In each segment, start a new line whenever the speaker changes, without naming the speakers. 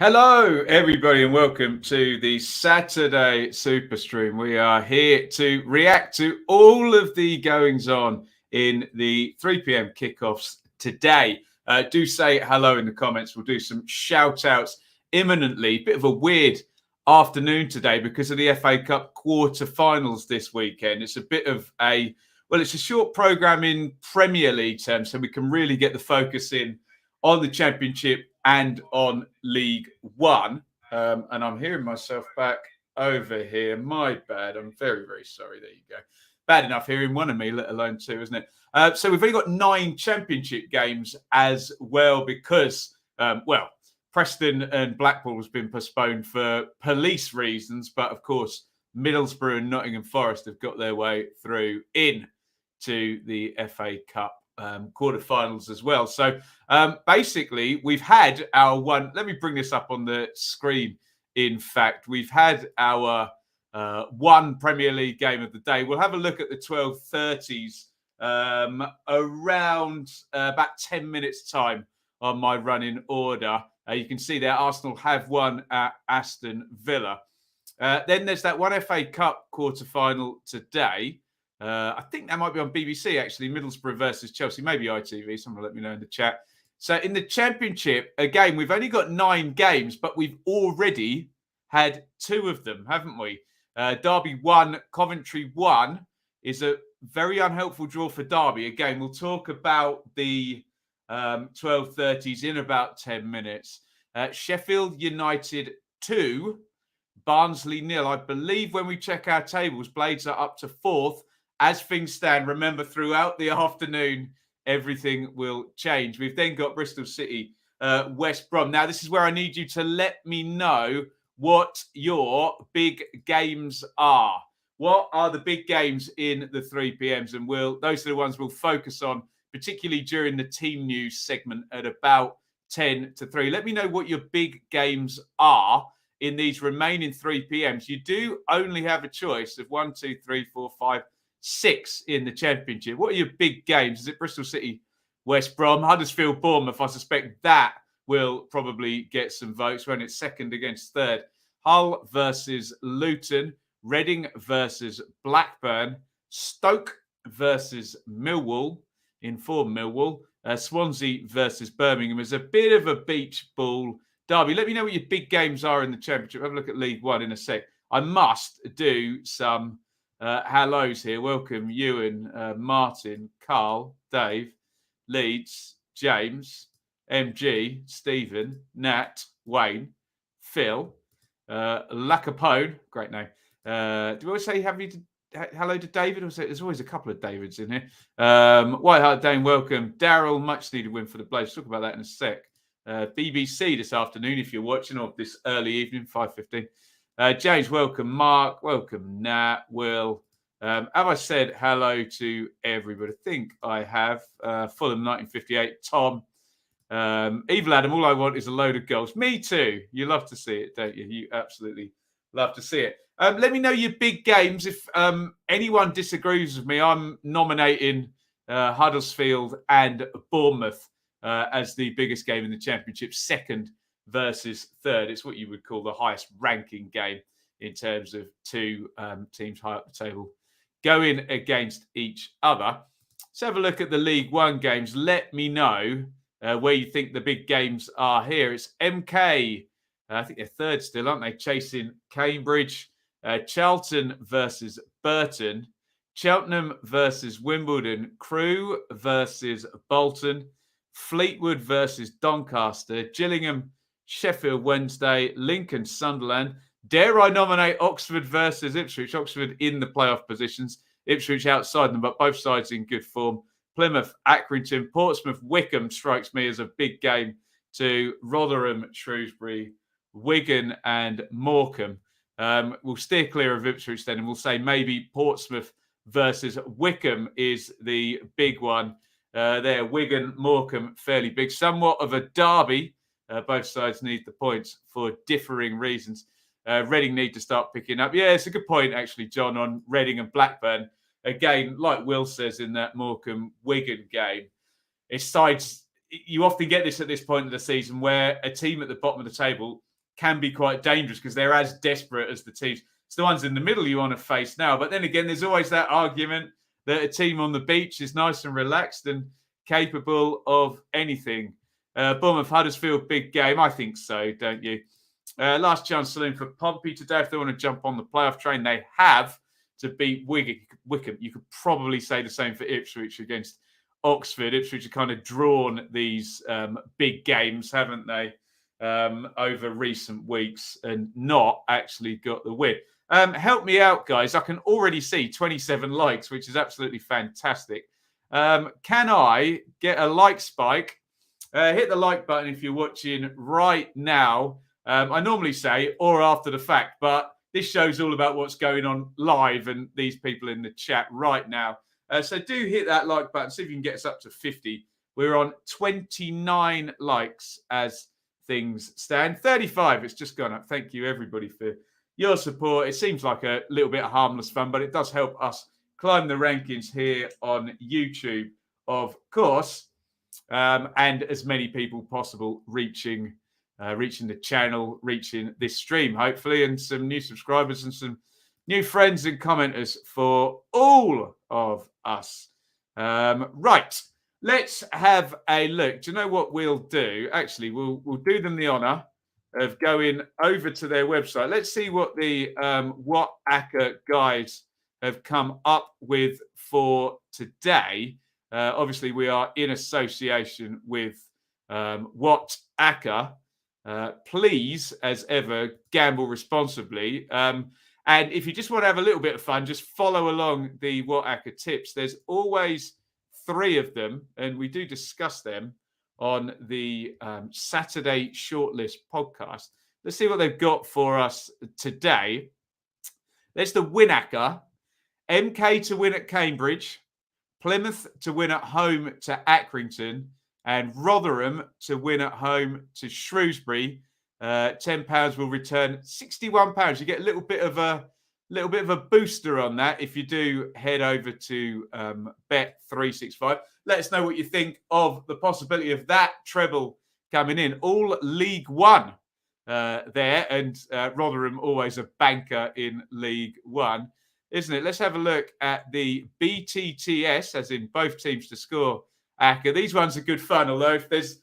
Hello, everybody, and welcome to the Saturday SUPERSTREAM. We are here to react to all of the goings-on in the 3 p.m. kickoffs today. Do say hello in the comments. We'll do some shout-outs imminently. Bit of a weird afternoon today because of the FA Cup quarter-finals this weekend. It's a bit of it's a short programme in Premier League terms, so we can really get the focus in on the Championship and on League One. And I'm hearing myself back over here. My bad. I'm very, very sorry. There you go. Bad enough hearing one of me, let alone two, isn't it? So we've only got 9 Championship games as well because, Preston and Blackpool has been postponed for police reasons. But, of course, Middlesbrough and Nottingham Forest have got their way through into the FA Cup quarterfinals as well. So basically, we've had our one. Let me bring this up on the screen. In fact, we've had our one Premier League game of the day. We'll have a look at the 12:30s around about 10 minutes time on my running order. You can see there Arsenal have won at Aston Villa. Then there's that one FA Cup quarter-final today. I think that might be on BBC, actually, Middlesbrough versus Chelsea, maybe ITV. Someone let me know in the chat. So in the Championship, again, we've only got 9 games, but we've already had 2 of them, haven't we? Derby 1, Coventry 1 is a very unhelpful draw for Derby. Again, we'll talk about the 12:30s in about 10 minutes. Sheffield United 2, Barnsley 0. I believe when we check our tables, Blades are up to 4th. As things stand, remember, throughout the afternoon, everything will change. We've then got Bristol City, West Brom. Now, this is where I need you to let me know what your big games are. What are the big games in the 3 p.m.s? And those are the ones we'll focus on, particularly during the team news segment at about 10 to 3. Let me know what your big games are in these remaining 3 p.m.s. You do only have a choice of 1, 2, 3, 4, 5, 6 in the Championship. What are your big games? Is it Bristol City, West Brom, Huddersfield, Bournemouth? I suspect that will probably get some votes when it's second against third. Hull versus Luton, Reading versus Blackburn, Stoke versus Millwall, informed Millwall, Swansea versus Birmingham. There's a bit of a beach ball derby. Let me know what your big games are in the Championship. Have a look at League One in a sec. I must do some hellos here. Welcome, Ewan, Martin, Carl, Dave, Leeds, James, MG, Stephen, Nat, Wayne, Phil, Lacapone, great name. Do we always say hello to David? Or there's always a couple of Davids in here. WhiteHartDane, welcome. Daryl, much needed win for the Blades. Talk about that in a sec. BBC this afternoon, if you're watching, or this early evening, 5:15. James, welcome. Mark, welcome. Nat, Will. Have I said hello to everybody? I think I have. Fulham 1958. Tom. Evil Adam, all I want is a load of goals. Me too. You love to see it, don't you? You absolutely love to see it. Let me know your big games. If anyone disagrees with me, I'm nominating Huddersfield and Bournemouth as the biggest game in the Championship, second versus third. It's what you would call the highest ranking game in terms of 2 teams high up the table going against each other. Let's have a look at the League One games. Let me know where you think the big games are here. It's MK. I think they're third still, aren't they? Chasing Cambridge. Charlton versus Burton. Cheltenham versus Wimbledon. Crewe versus Bolton. Fleetwood versus Doncaster. Gillingham, Sheffield Wednesday. Lincoln, Sunderland. Dare I nominate Oxford versus Ipswich? Oxford in the playoff positions. Ipswich outside them, but both sides in good form. Plymouth, Accrington. Portsmouth, Wickham strikes me as a big game to Rotherham, Shrewsbury, Wigan and Morecambe. We'll steer clear of Ipswich then, and we'll say maybe Portsmouth versus Wickham is the big one there. Wigan, Morecambe, fairly big. Somewhat of a derby. Both sides need the points for differing reasons. Reading need to start picking up. Yeah, it's a good point, actually, John, on Reading and Blackburn. Again, like Will says in that Morecambe-Wigan game, it's sides. You often get this at this point of the season where a team at the bottom of the table can be quite dangerous because they're as desperate as the teams. It's the ones in the middle you want to face now. But then again, there's always that argument that a team on the beach is nice and relaxed and capable of anything. Bournemouth, Huddersfield, big game. I think so, don't you? Last chance saloon for Pompey today. If they want to jump on the playoff train, they have to beat Wickham. You could probably say the same for Ipswich against Oxford. Ipswich have kind of drawn these big games, haven't they, over recent weeks and not actually got the win. Help me out, guys. I can already see 27 likes, which is absolutely fantastic. Can I get a like spike? Hit the like button if you're watching right now. I normally say or after the fact, but this show's all about what's going on live and these people in the chat right now. So do hit that like button. See if you can get us up to 50. We're on 29 likes as things stand. 35, it's just gone up. Thank you, everybody, for your support. It seems like a little bit of harmless fun, but it does help us climb the rankings here on YouTube, of course, and as many people possible reaching the channel, reaching this stream, hopefully, and some new subscribers and some new friends and commenters for all of us. Right, let's have a look. Do you know what we'll do? Actually, we'll do them the honour of going over to their website. Let's see what the WATCHALONG guys have come up with for today. Obviously, we are in association with WATCHALONG. Please, as ever, gamble responsibly. And if you just want to have a little bit of fun, just follow along the WATCHALONG tips. There's always 3 of them, and we do discuss them on the Saturday Shortlist podcast. Let's see what they've got for us today. There's the WATCHALONG. MK to win at Cambridge, Plymouth to win at home to Accrington, and Rotherham to win at home to Shrewsbury. £10 will return £61. You get a little bit of a booster on that if you do head over to Bet365. Let us know what you think of the possibility of that treble coming in. All League One there, and Rotherham always a banker in League One, isn't it? Let's have a look at the BTTS, as in both teams to score. Aka. These ones are good fun, although if there's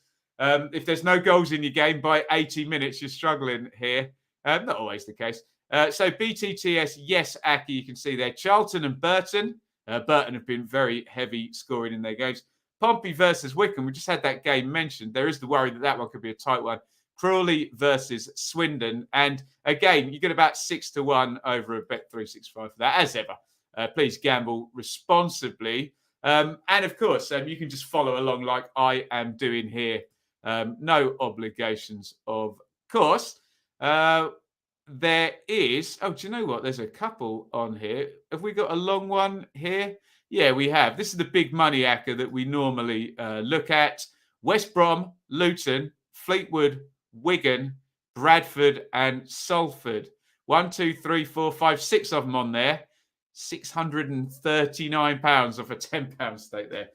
no goals in your game by 80 minutes, you're struggling here. Not always the case. So BTTS, yes, Aka, you can see there. Charlton and Burton. Burton have been very heavy scoring in their games. Pompey versus Wickham. We just had that game mentioned. There is the worry that one could be a tight one. Crawley versus Swindon. And again, you get about 6-1 over a Bet365 for that, as ever. Please gamble responsibly. And of course, you can just follow along like I am doing here. No obligations, of course. There is... Oh, do you know what? There's a couple on here. Have we got a long one here? Yeah, we have. This is the big money acca that we normally look at. West Brom, Luton, Fleetwood, Wigan, Bradford and Salford. 1, 2, 3, 4, 5, 6 of them on there. £639 off a £10 stake there.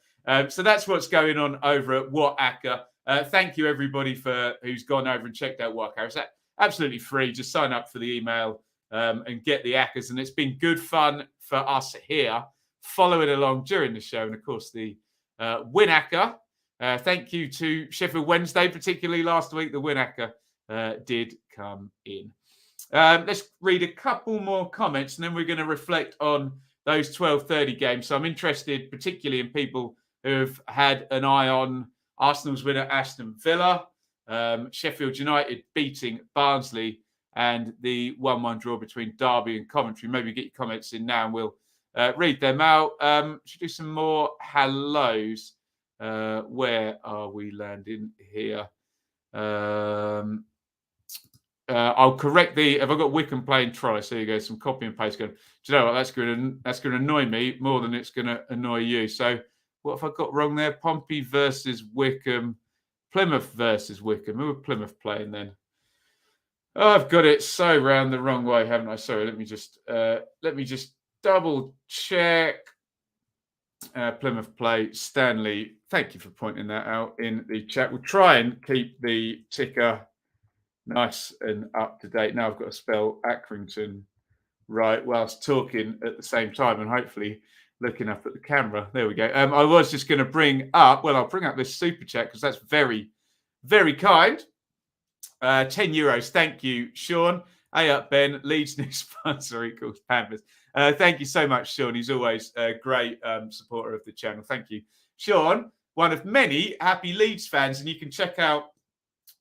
So that's what's going on over at WATCHALONG. Thank you, everybody, who's gone over and checked out WATCHALONG. It's absolutely free. Just sign up for the email and get the accas. And it's been good fun for us here, following along during the show. And, of course, the WATCHALONG. Thank you to Sheffield Wednesday, particularly last week. The WATCHALONG did come in. Let's read a couple more comments, and then we're going to reflect on those 12:30 games. So I'm interested particularly in people who have had an eye on Arsenal's win at Aston Villa, Sheffield United beating Barnsley, and the 1-1 draw between Derby and Coventry. Maybe get your comments in now and we'll read them out. Should do some more hellos. Where are we landing here? I'll correct have I got Wickham playing try? So you go, some copy and paste going. Do you know what? That's going to annoy me more than it's going to annoy you. So what have I got wrong there? Pompey versus Wickham, Plymouth versus Wickham. Who are Plymouth playing then? Oh, I've got it so round the wrong way, haven't I? Sorry, let me just double check. Plymouth play Stanley. Thank you for pointing that out in the chat. We'll try and keep the ticker Nice and up to date. Now I've got to spell Accrington right whilst talking at the same time and hopefully looking up at the camera. There we go. I was just going to bring up, well, I'll bring up this super chat because that's very, very kind. €10. Thank you, Sean. Hey up, Ben. Leeds new sponsor equals Pampers. Thank you so much, Sean. He's always a great supporter of the channel. Thank you, Sean. One of many happy Leeds fans, and you can check out.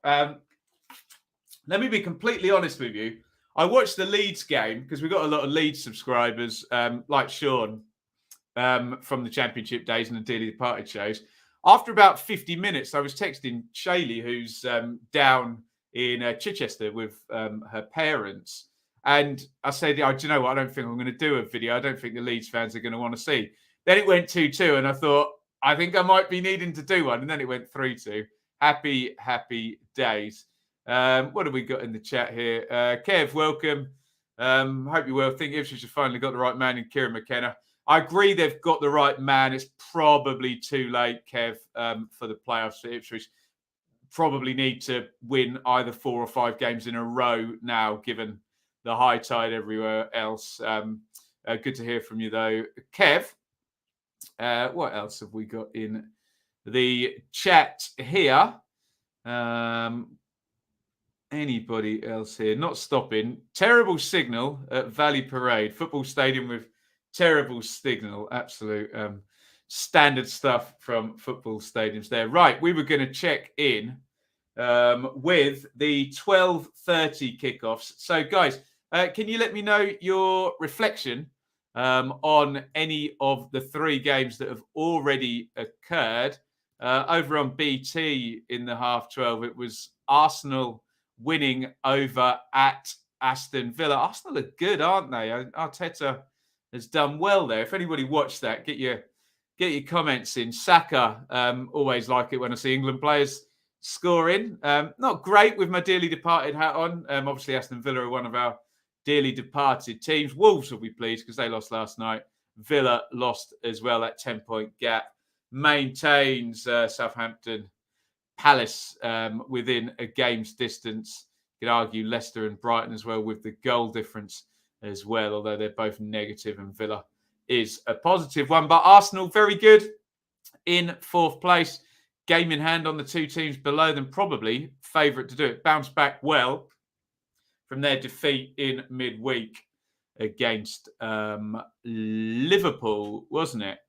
Let me be completely honest with you. I watched the Leeds game because we've got a lot of Leeds subscribers, like Sean, from the Championship days and the Dearly Departed shows. After about 50 minutes, I was texting Shaylee, who's down in Chichester with her parents. And I said, oh, do you know what? I don't think I'm going to do a video. I don't think the Leeds fans are going to want to see. Then it went 2-2, and I thought, I think I might be needing to do one. And then it went 3-2. Happy, happy days. What have we got in the chat here? Kev, welcome. Hope you're well. Think Ipswich have finally got the right man in Kieran McKenna. I agree they've got the right man. It's probably too late, Kev, for the playoffs for Ipswich. Probably need to win either 4 or 5 games in a row now, given the high tide everywhere else. Good to hear from you, though. Kev, what else have we got in the chat here? Anybody else here? Not stopping. Terrible signal at Valley Parade. Football stadium with terrible signal. Absolute standard stuff from football stadiums there. Right, we were going to check in with the 12:30 kickoffs. So, guys, can you let me know your reflection on any of the 3 games that have already occurred? Over on BT in the half 12, it was Arsenal winning over at Aston Villa. Arsenal are good, aren't they? Arteta has done well there. If anybody watched that, get your comments in. Saka, always like it when I see England players scoring. Not great with my dearly departed hat on. Obviously, Aston Villa are one of our dearly departed teams. Wolves will be pleased because they lost last night. Villa lost as well at 10-point gap. Maintains Southampton. Palace within a game's distance. You could argue Leicester and Brighton as well with the goal difference as well, although they're both negative and Villa is a positive one. But Arsenal, very good in 4th place. Game in hand on the 2 teams below them, probably favourite to do it. Bounced back well from their defeat in midweek against Liverpool, wasn't it?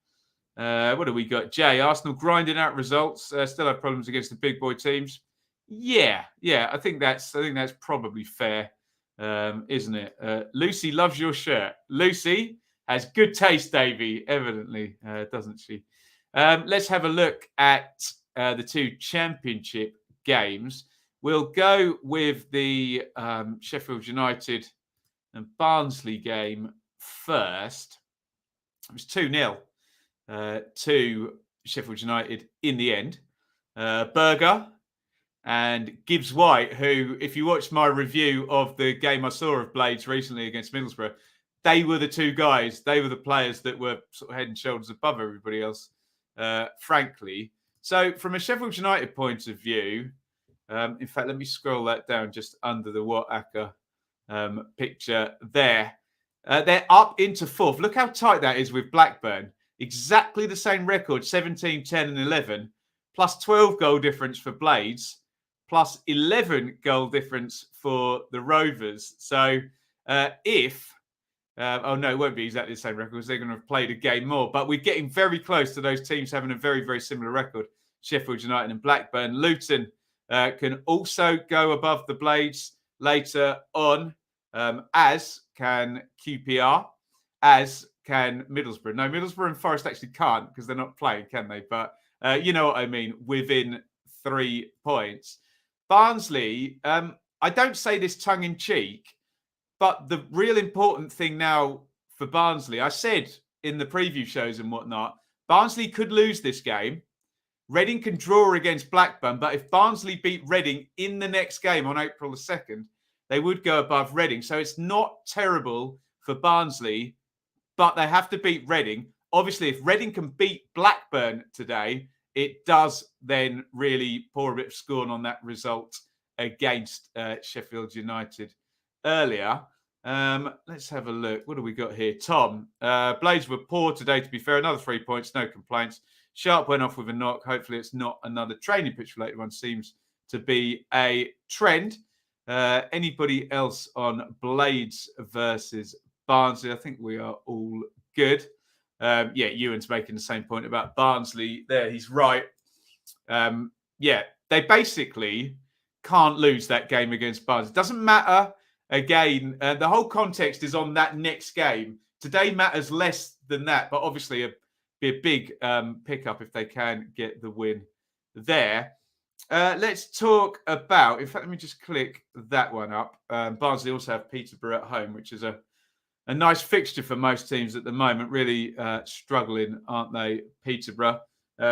What have we got? Jay, Arsenal grinding out results. Still have problems against the big boy teams. Yeah. I think that's probably fair, isn't it? Lucy loves your shirt. Lucy has good taste, Davey, evidently, doesn't she? Let's have a look at the 2 championship games. We'll go with the Sheffield United and Barnsley game first. It was 2-0. To Sheffield United in the end. Berger and Gibbs White, who, if you watched my review of the game I saw of Blades recently against Middlesbrough, they were the 2 guys. They were the players that were sort of head and shoulders above everybody else, frankly. So from a Sheffield United point of view, in fact, let me scroll that down just under the Wattaka picture there. They're up into 4th. Look how tight that is with Blackburn. Exactly the same record, 17, 10 and 11, plus 12 goal difference for Blades, plus 11 goal difference for the Rovers. So oh no, it won't be exactly the same record because they're going to have played a game more. But we're getting very close to those teams having a very, very similar record, Sheffield United and Blackburn. Luton can also go above the Blades later on, as can QPR, as can Middlesbrough. No, Middlesbrough and Forest actually can't because they're not playing, can they? But you know what I mean, within 3 points. Barnsley, I don't say this tongue-in-cheek, but the real important thing now for Barnsley, I said in the preview shows and whatnot, Barnsley could lose this game. Reading can draw against Blackburn, but if Barnsley beat Reading in the next game on April the 2nd, they would go above Reading. So it's not terrible for Barnsley, but they have to beat Reading. Obviously, if Reading can beat Blackburn today, it does then really pour a bit of scorn on that result against Sheffield United earlier. Let's have a look. What do we got here? Tom, Blades were poor today, to be fair. Another 3 points, no complaints. Sharp went off with a knock. Hopefully it's not another training pitch related one. Seems to be a trend. Anybody else on Blades versus Barnsley? I think we are all good. Ewan's making the same point about Barnsley there. He's right. They basically can't lose that game against Barnsley. It doesn't matter. Again, the whole context is on that next game. Today matters less than that, but obviously be a big pickup if they can get the win there. Let's talk about, in fact, let me just click that one up. Barnsley also have Peterborough at home, which is a nice fixture for most teams at the moment. Really struggling, aren't they, Peterborough?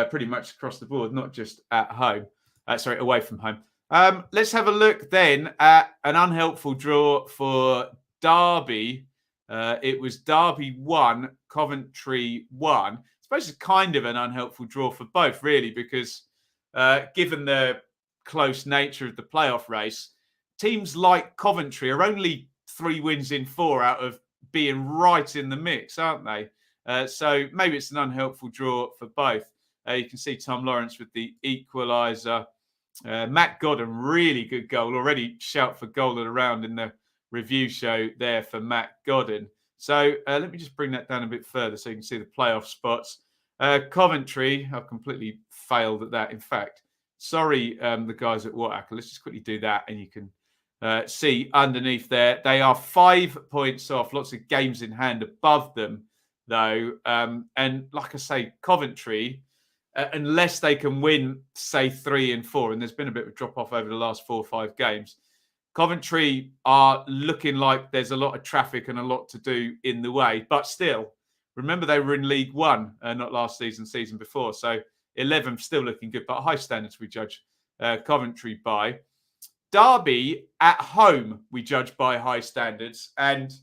Pretty much across the board, not just at home. Away from home. Let's have a look then at an unhelpful draw for Derby. It was Derby 1, Coventry 1. I suppose it's kind of an unhelpful draw for both, really, because given the close nature of the playoff race, teams like Coventry are only 3 wins in 4 out of being right in the mix, aren't they? So maybe it's an unhelpful draw for both. You can see Tom Lawrence with the equaliser. Matt Godden, really good goal. Already shout for goal of the round in the review show there for Matt Godden. So let me just bring that down a bit further so you can see the playoff spots. Coventry, I've completely failed at that. In fact, sorry, the guys at WhatsApp. Let's just quickly do that and you can see underneath there. They are 5 points off. Lots of games in hand above them, though. And like I say, Coventry, unless they can win, say, 3 and 4, and there's been a bit of a drop-off over the last 4 or 5 games, Coventry are looking like there's a lot of traffic and a lot to do in the way. But still, remember they were in League One, not last season, season before. So 11th still looking good, but high standards we judge Coventry by. Derby at home we judge by high standards. And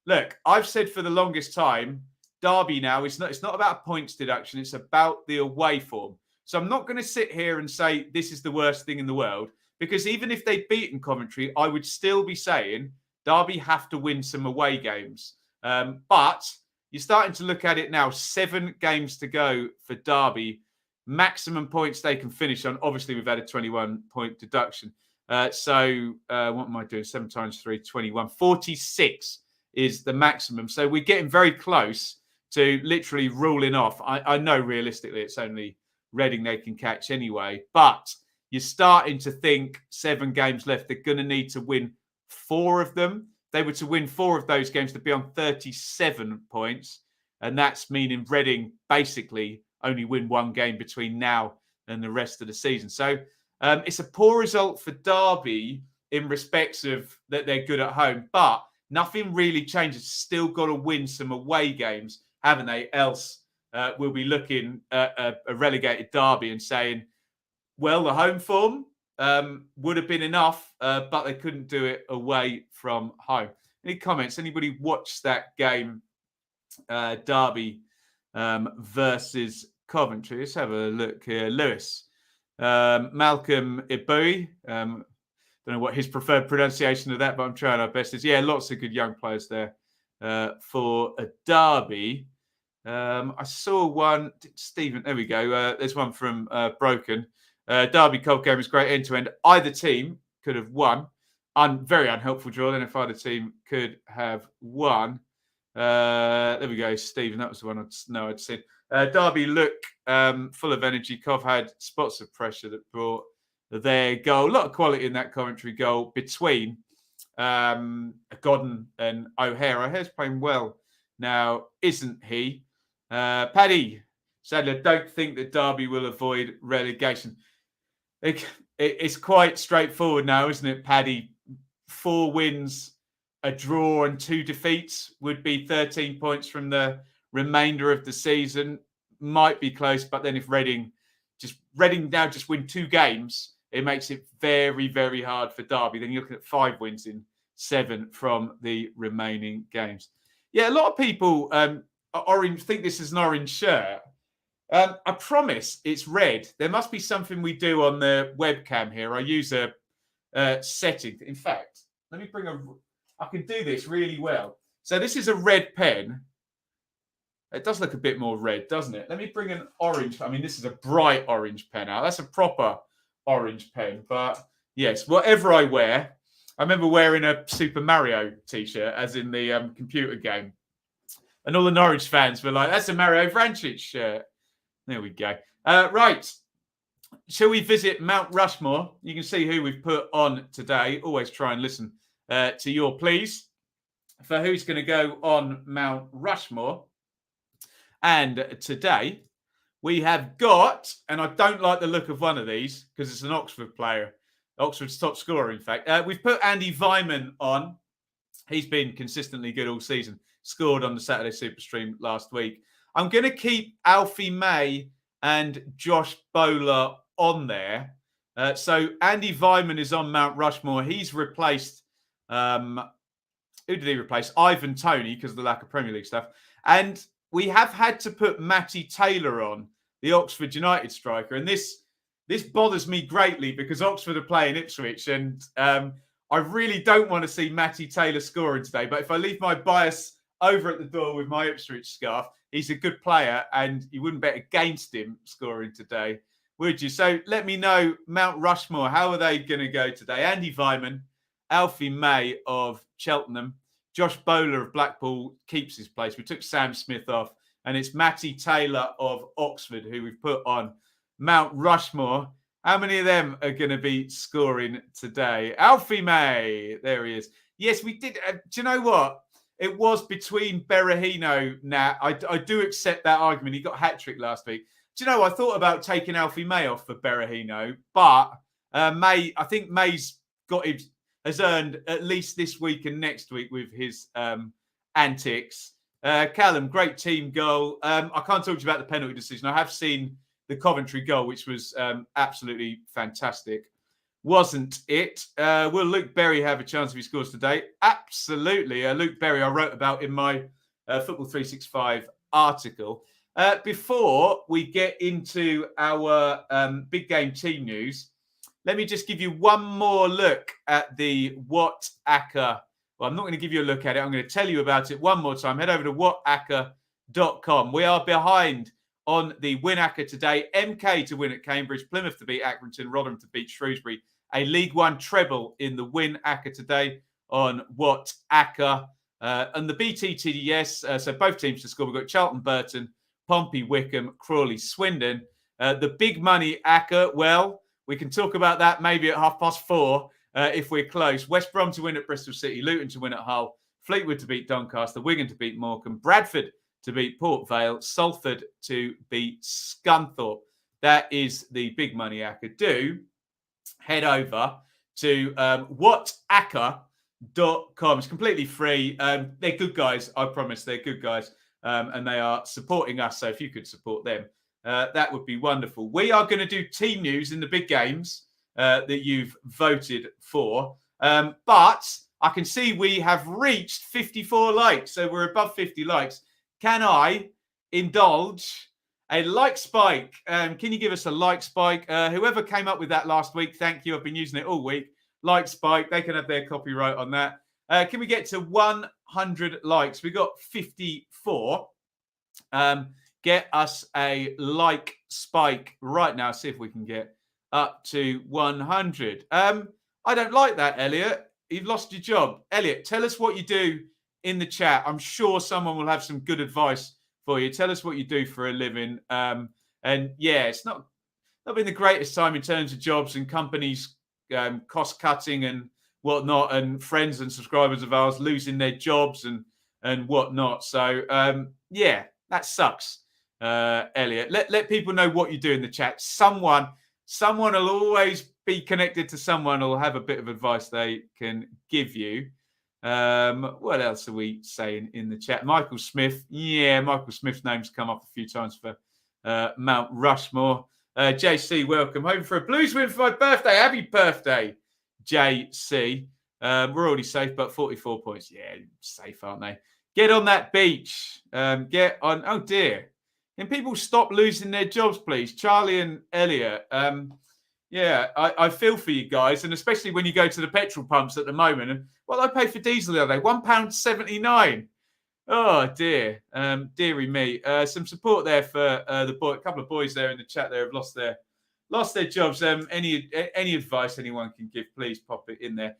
look, I've said for the longest time, Derby now, it's not about points deduction. It's about the away form. So I'm not going to sit here and say this is the worst thing in the world, because even if they'd beaten Coventry, I would still be saying Derby have to win some away games. But you're starting to look at it now, 7 games to go for Derby. Maximum points they can finish on. Obviously, we've had a 21-point deduction. So what am I doing? 7 times 3, 21. 46 is the maximum. So we're getting very close to literally ruling off. I know realistically it's only Reading they can catch anyway, but you're starting to think 7 games left. They're going to need to win 4 of them. They were to win 4 of those games to be on 37 points. And that's meaning Reading basically only win 1 game between now and the rest of the season. So it's a poor result for Derby in respects of that they're good at home, but nothing really changes. Still got to win some away games, haven't they? Else we'll be looking at a relegated Derby and saying, well, the home form would have been enough, but they couldn't do it away from home. Any comments? Anybody watched that game, Derby versus Coventry? Let's have a look here. Lewis. Malcolm Ibui. Don't know what his preferred pronunciation of that, but I'm trying our best. Lots of good young players there for a Derby. I saw one, Stephen, there we go. There's one from Broken. Derby Cold game is great end-to-end. Either team could have won. Very unhelpful draw then if either team could have won. There we go, Stephen. That was the one I'd seen. Derby look full of energy. Cov had spots of pressure that brought their goal. A lot of quality in that Coventry goal between Godden and O'Hare. O'Hare's playing well now, isn't he? Paddy Sadler, don't think that Derby will avoid relegation. It's quite straightforward now, isn't it, Paddy? 4 wins, a draw and 2 defeats would be 13 points from the remainder of the season. Might be close, but then if Reading now just win 2 games, it makes it very, very hard for Derby. Then you're looking at 5 wins in 7 from the remaining games. Yeah, a lot of people think this is an orange shirt. I promise it's red. There must be something we do on the webcam here. I use a setting. In fact, let me I can do this really well. So this is a red pen. It does look a bit more red, doesn't it? Let me bring an orange. I mean, this is a bright orange pen out. That's a proper orange pen. But yes, whatever I wear. I remember wearing a Super Mario t-shirt, as in the computer game. And all the Norwich fans were like, that's a Mario Vrancic shirt. There we go. Right. Shall we visit Mount Rushmore? You can see who we've put on today. Always try and listen to your pleas for who's going to go on Mount Rushmore. And today we have got, and I don't like the look of one of these because it's an Oxford player, Oxford's top scorer, in fact. We've put Andy Vyman on. He's been consistently good all season. Scored on the Saturday Superstream last week. I'm going to keep Alfie May and Josh Bowler on there. So Andy Vyman is on Mount Rushmore. He's replaced, who did he replace? Ivan Toney, because of the lack of Premier League stuff. And we have had to put Matty Taylor on, the Oxford United striker. And this bothers me greatly because Oxford are playing Ipswich. And I really don't want to see Matty Taylor scoring today. But if I leave my bias over at the door with my Ipswich scarf, he's a good player and you wouldn't bet against him scoring today, would you? So let me know, Mount Rushmore, how are they going to go today? Andy Vyman, Alfie May of Cheltenham, Josh Bowler of Blackpool keeps his place. We took Sam Smith off, and it's Matty Taylor of Oxford who we've put on Mount Rushmore. How many of them are going to be scoring today? Alfie May, there he is. Yes, we did. Do you know what? It was between Berahino. Now, I do accept that argument. He got a hat-trick last week. Do you know, I thought about taking Alfie May off for Berahino, but I think May's has earned at least this week and next week with his antics. Callum, great team goal. I can't talk to you about the penalty decision. I have seen the Coventry goal, which was absolutely fantastic. Wasn't it? Will Luke Berry have a chance if he scores today? Absolutely. Luke Berry, I wrote about in my Football 365 article. Before we get into our big game team news, let me just give you one more look at the WATCHALONG. Well, I'm not going to give you a look at it. I'm going to tell you about it one more time. Head over to WATCHALONG.com. We are behind on the win ACCA today. MK to win at Cambridge, Plymouth to beat Accrington, Rotherham to beat Shrewsbury. A League One treble in the win ACCA today on WATCHA. And the BTTDS, so both teams to score. We've got Charlton, Burton, Pompey, Wickham, Crawley, Swindon. The big money ACCA, well, we can talk about that maybe at 4:30 if we're close. West Brom to win at Bristol City, Luton to win at Hull, Fleetwood to beat Doncaster, Wigan to beat Morecambe, Bradford to beat Port Vale, Salford to beat Scunthorpe. That is the big money ACCA. Do head over to WhatACCA.com. It's completely free. They're good guys, I promise. They're good guys. And they are supporting us. So if you could support them, that would be wonderful. We are going to do team news in the big games that you've voted for. But I can see we have reached 54 likes. So we're above 50 likes. Can I indulge a like spike? Can you give us a like spike? Whoever came up with that last week, thank you. I've been using it all week. Like spike. They can have their copyright on that. Can we get to 100 likes? We got 54. Get us a like spike right now. See if we can get up to 100. I don't like that, Elliot. You've lost your job. Elliot, tell us what you do in the chat. I'm sure someone will have some good advice for you. Tell us what you do for a living. And yeah, it's not been the greatest time in terms of jobs and companies cost cutting and whatnot, and friends and subscribers of ours losing their jobs and whatnot. So yeah, that sucks. Elliot, let people know what you do in the chat. Someone will always be connected to someone who'll have a bit of advice they can give you. What else are we saying in the chat? Michael Smith. Yeah, Michael Smith's name's come up a few times for Mount Rushmore. JC, welcome home for a Blues win for my birthday. Happy birthday, JC. We're already safe, but 44 points. Yeah, safe, aren't they? Get on that beach. Get on. Oh, dear. Can people stop losing their jobs, please? Charlie and Elliot. Yeah, I feel for you guys, and especially when you go to the petrol pumps at the moment. And well, I paid for diesel the other day, £1.79. Oh dear, dearie me. Some support there for the boy. A couple of boys there in the chat there have lost their jobs. Any advice anyone can give, please pop it in there.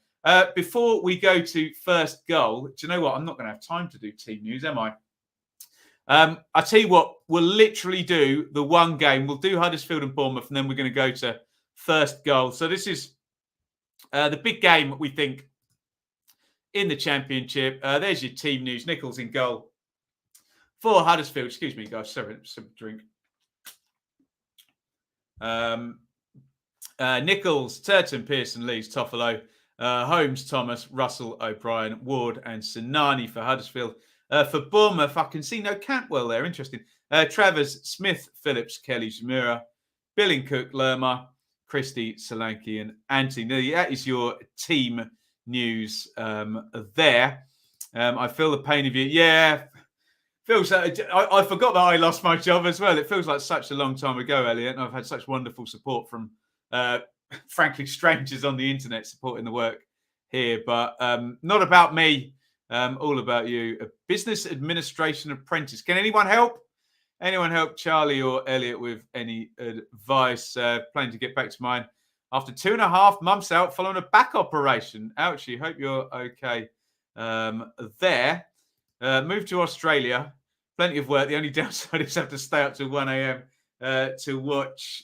Before we go to first goal, do you know what? I'm not going to have time to do team news, am I? I tell you what, we'll literally do the one game. We'll do Huddersfield and Bournemouth, and then we're going to go to first goal. So this is the big game, we think, in the Championship. There's your team news. Nichols in goal for Huddersfield. Excuse me, guys. Sorry, some drink. Nichols, Turton, Pearson, Lees, Toffolo, Holmes, Thomas, Russell, O'Brien, Ward, and Sinani for Huddersfield. For Bournemouth, I can see no Cantwell there. Interesting. Travers, Smith, Phillips, Kelly, Jamira, Billing, Cook, Lerma, Christie, Solanke, and Anthony. That is your team news there. I feel the pain of you. Yeah, feels like I forgot that I lost my job as well. It feels like such a long time ago, Elliot, and I've had such wonderful support from, frankly, strangers on the internet supporting the work here. But not about me, all about you. A business administration apprentice. Can anyone help? Anyone help Charlie or Elliot with any advice? Planning to get back to mine after 2.5 months out following a back operation. Ouchie, hope you're okay there. Moved to Australia. Plenty of work. The only downside is I have to stay up till 1 a.m. To watch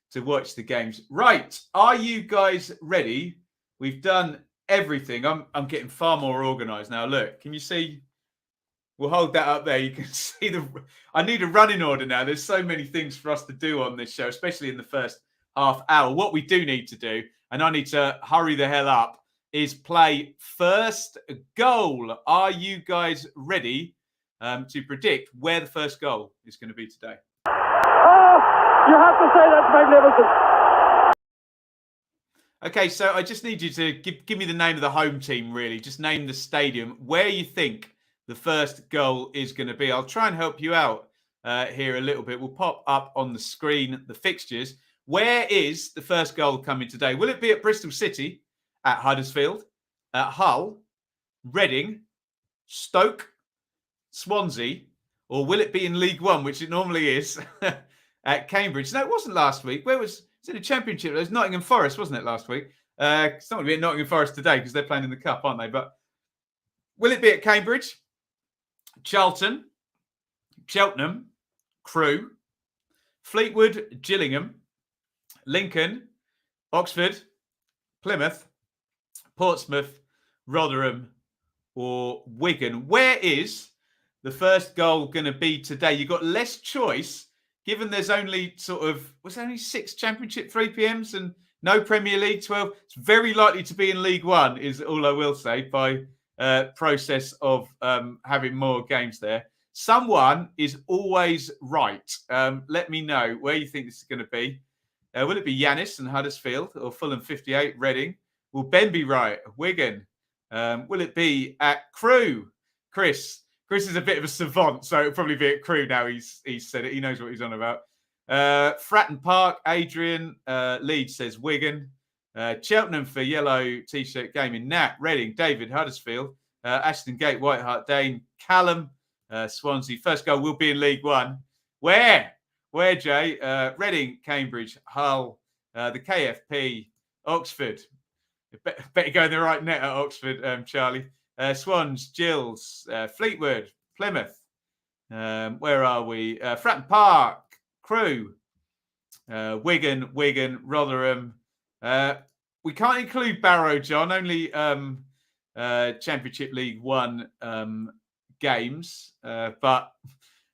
the games. Right. Are you guys ready? We've done everything. I'm getting far more organised now. Look, can you see? We'll hold that up there. You can see I need a running order now. There's so many things for us to do on this show, especially in the first half hour. What we do need to do, and I need to hurry the hell up, is play first goal. Are you guys ready to predict where the first goal is going to be today?
Oh, you have to say that's magnificent.
Okay, so I just need you to give me the name of the home team, really. Just name the stadium where you think the first goal is going to be. I'll try and help you out here a little bit. We'll pop up on the screen the fixtures. Where is the first goal coming today? Will it be at Bristol City, at Huddersfield, at Hull, Reading, Stoke, Swansea, or will it be in League One, which it normally is, at Cambridge? No, it wasn't last week. Where was it? In the Championship? It was Nottingham Forest, wasn't it, last week? It's not going to be at Nottingham Forest today because they're playing in the Cup, aren't they? But will it be at Cambridge, Charlton, Cheltenham, Crewe, Fleetwood, Gillingham, Lincoln, Oxford, Plymouth, Portsmouth, Rotherham, or Wigan? Where is the first goal going to be today? You've got less choice, given there's only only 6 Championship 3 PMs and no Premier League 12. It's very likely to be in League One, is all I will say, by process of having more games there. Someone is always right. Let me know where you think this is going to be. Will it be Yanis and Huddersfield or Fulham 58, Reading? Will Ben be right? Wigan. Will it be at Crewe? Chris is a bit of a savant, so it'll probably be at Crewe now. He's said it. He knows what he's on about. Fratton Park, Adrian. Leeds says Wigan. Cheltenham for yellow T-shirt gaming. Nat, Reading, David, Huddersfield. Ashton Gate, WhiteHartDane, Callum, Swansea. First goal will be in League One. Where, Jay? Reading, Cambridge, Hull, the KFP, Oxford. Better go in the right net at Oxford, Charlie. Swans, Gills, Fleetwood, Plymouth. Where are we? Fratton Park, Crewe, Wigan, Rotherham. We can't include Barrow, John. Only Championship League One games. But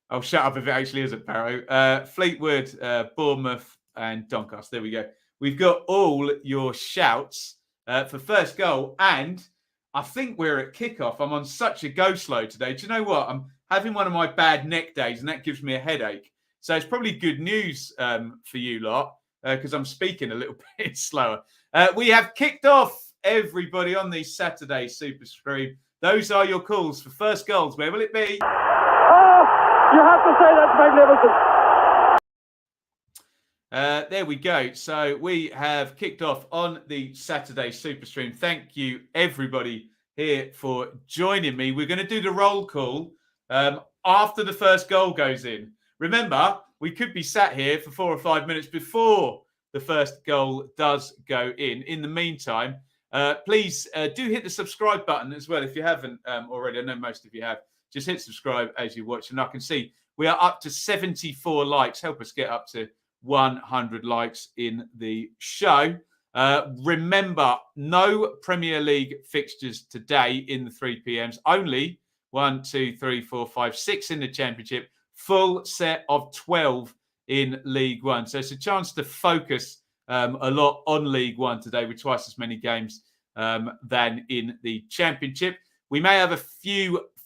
I'll shut up if it actually isn't Barrow. Fleetwood, Bournemouth, and Doncaster. There we go. We've got all your shouts for first goal, and I think we're at kickoff. I'm on such a go slow today. Do you know what? I'm having one of my bad neck days, and that gives me a headache. So it's probably good news for you lot because I'm speaking a little bit slower. We have kicked off, everybody, on the Saturday SuperStream. Those are your calls for first goals. Where will it be?
Oh, you have to say that's magnificent.
There we go. So we have kicked off on the Saturday SuperStream. Thank you, everybody here for joining me. We're going to do the roll call after the first goal goes in. Remember, we could be sat here for 4 or 5 minutes before the first goal does go in. In the meantime, please do hit the subscribe button as well if you haven't already. I know most of you have. Just hit subscribe as you watch. And I can see we are up to 74 likes. Help us get up to 100 likes in the show. Remember, no Premier League fixtures today in the 3 p.m s. Only 1, 2, 3, 4, 5, 6 in the Championship. Full set of 12 in League One. So it's a chance to focus a lot on League One today with twice as many games than in the Championship. We may have a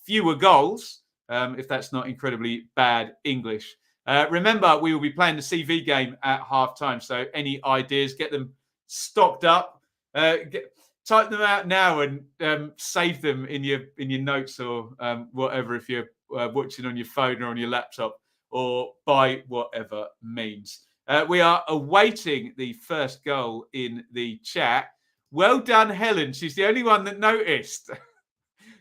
fewer goals, if that's not incredibly bad English. Remember, we will be playing the CV game at half-time. So any ideas, get them stocked up. Type them out now and save them in your notes or whatever if you're watching on your phone or on your laptop or by whatever means. We are awaiting the first goal in the chat. Well done, Helen. She's the only one that noticed.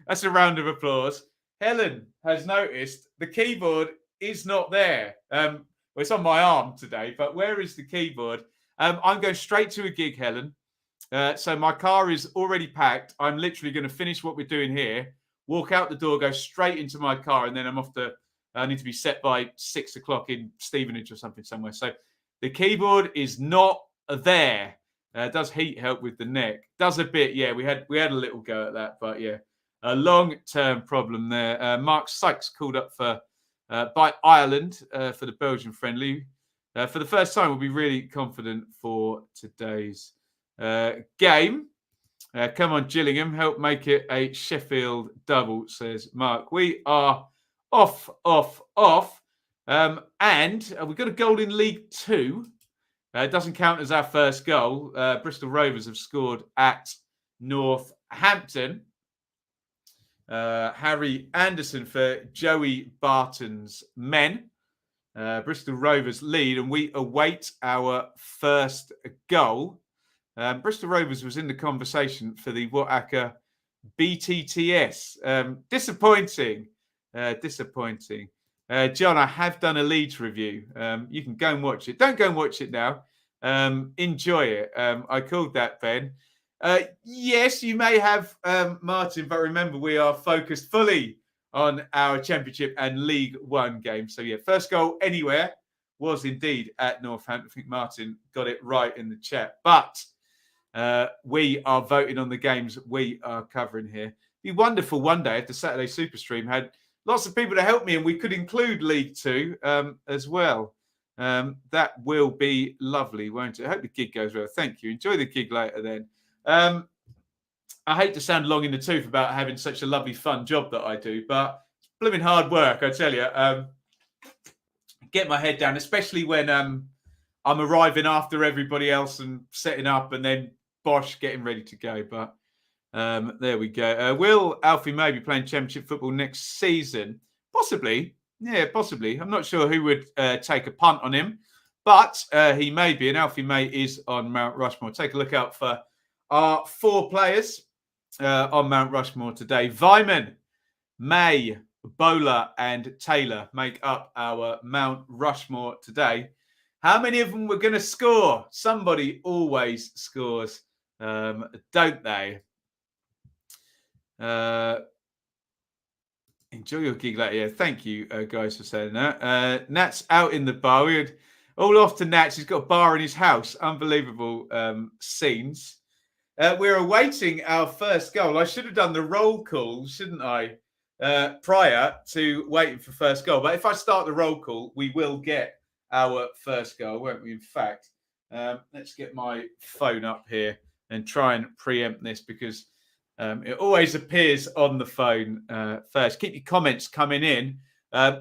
That's a round of applause. Helen has noticed the keyboard is not there. Well, it's on my arm today, but where is the keyboard? I'm going straight to a gig, Helen. So my car is already packed. I'm literally going to finish what we're doing here, walk out the door, go straight into my car, and then I'm off to, I need to be set by 6 o'clock in Stevenage or something somewhere. So the keyboard is not there. Does heat help with the neck? Does a bit, yeah. We had a little go at that, but yeah, a long-term problem there. Mark Sykes called up for by Ireland for the Belgian friendly. For the first time, we'll be really confident for today's game. Come on, Gillingham, help make it a Sheffield double, says Mark. We are off. And we've got a goal in League Two. It doesn't count as our first goal. Bristol Rovers have scored at Northampton. Harry Anderson for Joey Barton's men. Bristol Rovers lead, and we await our first goal. Bristol Rovers was in the conversation for the Wattaka BTTS. Disappointing. John, I have done a Leeds review. You can go and watch it. Don't go and watch it now. Enjoy it. I called that, Ben. Yes, you may have, Martin, but remember, we are focused fully on our Championship and League One games. So, yeah, first goal anywhere was indeed at Northampton. I think Martin got it right in the chat. But we are voting on the games we are covering here. It'd be wonderful one day if the Saturday SuperStream had lots of people to help me and we could include League Two as well. That will be lovely, won't it? I hope the gig goes well. Thank you. Enjoy the gig later then. I hate to sound long in the tooth about having such a lovely, fun job that I do, but it's blooming hard work, I tell you. Get my head down, especially when I'm arriving after everybody else and setting up and then Bosch getting ready to go. But there we go. Will Alfie May be playing Championship football next season? Possibly. Yeah, possibly. I'm not sure who would take a punt on him, but he may be. And Alfie May is on Mount Rushmore. Take a look out for our 4 players on Mount Rushmore today. Vyman, May, Bowler and Taylor make up our Mount Rushmore today. How many of them were going to score? Somebody always scores, don't they? Enjoy your gig later. Yeah, thank you, guys, for saying that. Nat's out in the bar. We're all off to Nats. He's got a bar in his house. Unbelievable scenes. We're awaiting our first goal. I should have done the roll call, shouldn't I, prior to waiting for first goal. But if I start the roll call, we will get our first goal, won't we? In fact, let's get my phone up here and try and preempt this because it always appears on the phone first. Keep your comments coming in.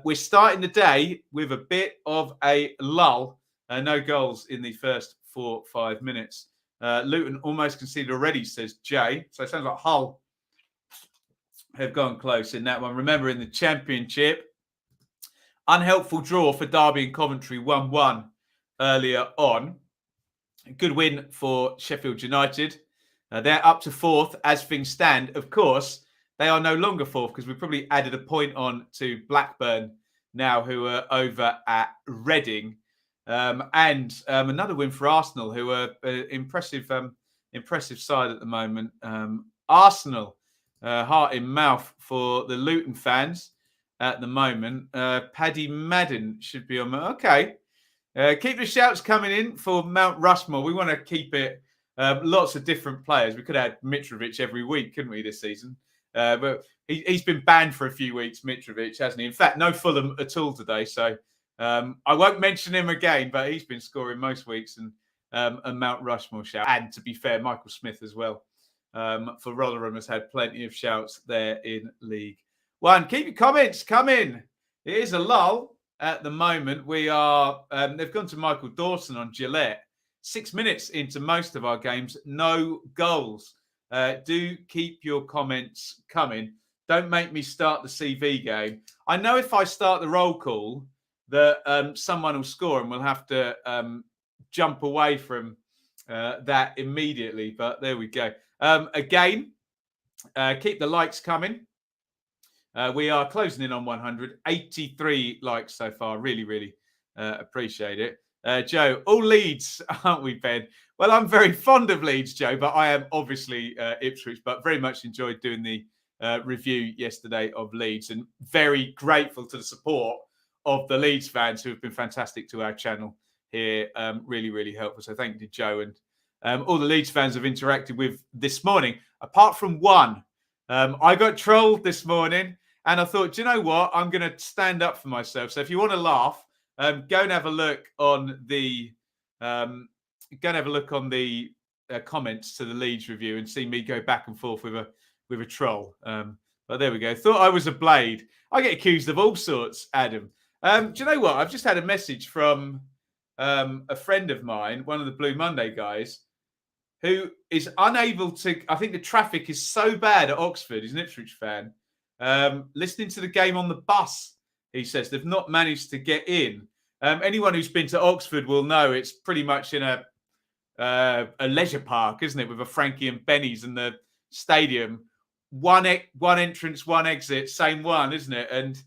We're starting the day with a bit of a lull. No goals in the first 4 or 5 minutes. Luton almost conceded already, says Jay. So it sounds like Hull have gone close in that one. Remember, in the Championship, unhelpful draw for Derby and Coventry, 1-1 earlier on. Good win for Sheffield United. They're up to 4th as things stand. Of course, they are no longer 4th because we probably added a point on to Blackburn now, who are over at Reading. And another win for Arsenal, who are impressive side at the moment. Arsenal, heart in mouth for the Luton fans at the moment. Paddy Madden should be on. Okay. Keep the shouts coming in for Mount Rushmore. We want to keep it lots of different players. We could have Mitrovic every week, couldn't we, this season? But he's been banned for a few weeks, Mitrovic, hasn't he? In fact, no Fulham at all today. So I won't mention him again, but he's been scoring most weeks, and a Mount Rushmore shout. And to be fair, Michael Smith as well for Rotherham has had plenty of shouts there in League One. Keep your comments coming. It is a lull. At the moment, we are. They've gone to Michael Dawson on Gillette. 6 minutes into most of our games, no goals. Do keep your comments coming. Don't make me start the CV game. I know if I start the roll call that someone will score and we'll have to jump away from that immediately. But there we go. Again, keep the likes coming. We are closing in on 183 likes so far. Really, really appreciate it. Joe, all Leeds, aren't we, Ben? Well, I'm very fond of Leeds, Joe, but I am obviously Ipswich, but very much enjoyed doing the review yesterday of Leeds, and very grateful to the support of the Leeds fans who have been fantastic to our channel here. Really, really helpful. So thank you to Joe and all the Leeds fans have interacted with this morning, apart from one. I got trolled this morning. And I thought, do you know what? I'm going to stand up for myself. So if you want to laugh, go and have a look on the comments to the Leeds review and see me go back and forth with a troll. But there we go. Thought I was a blade. I get accused of all sorts, Adam. Do you know what? I've just had a message from a friend of mine, one of the Blue Monday guys, who is unable to. I think the traffic is so bad at Oxford. He's an Ipswich fan. Listening to the game on the bus, he says they've not managed to get in. Anyone who's been to Oxford will know it's pretty much in a leisure park, isn't it? With a Frankie and Benny's and the stadium, one entrance, one exit, same one, isn't it? And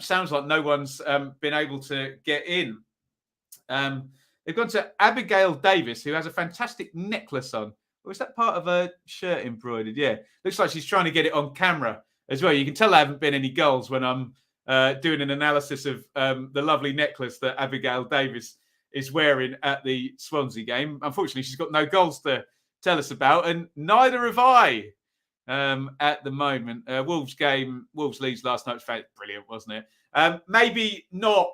sounds like no one's been able to get in. They've gone to Abigail Davis, who has a fantastic necklace on. Or is that part of a shirt embroidered? Yeah, looks like she's trying to get it on camera as well. You can tell there haven't been any goals when I'm doing an analysis of the lovely necklace that Abigail Davis is wearing at the Swansea game. Unfortunately, she's got no goals to tell us about, and neither have I at the moment. Wolves Leeds last night was brilliant, wasn't it? Maybe not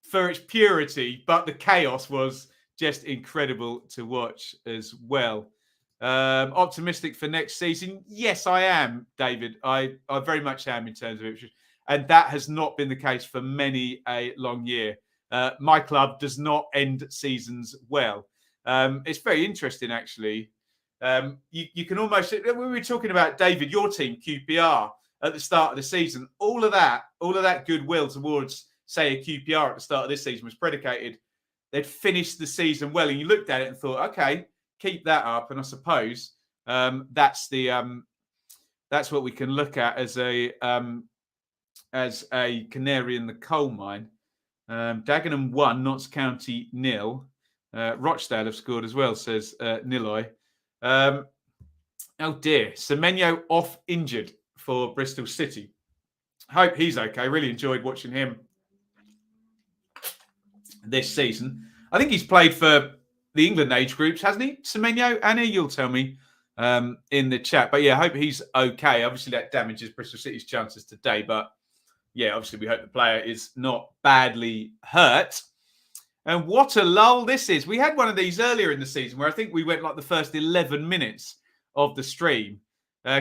for its purity, but the chaos was just incredible to watch as well. Optimistic for next season? Yes, I am, David. I very much am in terms of Ipswich. And that has not been the case for many a long year. My club does not end seasons well. It's very interesting, actually. You can almost... We were talking about, David, your team, QPR, at the start of the season. All of that goodwill towards, say, a QPR at the start of this season was predicated. They'd finished the season well, and you looked at it and thought, okay, keep that up. And I suppose that's what we can look at as a canary in the coal mine. Dagenham 1, Notts County 0. Rochdale have scored as well, says Niloy. Oh dear, Semenyo off injured for Bristol City. Hope he's okay. Really enjoyed watching him this season. I think he's played for the England age groups, hasn't he? Semenyo, Annie, you'll tell me in the chat. But yeah, I hope he's okay. Obviously, that damages Bristol City's chances today. But yeah, obviously, we hope the player is not badly hurt. And what a lull this is. We had one of these earlier in the season where I think we went like the first 11 minutes of the stream.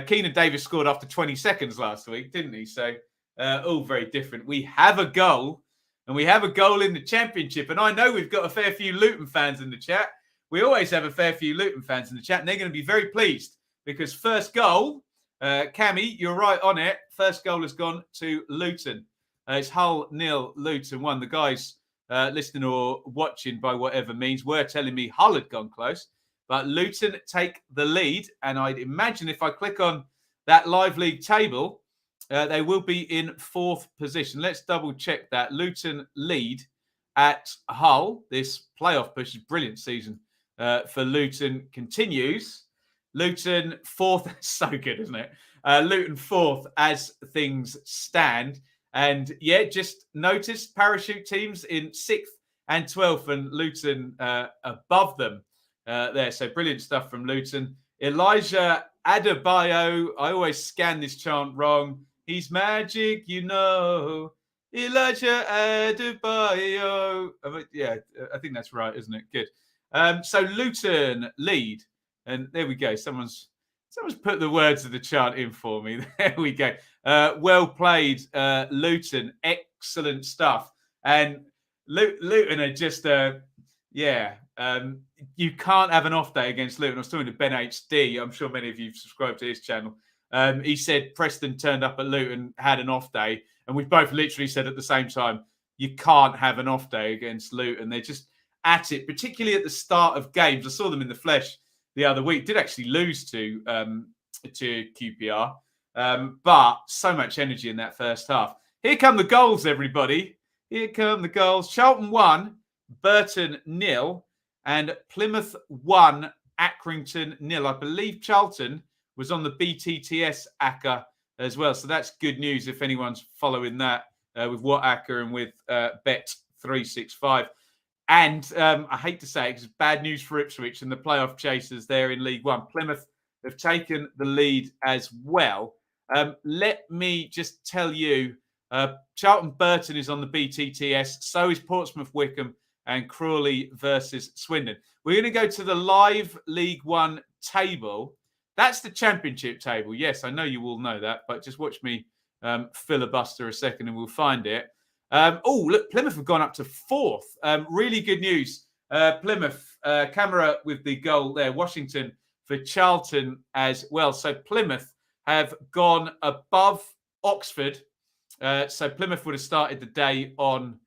Keenan Davis scored after 20 seconds last week, didn't he? So all very different. We have a goal. And we have a goal in the Championship. And I know we've got a fair few Luton fans in the chat. We always have a fair few Luton fans in the chat. And they're going to be very pleased because first goal, Cammy, you're right on it. First goal has gone to Luton. It's Hull 0, Luton 1. The guys listening or watching by whatever means, were telling me Hull had gone close. But Luton take the lead. And I'd imagine if I click on that live league table, they will be in 4th position. Let's double check that. Luton lead at Hull. This playoff push is brilliant season for Luton continues. Luton 4th. So good, isn't it? Luton 4th as things stand. And yeah, just notice parachute teams in 6th and 12th and Luton above them there. So brilliant stuff from Luton. Elijah Adebayo. I always scan this chant wrong. He's magic, you know. Elijah Adebayo. Yeah, I think that's right, isn't it? Good. So Luton lead. And there we go. Someone's put the words of the chant in for me. There we go. Well played, Luton. Excellent stuff. And Luton are just, you can't have an off day against Luton. I was talking to Ben HD. I'm sure many of you have subscribed to his channel. He said Preston turned up at Luton, had an off day. And we both literally said at the same time, you can't have an off day against Luton. They're just at it, particularly at the start of games. I saw them in the flesh the other week. Did actually lose to QPR. But so much energy in that first half. Here come the goals, everybody. Here come the goals. Charlton 1, Burton 0, and Plymouth 1, Accrington 0. I believe Charlton was on the BTTS ACCA as well. So that's good news if anyone's following that with WhatACCA and with Bet365. And I hate to say it because it's bad news for Ipswich and the playoff chasers there in League One. Plymouth have taken the lead as well. Let me just tell you, Charlton Burton is on the BTTS. So is Portsmouth Wickham and Crawley versus Swindon. We're going to go to the live League One table. That's the championship table. Yes, I know you all know that, but just watch me filibuster a second and we'll find it. Look, Plymouth have gone up to 4th. Really good news. Plymouth, Camera with the goal there. Washington for Charlton as well. So Plymouth have gone above Oxford. So Plymouth would have started the day on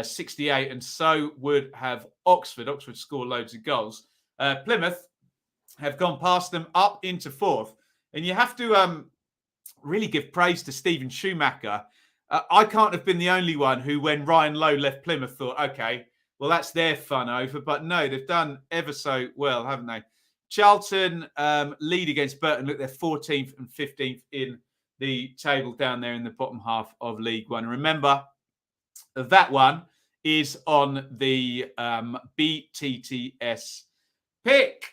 68 and so would have Oxford. Oxford score loads of goals. Plymouth have gone past them up into 4th. And you have to really give praise to Stephen Schumacher. I can't have been the only one who, when Ryan Lowe left Plymouth, thought, okay, well, that's their fun over. But no, they've done ever so well, haven't they? Charlton lead against Burton. Look, they're 14th and 15th in the table down there in the bottom half of League One. Remember, that one is on the BTTS pick.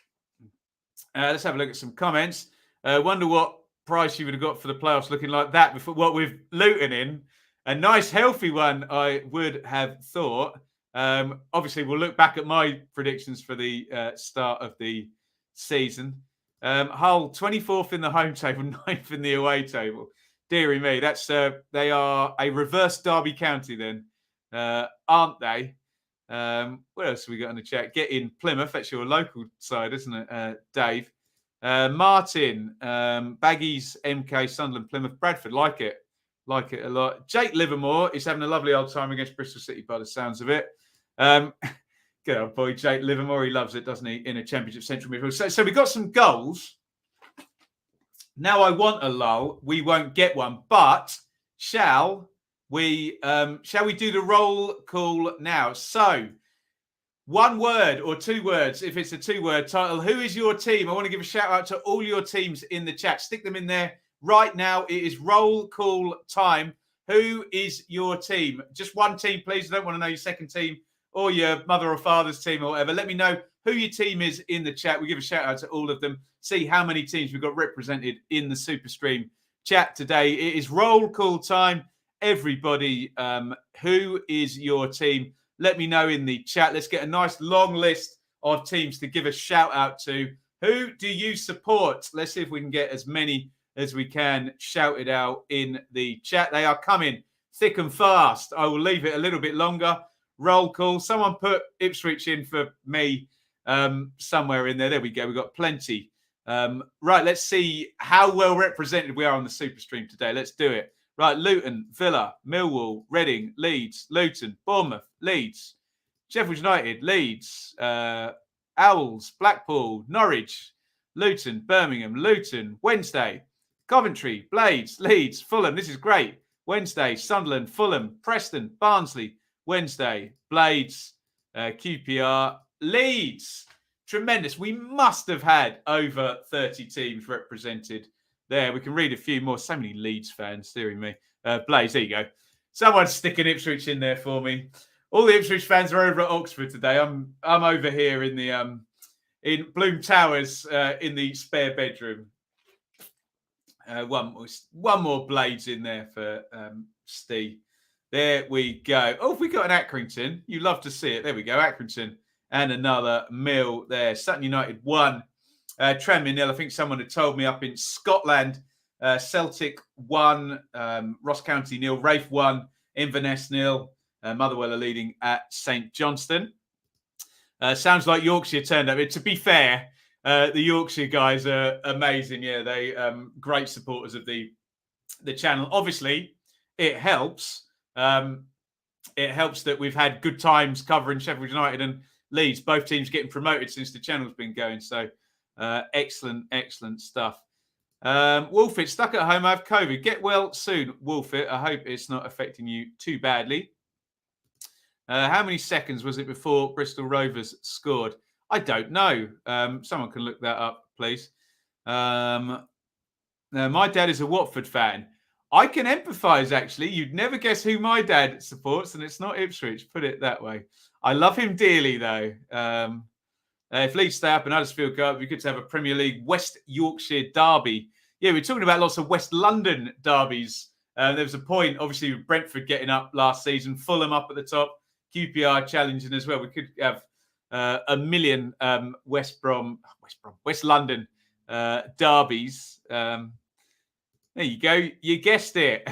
Let's have a look at some comments. Wonder what price you would have got for the playoffs looking like that before what with Luton in. A nice healthy one, I would have thought. Obviously, we'll look back at my predictions for the start of the season. Hull 24th in the home table, 9th in the away table. Deary me, that's they are a reverse Derby County then, aren't they? What else have we got in the chat? Get in Plymouth. That's your local side, isn't it, Dave? Martin, Baggies, MK, Sunderland, Plymouth, Bradford. Like it a lot. Jake Livermore is having a lovely old time against Bristol City by the sounds of it. Good old boy, Jake Livermore. He loves it, doesn't he, in a Championship Central midfield. So we got some goals. Now I want a lull. We won't get one, but shall we do the roll call now? So, one word or 2 words, if it's a 2-word title. Who is your team? I want to give a shout out to all your teams in the chat. Stick them in there right now. It is roll call time. Who is your team? Just one team, please. I don't want to know your second team or your mother or father's team or whatever. Let me know who your team is in the chat. We give a shout out to all of them. See how many teams we've got represented in the SuperStream chat today. It is roll call time. Everybody, who is your team? Let me know in the chat. Let's get a nice long list of teams to give a shout out to. Who do you support? Let's see if we can get as many as we can shouted out in the chat. They are coming thick and fast. I will leave it a little bit longer. Roll call. Someone put Ipswich in for me somewhere in there. There we go. We've got plenty. Right, let's see how well represented we are on the SuperStream today. Let's do it. Right, Luton, Villa, Millwall, Reading, Leeds, Luton, Bournemouth, Leeds. Sheffield United, Leeds. Owls, Blackpool, Norwich, Luton, Birmingham, Luton, Wednesday. Coventry, Blades, Leeds, Fulham. This is great. Wednesday, Sunderland, Fulham, Preston, Barnsley. Wednesday, Blades, QPR, Leeds. Tremendous. We must have had over 30 teams represented there. We can read a few more. So many Leeds fans steering me. Blades, there you go. Someone stick an Ipswich in there for me. All the Ipswich fans are over at Oxford today. I'm over here in the in Bloom Towers in the spare bedroom. One more Blades in there for Steve. There we go. Oh, have we got an Accrington? You love to see it. There we go, Accrington. And another Mill there. Sutton United 1. Tranmere 0. I think someone had told me up in Scotland. Celtic 1. Ross County 0. Rafe 1. Inverness 0. Motherwell are leading at St Johnstone. Sounds like Yorkshire turned up. To be fair, the Yorkshire guys are amazing. Yeah, they great supporters of the channel. Obviously, it helps. It helps that we've had good times covering Sheffield United and Leeds, both teams getting promoted since the channel's been going. So excellent stuff. Wolfit, stuck at home. I have COVID. Get well soon, Wolfit. I hope it's not affecting you too badly. How many seconds was it before Bristol Rovers scored? I don't know. Someone can look that up, please. My dad is a Watford fan. I can empathise, actually. You'd never guess who my dad supports, and it's not Ipswich, put it that way. I love him dearly, though. If Leeds stay up and Huddersfield go up, we could have a Premier League West Yorkshire derby. Yeah, we're talking about lots of West London derbies. There was a point, obviously, with Brentford getting up last season, Fulham up at the top, QPR challenging as well. We could have a million West London derbies. There you go. You guessed it.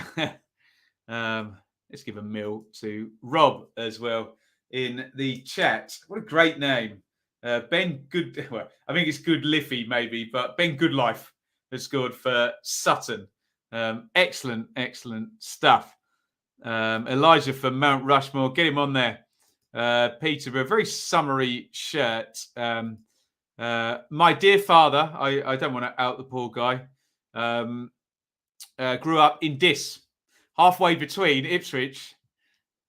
Let's give a mill to Rob as well in the chat. What a great name. Ben Good. Well, I think it's Good Liffey maybe, but Ben Goodlife has scored for Sutton. Excellent stuff. Elijah for Mount Rushmore. Get him on there. Peterborough, very summery shirt. My dear father, I don't want to out the poor guy. Grew up in Diss, halfway between Ipswich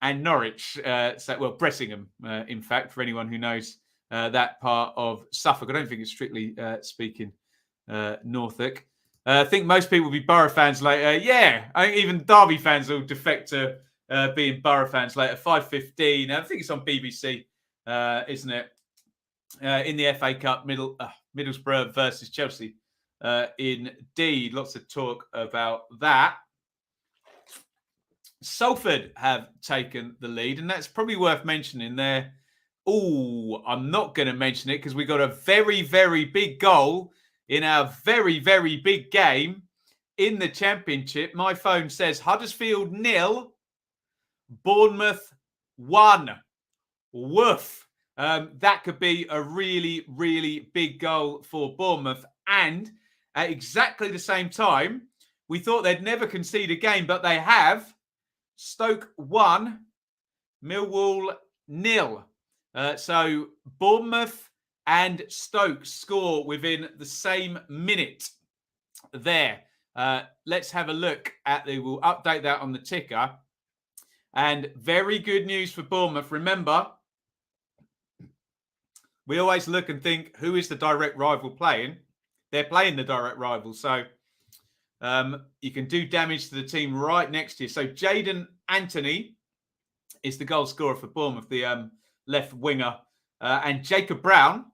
and Norwich. Bressingham, in fact, for anyone who knows that part of Suffolk. I don't think it's strictly speaking Norfolk. I think most people will be Borough fans later. Yeah, I think even Derby fans will defect to being Borough fans later. 5:15. I think it's on BBC, isn't it? In the FA Cup, Middlesbrough versus Chelsea. Indeed, lots of talk about that. Salford have taken the lead, and that's probably worth mentioning there. Oh, I'm not going to mention it because we got a very, very big goal in our very, very big game in the Championship. My phone says Huddersfield 0, Bournemouth 1. Woof. That could be a really, really big goal for Bournemouth. And at exactly the same time, we thought they'd never concede a game, but they have. Stoke 1, Millwall 0. So Bournemouth and Stoke score within the same minute there. Let's have a look at we'll update that on the ticker. And very good news for Bournemouth. Remember, we always look and think, who is the direct rival playing? They're playing the direct rival. So you can do damage to the team right next to you. So Jaden Anthony is the goal scorer for Bournemouth, the left winger. And Jacob Brown,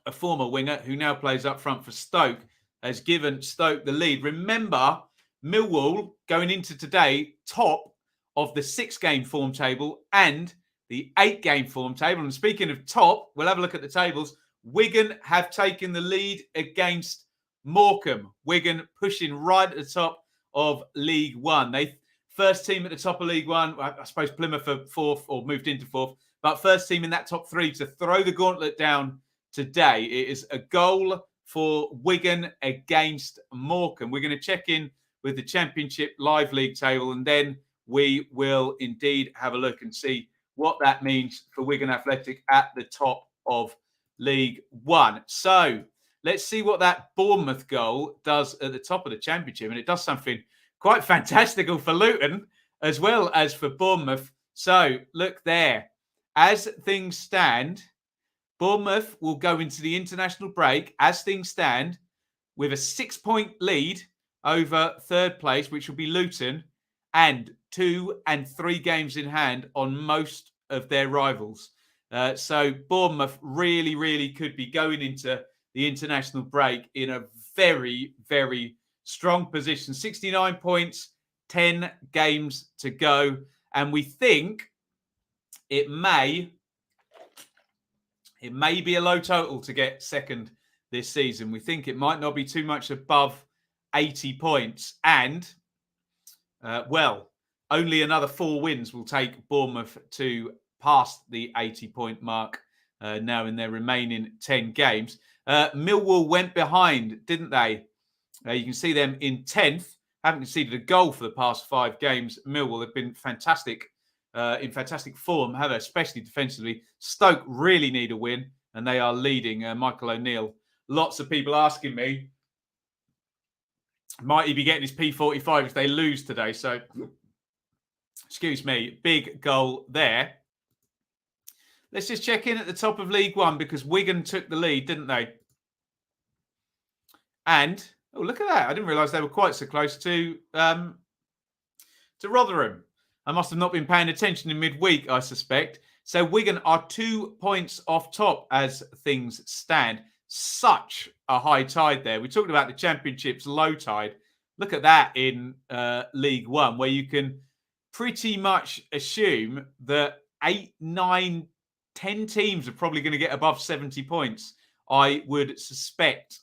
a former winger who now plays up front for Stoke, has given Stoke the lead. Remember, Millwall going into today top of the 6-game form table and the 8-game form table. And speaking of top, we'll have a look at the tables. Wigan have taken the lead against Morecambe. Wigan pushing right at the top of League One. They first team at the top of League One. I suppose Plymouth are fourth or moved into fourth, but first team in that top 3 to throw the gauntlet down today. It is a goal for Wigan against Morecambe. We're going to check in with the Championship Live League table, and then we will indeed have a look and see what that means for Wigan Athletic at the top of League One. So let's see what that Bournemouth goal does at the top of the Championship. And it does something quite fantastical for Luton as well as for Bournemouth. So look there. As things stand, Bournemouth will go into the international break, as things stand, with a 6-point lead over third place, which will be Luton, and 2 and 3 games in hand on most of their rivals. So Bournemouth really, really could be going into the international break in a very, very strong position. 69 points, 10 games to go. And we think it may be a low total to get second this season. We think it might not be too much above 80 points. And, only another 4 wins will take Bournemouth to past the 80-point mark now in their remaining 10 games. Millwall went behind, didn't they? You can see them in 10th. Haven't conceded a goal for the past 5 games. Millwall have been fantastic, in fantastic form, have they? Especially defensively. Stoke really need a win, and they are leading. Michael O'Neill. Lots of people asking me, might he be getting his P45 if they lose today? So, excuse me, big goal there. Let's just check in at the top of League One because Wigan took the lead, didn't they? And, oh, look at that. I didn't realise they were quite so close to Rotherham. I must have not been paying attention in midweek, I suspect. So Wigan are 2 points off top as things stand. Such a high tide there. We talked about the Championship's low tide. Look at that in League One, where you can pretty much assume that 8, 9, 10 teams are probably going to get above 70 points, I would suspect,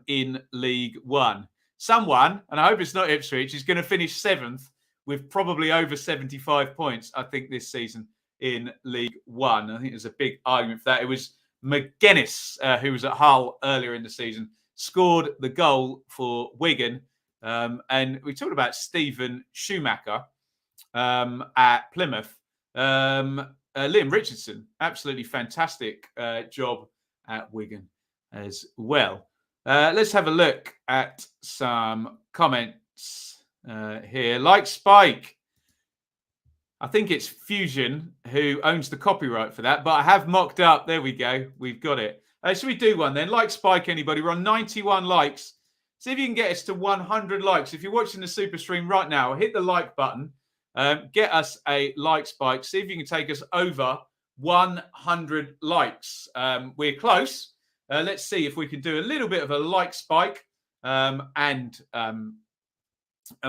in League One. Someone, and I hope it's not Ipswich, is going to finish 7th with probably over 75 points, I think, this season in League One. I think there's a big argument for that. It was McGuinness, who was at Hull earlier in the season, scored the goal for Wigan. And we talked about Stephen Schumacher at Plymouth. Liam Richardson, absolutely fantastic job at Wigan as well. Let's have a look at some comments here. Like Spike, I think it's Fusion who owns the copyright for that, but I have mocked up. There we go. We've got it. Should we do one then? Like Spike, anybody? We're on 91 likes. See if you can get us to 100 likes. If you're watching the Super Stream right now, hit the like button. Get us a like spike. See if you can take us over 100 likes. We're close. Let's see if we can do a little bit of a like spike and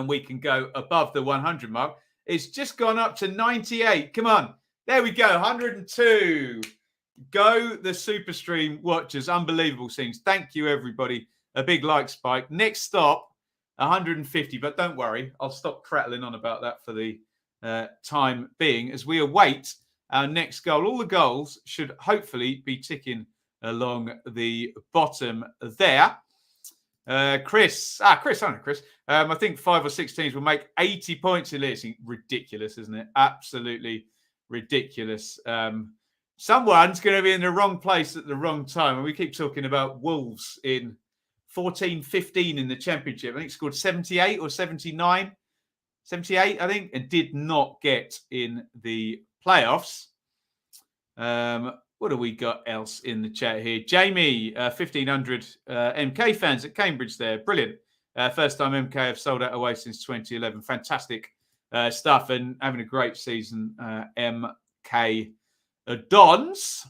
we can go above the 100 mark. It's just gone up to 98. Come on. There we go. 102. Go the Super Stream watchers. Unbelievable scenes. Thank you, everybody. A big like spike. Next stop, 150. But don't worry. I'll stop prattling on about that for the time being as we await our next goal. All the goals should hopefully be ticking along the bottom there. Chris. I think 5 or 6 teams will make 80 points in this. Ridiculous, isn't it? Absolutely ridiculous. Someone's going to be in the wrong place at the wrong time. And we keep talking about Wolves in 14-15 in the Championship. I think scored 78 or 79. 78, I think, and did not get in the playoffs. What do we got else in the chat here? Jamie, 1,500 MK fans at Cambridge there. Brilliant. First time MK have sold out away since 2011. Fantastic stuff and having a great season, MK Dons.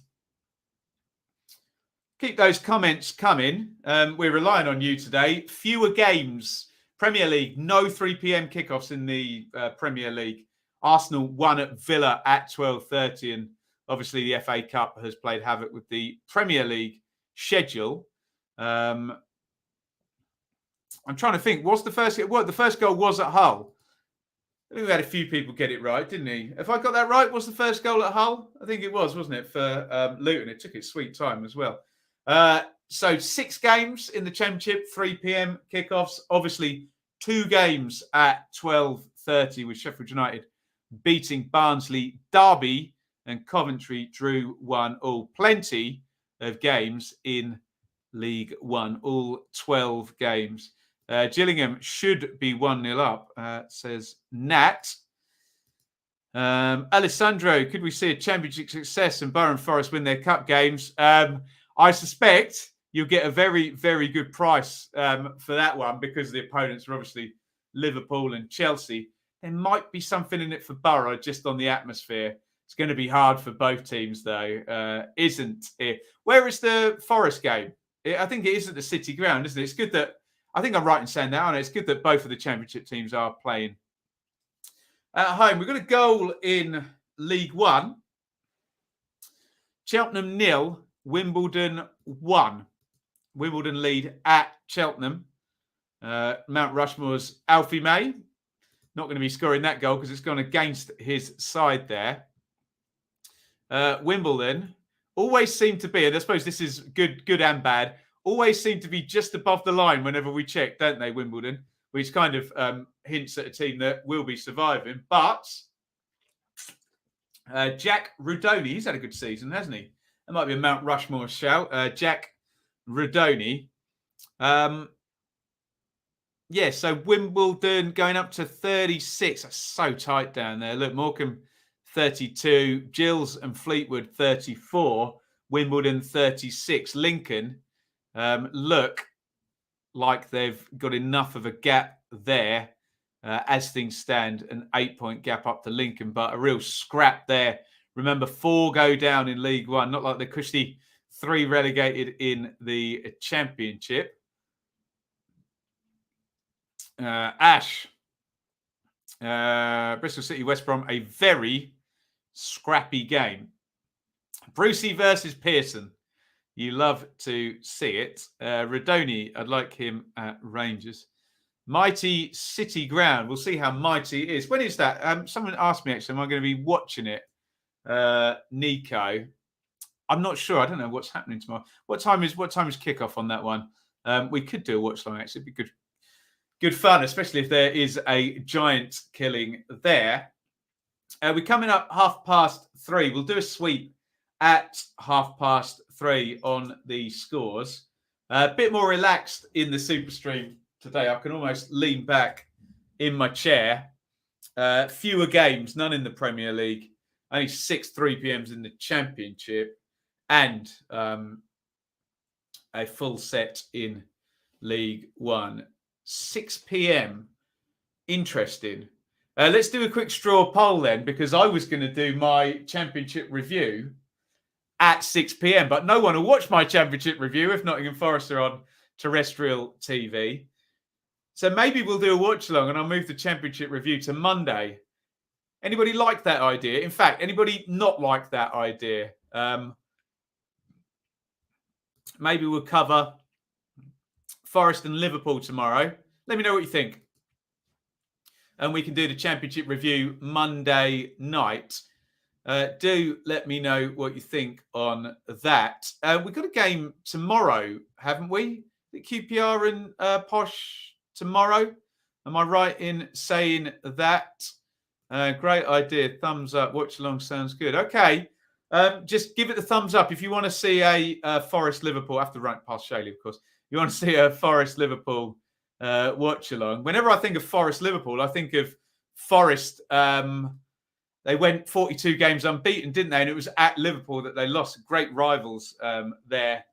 Keep those comments coming. We're relying on you today. Fewer games. Premier League, no 3 p.m. kickoffs in the Premier League. Arsenal won at Villa at 12:30 and obviously, the FA Cup has played havoc with the Premier League schedule. I'm trying to think. What's the first? Well, the first goal was at Hull. I think we had a few people get it right, didn't he? If I got that right, was the first goal at Hull? I think it was, wasn't it, for Luton? It took its sweet time as well. So 6 games in the Championship, 3 p.m. kickoffs. Obviously, 2 games at 12:30 with Sheffield United beating Barnsley. Derby and Coventry drew 1-1. Plenty of games in League One, all 12 games. Gillingham should be 1-0 up, says Nat. Alessandro, could we see a championship success and Borough and Forest win their cup games? I suspect you'll get a very, very good price for that one because the opponents are obviously Liverpool and Chelsea. There might be something in it for Borough just on the atmosphere. It's going to be hard for both teams, though, isn't it? Where is the Forest game? I think it is at the City Ground, isn't it? It's good that, I think I'm right in saying that, aren't I? It's good that both of the championship teams are playing at home. We've got a goal in League One. Cheltenham 0, Wimbledon 1. Wimbledon lead at Cheltenham. Mount Rushmore's Alfie May. Not going to be scoring that goal because it's gone against his side there. Wimbledon always seem to be, and I suppose this is good and bad, always seem to be just above the line whenever we check, don't they, Wimbledon? Which kind of hints at a team that will be surviving. But Jack Rudoni, he's had a good season, hasn't he? That might be a Mount Rushmore shout. Jack Rudoni. Yeah, so Wimbledon going up to 36. That's so tight down there. Look, Morecambe 32, Gills and Fleetwood 34, Wimbledon 36. Lincoln look like they've got enough of a gap there as things stand, an 8-point gap up to Lincoln, but a real scrap there. Remember, 4 go down in League One, not like the cushy 3 relegated in the Championship. Ash, Bristol City, West Brom, a very scrappy game. Brucey versus Pearson. You love to see it. Radoni, I'd like him at Rangers. Mighty City Ground. We'll see how mighty it is. When is that? Someone asked me, actually, am I going to be watching it? Nico. I'm not sure. I don't know what's happening tomorrow. What time is kickoff on that one? We could do a watch long, actually. It'd be good fun, especially if there is a giant killing there. We're coming up 3:30. We'll do a sweep at 3:30 on the scores. A bit more relaxed in the SuperStream today. I can almost lean back in my chair. Fewer games, none in the Premier League. Only 6 3 p.m.s in the Championship. And a full set in League One. 6 p.m. Interesting. Let's do a quick straw poll then, because I was going to do my Championship review at 6 p.m, but no one will watch my Championship review if Nottingham Forest are on terrestrial TV. So maybe we'll do a watch along and I'll move the Championship review to Monday. Anybody like that idea? In fact, anybody not like that idea? Maybe we'll cover Forest and Liverpool tomorrow. Let me know what you think. And we can do the Championship review Monday night. Do let me know what you think on that. We've got a game tomorrow, haven't we? The QPR and Posh tomorrow. Am I right in saying that? Great idea. Thumbs up. Watch along sounds good. Okay. Just give it the thumbs up if you want to see a Forest Liverpool. I have to run past Shaley, of course. You want to see a Forest Liverpool watch along. Whenever I think of Forest Liverpool, I think of Forest. They went 42 games unbeaten, didn't they? And it was at Liverpool that they lost. Great rivals there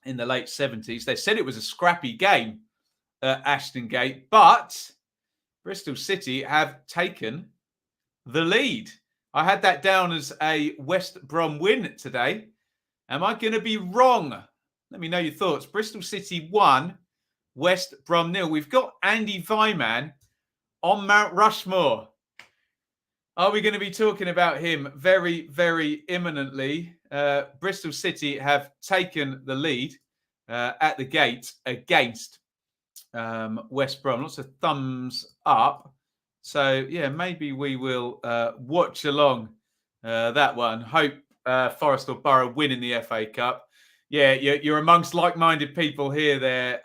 in the late 70s. They said it was a scrappy game at Ashton Gate, but Bristol City have taken the lead. I had that down as a West Brom win today. Am I going to be wrong? Let me know your thoughts. Bristol City 1, West Brom 0. We've got Andy Vyman on Mount Rushmore. Are we going to be talking about him very, very imminently? Bristol City have taken the lead at the gate against West Brom. Lots of thumbs up. So, yeah, maybe we will watch along that one. Hope Forest or Borough win in the FA Cup. Yeah, you're amongst like-minded people here there,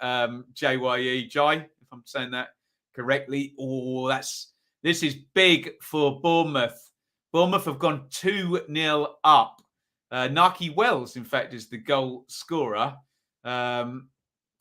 JYE, Jai, if I'm saying that correctly. Oh, that's This is big for Bournemouth. Bournemouth have gone 2-0 up. Naki Wells, in fact, is the goal scorer. And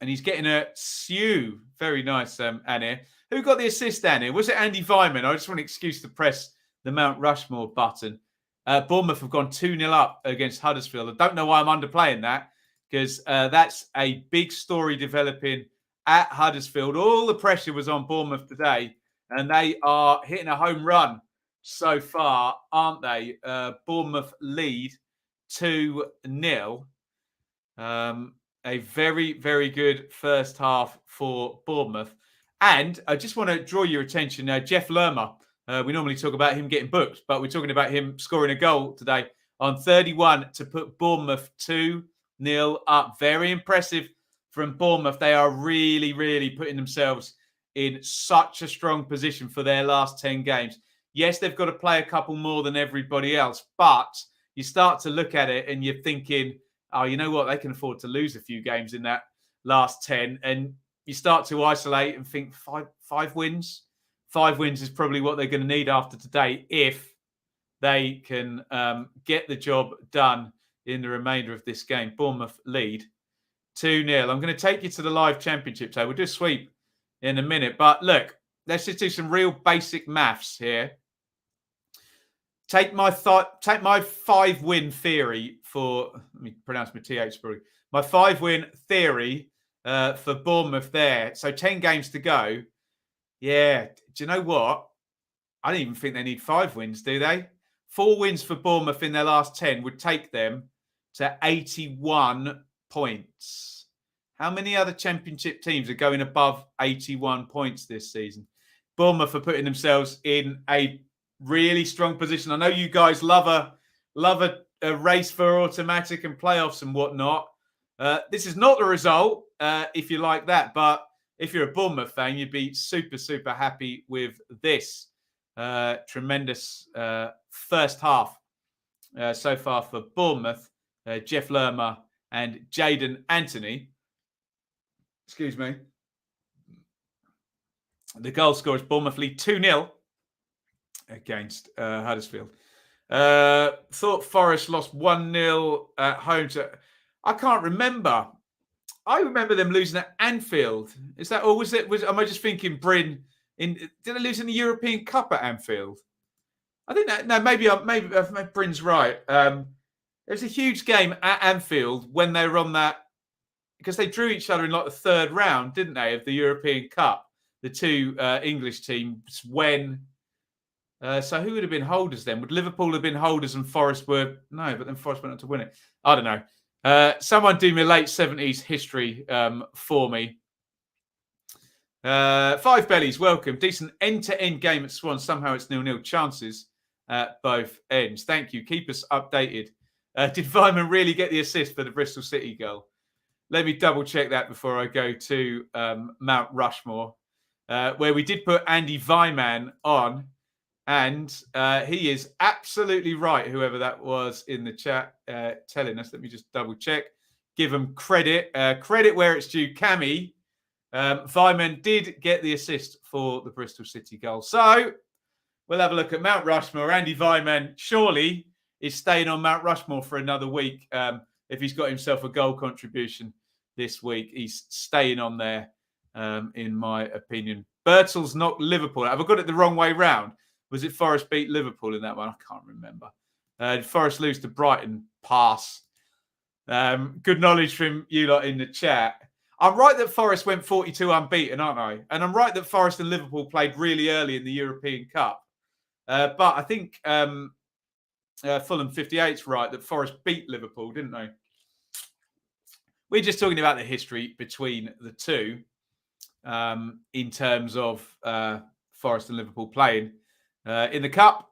he's getting a Sue. Very nice, Annie. Who got the assist, Annie? Was it Andy Vyman? I just want an excuse to press the Mount Rushmore button. Bournemouth have gone 2-0 up against Huddersfield. I don't know why I'm underplaying that, because that's a big story developing at Huddersfield. All the pressure was on Bournemouth today, and they are hitting a home run so far, aren't they? Bournemouth lead 2-0. A very, very good first half for Bournemouth. And I just want to draw your attention, Jeff Lerma. We normally talk about him getting booked, but we're talking about him scoring a goal today on 31 to put Bournemouth 2-0 up. Very impressive from Bournemouth. They are really, really putting themselves in such a strong position for their last 10 games. Yes, they've got to play a couple more than everybody else, but you start to look at it and you're thinking, oh, you know what? They can afford to lose a few games in that last 10. And you start to isolate and think five wins. 5 wins is probably what they're going to need after today if they can get the job done in the remainder of this game. Bournemouth lead 2-0. I'm going to take you to the live championship. So we'll do a sweep in a minute. But look, let's just do some real basic maths here. Take my 5-win theory for, let me pronounce my TH, probably. My 5-win theory for Bournemouth there. So 10 games to go. Yeah, do you know what? I don't even think they need 5 wins, do they? 4 wins for Bournemouth in their last 10 would take them to 81 points. How many other championship teams are going above 81 points this season? Bournemouth are putting themselves in a really strong position. I know you guys love a race for automatic and playoffs and whatnot. This is not the result, if you like that, but if you're a Bournemouth fan, you'd be super, super happy with this tremendous first half so far for Bournemouth. Jeff Lerma and Jaden Anthony. Excuse me. The goal scorers, Bournemouth lead 2-0 against Huddersfield. Thought Forest lost 1-0 at home to... I can't remember. I remember them losing at Anfield. Is that, or was it? Am I just thinking Bryn? Did they lose in the European Cup at Anfield? I think that. No, maybe Bryn's right. There was a huge game at Anfield when they were on that, because they drew each other in like the 3rd round, didn't they, of the European Cup? The 2 English teams. When so who would have been holders then? Would Liverpool have been holders and Forest were? No, but then Forest went on to win it. I don't know. Someone do me late 70s history for me. 5 Bellies, welcome. Decent end-to-end game at Swan. Somehow it's 0-0 chances at both ends. Thank you. Keep us updated. Did Vyman really get the assist for the Bristol City goal? Let me double check that before I go to Mount Rushmore, where we did put Andy Vyman on. And he is absolutely right, whoever that was in the chat telling us. Let me just double check. Give him credit. Credit where it's due. Cammy, Vyman did get the assist for the Bristol City goal. So we'll have a look at Mount Rushmore. Andy Vyman surely is staying on Mount Rushmore for another week. If he's got himself a goal contribution this week, he's staying on there, in my opinion. Birtles knocked Liverpool. Have I got it the wrong way round? Was it Forest beat Liverpool in that one? I can't remember. Did Forest lose to Brighton? Pass. Good knowledge from you lot in the chat. I'm right that Forest went 42 unbeaten, aren't I? And I'm right that Forest and Liverpool played really early in the European Cup. But I think Fulham 58's right that Forest beat Liverpool, didn't they? We're just talking about the history between the two in terms of Forest and Liverpool playing. In the Cup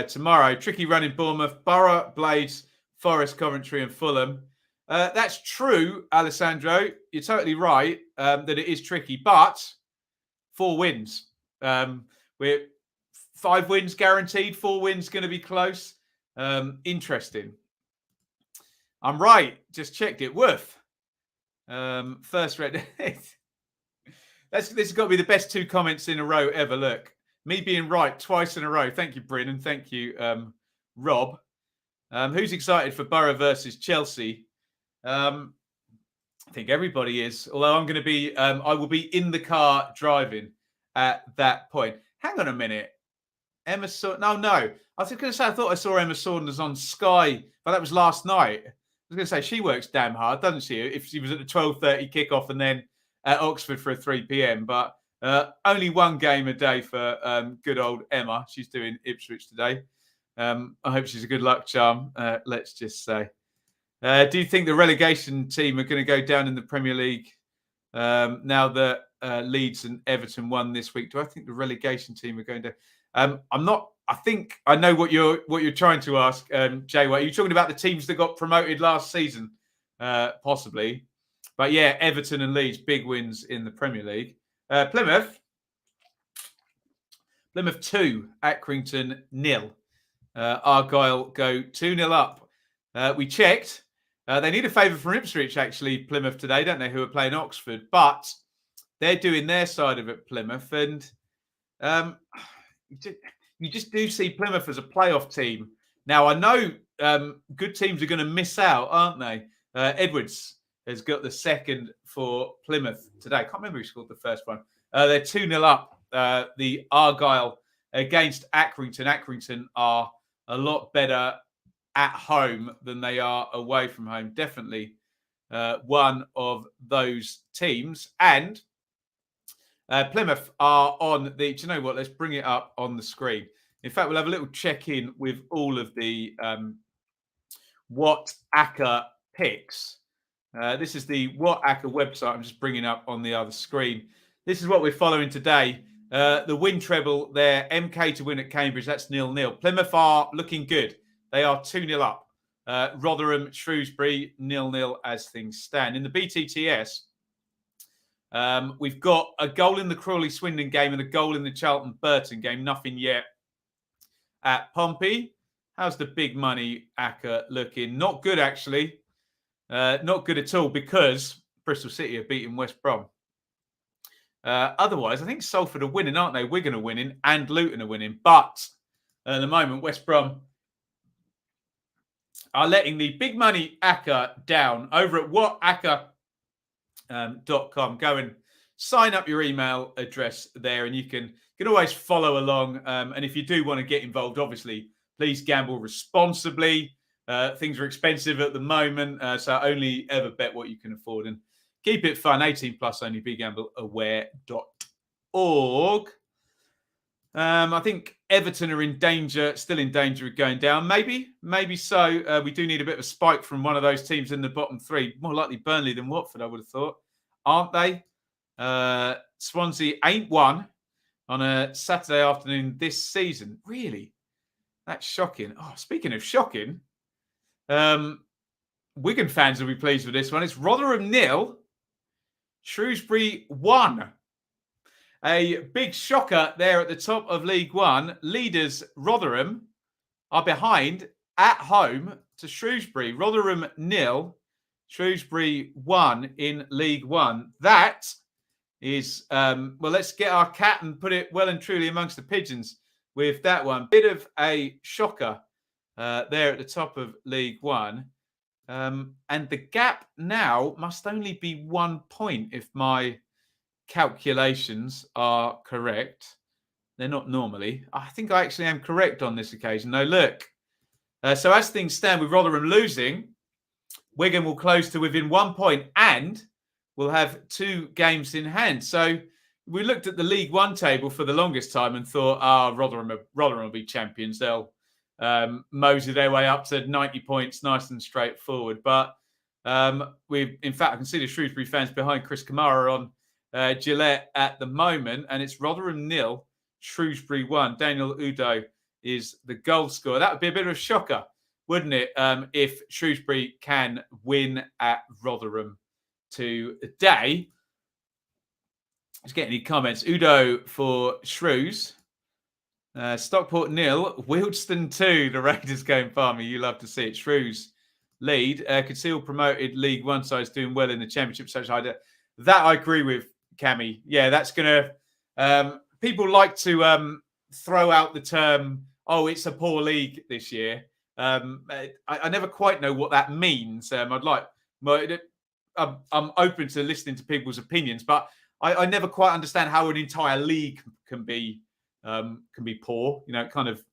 tomorrow, tricky run in Bournemouth, Borough, Blades, Forest, Coventry and Fulham. That's true, Alessandro. You're totally right that it is tricky, but 4 wins. We're 5 wins guaranteed, 4 wins going to be close. Interesting. I'm right. Just checked it. Woof. First red. This has got to be the best 2 comments in a row ever. Look. Me being right twice in a row. Thank you, Bryn, and thank you, Rob. Who's excited for Borough versus Chelsea? I think everybody is. Although I'm going to be, I will be in the car driving at that point. Hang on a minute. Emma Saunders. No. I was going to say, I thought I saw Emma Saunders on Sky, but that was last night. I was going to say, she works damn hard, doesn't she? If she was at the 12:30 kickoff and then at Oxford for a 3 p.m. But only one game a day for good old Emma. She's doing Ipswich today. I hope she's a good luck charm, let's just say. Do you think the relegation team are going to go down in the Premier League now that Leeds and Everton won this week? Do I think the relegation team are going down? I'm not. I think I know what you're trying to ask, Jay. Are you talking about the teams that got promoted last season? Possibly. But yeah, Everton and Leeds, big wins in the Premier League. Plymouth 2, Accrington 0. Argyle go 2-0 up. We checked. They need a favour from Ipswich, actually, Plymouth today, don't they, who are playing Oxford. But they're doing their side of it, Plymouth. And you just do see Plymouth as a playoff team. Now, I know good teams are going to miss out, aren't they? Edwards has got the second for Plymouth today. I can't remember who scored the first one. They're 2-0 up. The Argyle against Accrington. Accrington are a lot better at home than they are away from home. Definitely one of those teams. And Plymouth are on the... Do you know what? Let's bring it up on the screen. In fact, we'll have a little check-in with all of the WATCHALONG picks. This is the WATCHALONG website I'm just bringing up on the other screen. This is what we're following today. The win treble there, MK to win at Cambridge, that's 0-0. Plymouth are looking good. They are 2-0 up. Rotherham, Shrewsbury, 0-0 as things stand. In the BTTS, we've got a goal in the Crawley-Swindon game and a goal in the Charlton-Burton game. Nothing yet at Pompey. How's the big money ACCA looking? Not good, actually. Not good at all because Bristol City are beating West Brom. Otherwise, I think Salford are winning, aren't they? Wigan are winning and Luton are winning. But at the moment, West Brom are letting the big money ACCA down over at whatacca.com. Go and sign up your email address there and you can always follow along. And if you do want to get involved, obviously, please gamble responsibly. Things are expensive at the moment, so only ever bet what you can afford. And keep it fun. 18 plus only. BeGambleAware.org. I think Everton are in danger, still in danger of going down. Maybe so. We do need a bit of a spike from one of those teams in the bottom three. More likely Burnley than Watford, I would have thought. Aren't they? Swansea ain't won on a Saturday afternoon this season. Really? That's shocking. Oh, speaking of shocking, Wigan fans will be pleased with this one. It's Rotherham 0, Shrewsbury 1. A big shocker there at the top of League One. Leaders Rotherham are behind at home to Shrewsbury. Rotherham 0, Shrewsbury 1 in League One. That is, well, let's get our cat and put it well and truly amongst the pigeons with that one. Bit of a shocker there at the top of League One. And the gap now must only be 1 point if my calculations are correct. They're not normally. I think I actually am correct on this occasion. No, look. So as things stand with Rotherham losing, Wigan will close to within 1 point and will have 2 games in hand. So we looked at the League One table for the longest time and thought, Rotherham will be champions. They'll mosey their way up to 90 points, nice and straightforward. But in fact, I can see the Shrewsbury fans behind Chris Kamara on Gillette at the moment, and it's Rotherham 0, Shrewsbury 1. Daniel Udo is the goal scorer. That would be a bit of a shocker, wouldn't it, if Shrewsbury can win at Rotherham today. Let's get any comments. Udo for Shrews. Stockport 0, Wealdstone 2. The Raiders going farmer. You love to see it. Shrews lead. Conceal promoted League One sides doing well in the Championship. That I agree with, Cammy. Yeah, that's going to... people like to throw out the term, "Oh, it's a poor league this year." I never quite know what that means. I'm open to listening to people's opinions, but I never quite understand how an entire league can be poor. You know, it kind of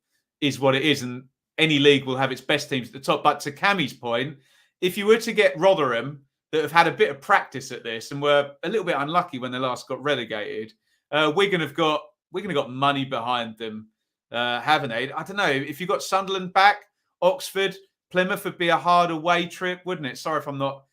is what it is, and any league will have its best teams at the top. But to Cammy's point, if you were to get Rotherham that have had a bit of practice at this and were a little bit unlucky when they last got relegated, Wigan have got money behind them, haven't they? I don't know. If you got Sunderland back, Oxford, Plymouth would be a hard away trip, wouldn't it? Sorry if I'm not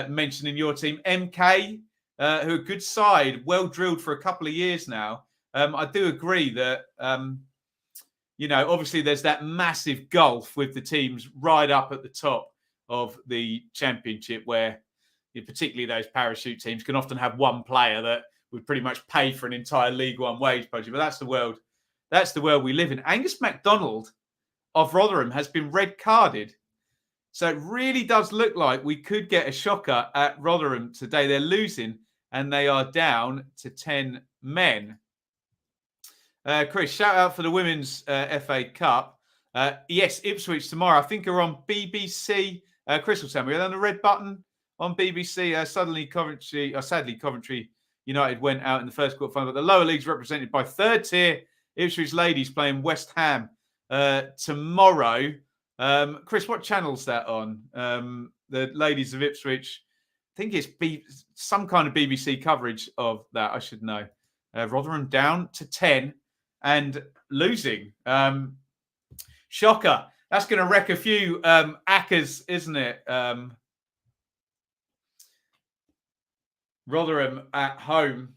mentioning your team. MK, who are a good side, well drilled for a couple of years now. I do agree that, obviously there's that massive gulf with the teams right up at the top of the Championship where particularly those parachute teams can often have one player that would pretty much pay for an entire League One wage budget. But that's the world. That's the world we live in. Angus MacDonald of Rotherham has been red carded. So it really does look like we could get a shocker at Rotherham today. They're losing and they are down to 10 men. Chris, shout out for the Women's FA Cup. Yes, Ipswich tomorrow. I think are on BBC. Chris will tell me. Are they on the red button on BBC? Sadly, Coventry United went out in the first quarter final. But the lower leagues represented by third tier Ipswich ladies playing West Ham tomorrow. Chris, what channel's that on? The ladies of Ipswich. I think it's some kind of BBC coverage of that. I should know. Rotherham down to 10 and losing. Shocker. That's going to wreck a few Ackers, isn't it? Rotherham at home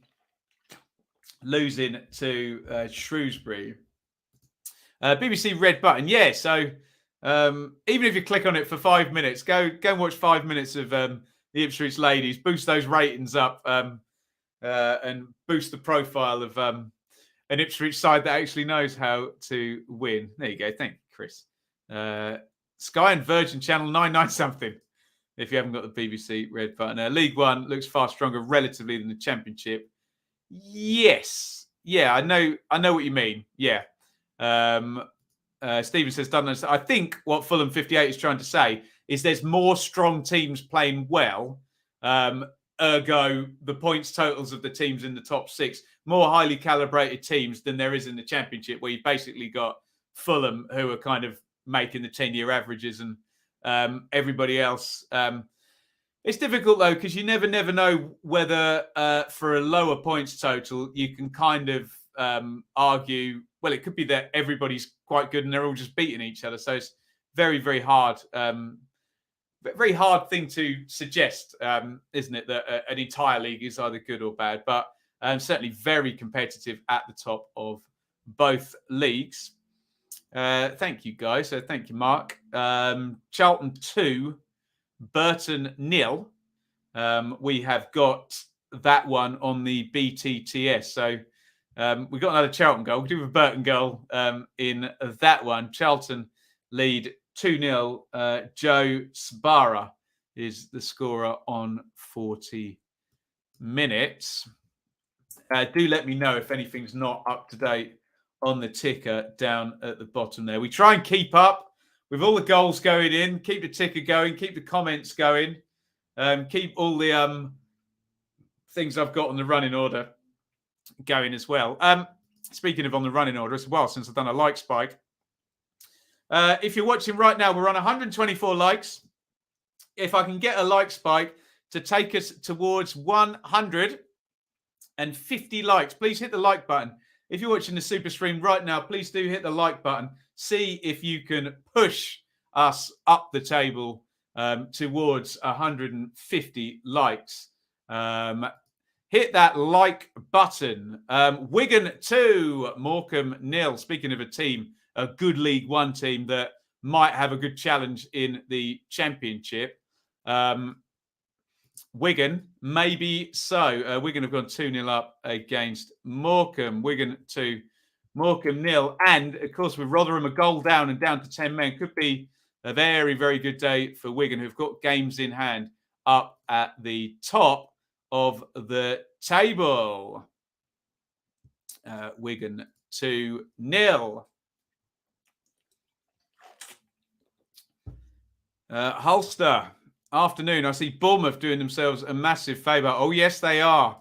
losing to Shrewsbury. BBC red button. Yeah, so even if you click on it for 5 minutes, go and watch 5 minutes of the Ipswich ladies, boost those ratings up and boost the profile of an Ipswich side that actually knows how to win. There you go. Thank you, Chris. Sky and Virgin Channel 99 something. If you haven't got the BBC red button. League One looks far stronger relatively than the Championship. Yes. Yeah, I know what you mean. Yeah. Stephen says, I think what Fulham 58 is trying to say is there's more strong teams playing well. Ergo, the points totals of the teams in the top six, more highly calibrated teams than there is in the Championship, where you've basically got Fulham, who are kind of making the 10-year averages, and everybody else. It's difficult, though, because you never know whether for a lower points total, you can kind of argue, well, it could be that everybody's quite good and they're all just beating each other. So it's very, very hard. Very hard thing to suggest, isn't it, that an entire league is either good or bad, but certainly very competitive at the top of both leagues. Thank you, guys. Thank you, Mark. Charlton 2, Burton 0. We have got that one on the BTTS. So we got another Charlton goal. We'll do a Burton goal in that one. Charlton lead 2-0. Joe Sbarra is the scorer on 40 minutes. Do let me know if anything's not up to date on the ticker down at the bottom there. We try and keep up with all the goals going in, keep the ticker going, keep the comments going, keep all the things I've got on the running order going as well. Speaking of on the running order, it's a while since I've done a like spike. If you're watching right now, we're on 124 likes. If I can get a like spike to take us towards 150 likes, please hit the like button. If you're watching the Super Stream right now, please do hit the like button. See if you can push us up the table towards 150 likes. Hit that like button. Wigan 2, Morecambe 0. Speaking of a team, a good League One team that might have a good challenge in the Championship. Wigan, maybe so. Wigan have gone 2-0 up against Morecambe. Wigan 2, Morecambe 0. And, of course, with Rotherham a goal down and down to 10 men, could be a very, very good day for Wigan, who've got games in hand up at the top of the table. Wigan 2-0. Hulster, afternoon. I see Bournemouth doing themselves a massive favour. Oh, yes, they are.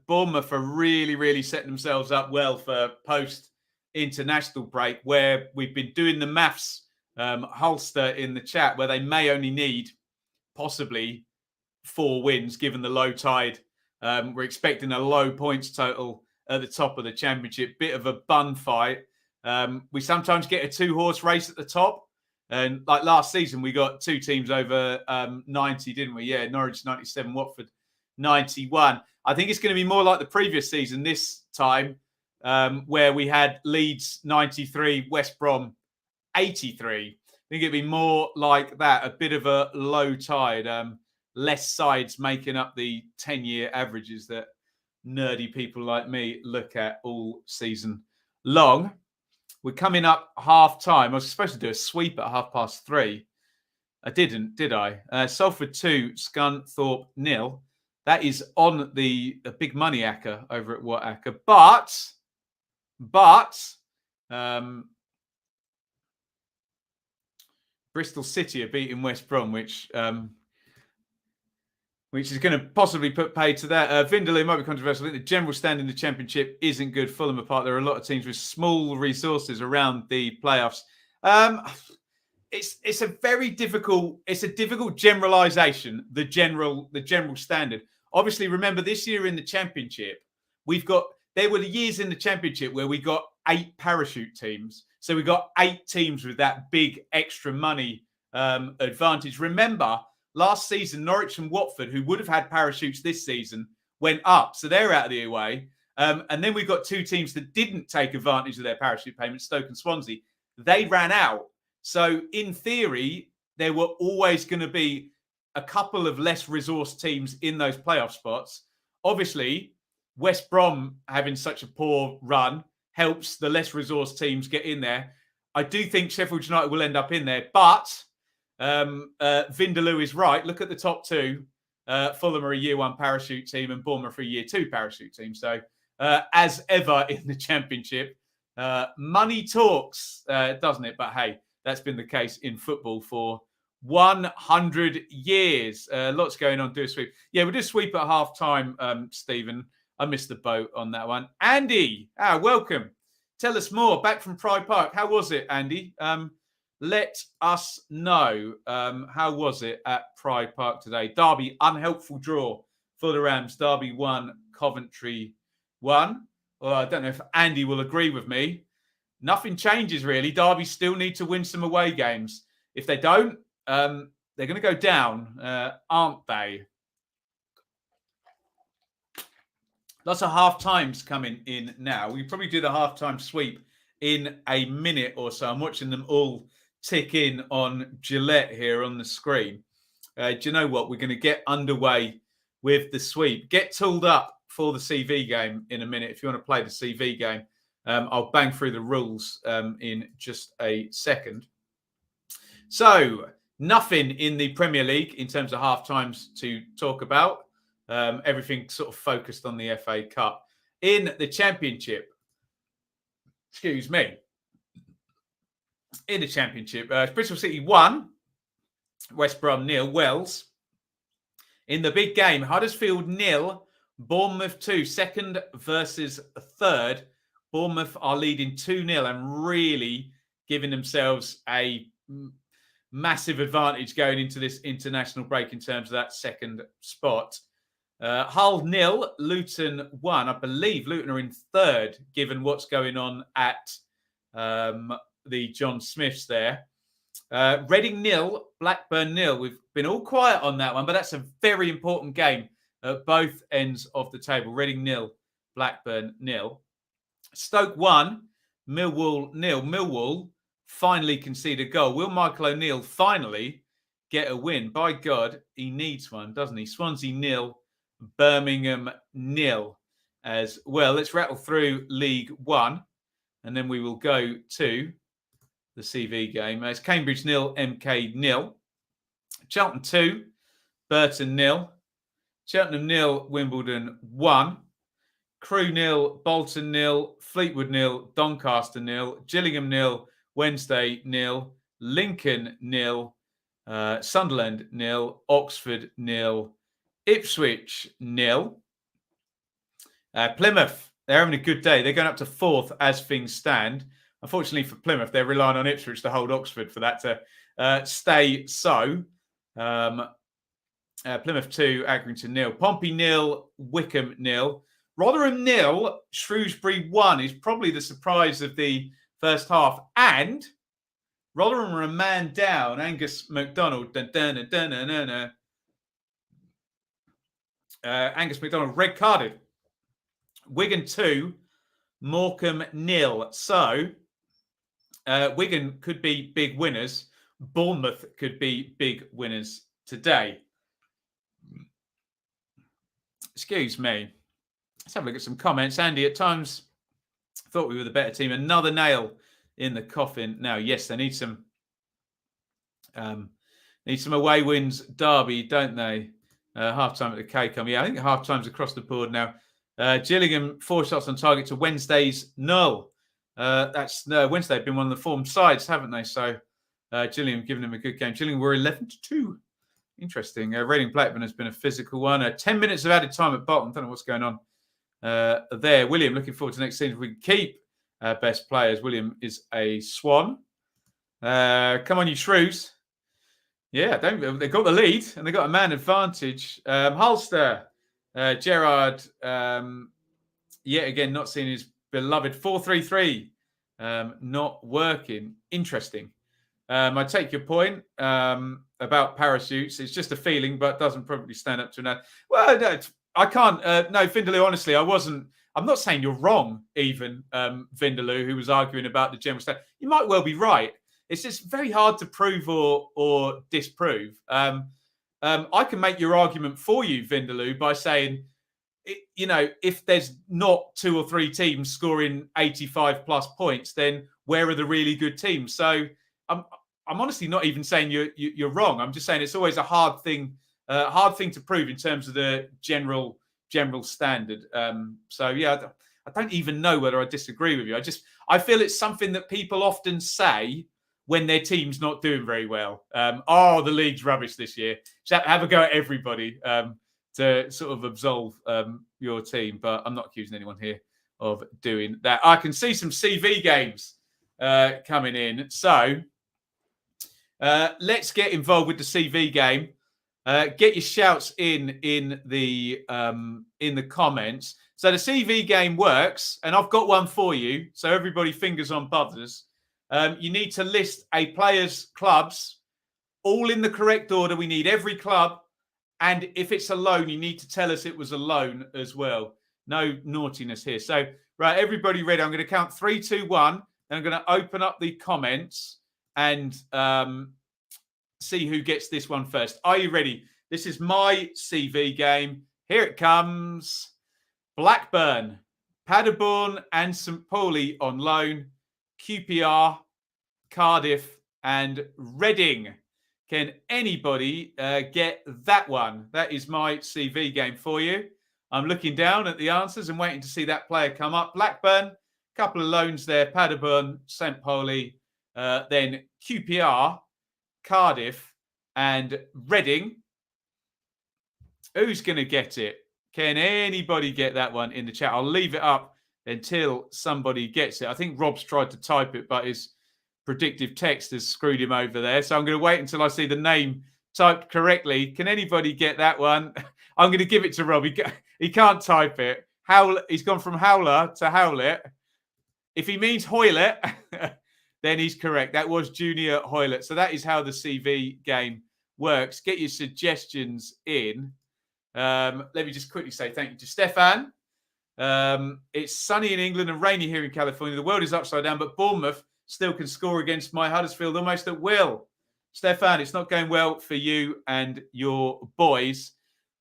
Bournemouth are really, really setting themselves up well for post-international break, where we've been doing the maths, Hulster in the chat, where they may only need possibly 4 wins, given the low tide. We're expecting a low points total at the top of the championship. Bit of a bun fight. We sometimes get a 2-horse race at the top. And like last season, we got 2 teams over 90, didn't we? Yeah, Norwich 97, Watford 91. I think it's going to be more like the previous season this time, where we had Leeds 93, West Brom 83. I think it'd be more like that, a bit of a low tide, less sides making up the 10-year averages that nerdy people like me look at all season long. We're coming up half-time. I was supposed to do a sweep at 3:30. I didn't, did I? Salford 2, Scunthorpe 0. That is on the big money acca over at WhatAcca. But Bristol City are beating West Brom, which is going to possibly put paid to that. Vindaloo might be controversial. I think the general stand in the Championship isn't good. Fulham apart. There are a lot of teams with small resources around the playoffs. It's a very difficult. It's a difficult generalisation. The general standard. Obviously, remember this year in the Championship, there were the years in the Championship where we got 8 parachute teams. So we got 8 teams with that big extra money advantage. Remember, last season, Norwich and Watford, who would have had parachutes this season, went up. So they're out of the way. And then we've got 2 teams that didn't take advantage of their parachute payments, Stoke and Swansea. They ran out. So in theory, there were always going to be a couple of less resourced teams in those playoff spots. Obviously, West Brom having such a poor run helps the less resourced teams get in there. I do think Sheffield United will end up in there, but Vindaloo is right. Look at the top 2. Fulham are a year 1 parachute team and Bournemouth are a year 2 parachute team. So as ever in the Championship, money talks, doesn't it? But hey, that's been the case in football for 100 years. Lots going on. Do a sweep. Yeah, we'll do a sweep at half-time, Stephen. I missed the boat on that one. Andy, welcome. Tell us more. Back from Pride Park. How was it, Andy? Let us know. How was it at Pride Park today? Derby, unhelpful draw for the Rams. Derby 1, Coventry 1. Well, I don't know if Andy will agree with me. Nothing changes, really. Derby still need to win some away games. If they don't, they're going to go down, aren't they? Lots of half-times coming in now. We probably do the half-time sweep in a minute or so. I'm watching them all tick in on Gillette here on the screen. Do you know what? We're going to get underway with the sweep. Get tooled up for the CV game in a minute. If you want to play the CV game, I'll bang through the rules in just a second. So, nothing in the Premier League in terms of half-times to talk about. Everything sort of focused on the FA Cup. In the Championship, excuse me, in the Championship, Bristol City 1, West Brom 0, Wells. In the big game, Huddersfield 0, Bournemouth 2, second versus third. Bournemouth are leading 2-0 and really giving themselves a massive advantage going into this international break in terms of that second spot. Hull 0, Luton 1. I believe Luton are in third, given what's going on at the John Smiths there. Reading 0, Blackburn 0. We've been all quiet on that one, but that's a very important game at both ends of the table. Reading 0, Blackburn 0. Stoke 1, Millwall 0. Millwall finally concede a goal. Will Michael O'Neill finally get a win? By God, he needs one, doesn't he? Swansea 0, Birmingham 0 as well. Let's rattle through League One and then we will go to the CV game. It's Cambridge 0, MK 0. Charlton 2, Burton 0. Cheltenham 0, Wimbledon 1. Crewe 0, Bolton 0, Fleetwood 0, Doncaster 0, Gillingham 0, Wednesday 0, Lincoln 0, Sunderland 0, Oxford 0, Ipswich 0. Plymouth, they're having a good day. They're going up to 4th as things stand. Unfortunately for Plymouth, they're relying on Ipswich to hold Oxford for that to stay so. Plymouth 2, Accrington 0, Pompey 0, Wickham 0, Rotherham 0, Shrewsbury 1 is probably the surprise of the first half. And Rotherham are a man down. Angus MacDonald. Angus MacDonald red carded. Wigan 2, Morecambe 0. So Wigan could be big winners. Bournemouth could be big winners today. Excuse me. Let's have a look at some comments. Andy, at times thought we were the better team. Another nail in the coffin. Now, yes, they need some away wins. Derby, don't they? Half time at the K-Com. Yeah, I think half time's across the board now. Gillingham 4 shots on target to Wednesday's 0. Wednesday have been one of the form sides, haven't they? So Gillingham giving them a good game. Gillingham were 11-2. Interesting. Reading Blackburn has been a physical one. 10 minutes of added time at bottom. Don't know what's going on there. William, looking forward to next season. If we can keep best players, William is a swan. Come on, you Shrews. Yeah, they've got the lead and they've got a man advantage. Hulster, Gerard, yet again, not seeing his beloved 4-3-3 not working. Interesting. I take your point about parachutes. It's just a feeling, but doesn't probably stand up to that. Well, no, I can't. No, Vindaloo, honestly, I'm not saying you're wrong, even, Vindaloo, who was arguing about the general state. You might well be right. It's just very hard to prove or disprove. I can make your argument for you, Vindaloo, by saying, if there's not 2 or 3 teams scoring 85 plus points, then where are the really good teams? So I'm honestly not even saying you're wrong. I'm just saying it's always a hard thing to prove in terms of the general standard. So yeah, I don't even know whether I disagree with you. I feel it's something that people often say when their team's not doing very well. The league's rubbish this year. So have a go at everybody to sort of absolve your team. But I'm not accusing anyone here of doing that. I can see some CV games coming in. So let's get involved with the CV game. Get your shouts in the comments. So the CV game works, and I've got one for you. So everybody, fingers on buzzers. You need to list a player's clubs, all in the correct order. We need every club, and if it's a loan, you need to tell us it was a loan as well. No naughtiness here. So right, everybody ready? I'm going to count 3, 2, 1. And I'm going to open up the comments and see who gets this one first. Are you ready? This is my CV game. Here it comes. Blackburn, Paderborn and St. Pauli on loan. QPR, Cardiff and Reading. Can anybody get that one? That is my CV game for you. I'm looking down at the answers and waiting to see that player come up. Blackburn, couple of loans there. Paderborn, St. Pauli, then QPR, Cardiff and Reading. Who's going to get it? Can anybody get that one in the chat? I'll leave it up until somebody gets it. I think Rob's tried to type it, but his predictive text has screwed him over there. So I'm going to wait until I see the name typed correctly. Can anybody get that one? I'm going to give it to Rob. He can't type it. He's gone from Howler to Howlett. If he means Hoylett, then he's correct. That was Junior Hoylett. So that is how the CV game works. Get your suggestions in. Let me just quickly say thank you to Stefan. It's sunny in England and rainy here in California. The world is upside down, but Bournemouth still can score against my Huddersfield almost at will. Stefan, it's not going well for you and your boys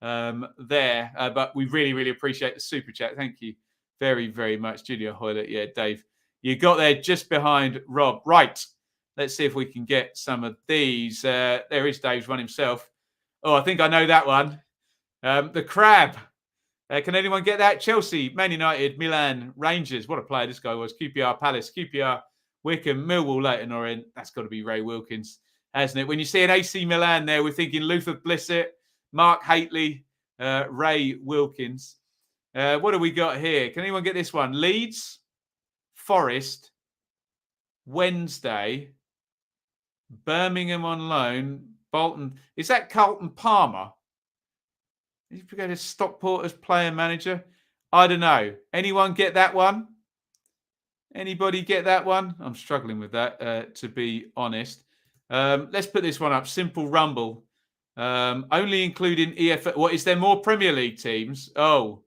there, but we really, really appreciate the super chat. Thank you very, very much, Junior Hoylett. Yeah, Dave, you got there just behind Rob. Right, let's see if we can get some of these. There is Dave's one himself. Oh, I think I know that one. The crab. Can anyone get that? Chelsea, Man United, Milan, Rangers. What a player this guy was. QPR, Palace, QPR, Wickham, Millwall, Leighton Orient. That's got to be Ray Wilkins, hasn't it? When you see an AC Milan there, we're thinking Luther Blissett, Mark Haitley, Ray Wilkins. What do we got here? Can anyone get this one? Leeds, Forest, Wednesday, Birmingham on loan, Bolton. Is that Carlton Palmer? Did you go to Stockport as player manager? I don't know. Anyone get that one? Anybody get that one? I'm struggling with that, to be honest. Let's put this one up. Simple Rumble. Only including EFL. What, is there more Premier League teams? Oh.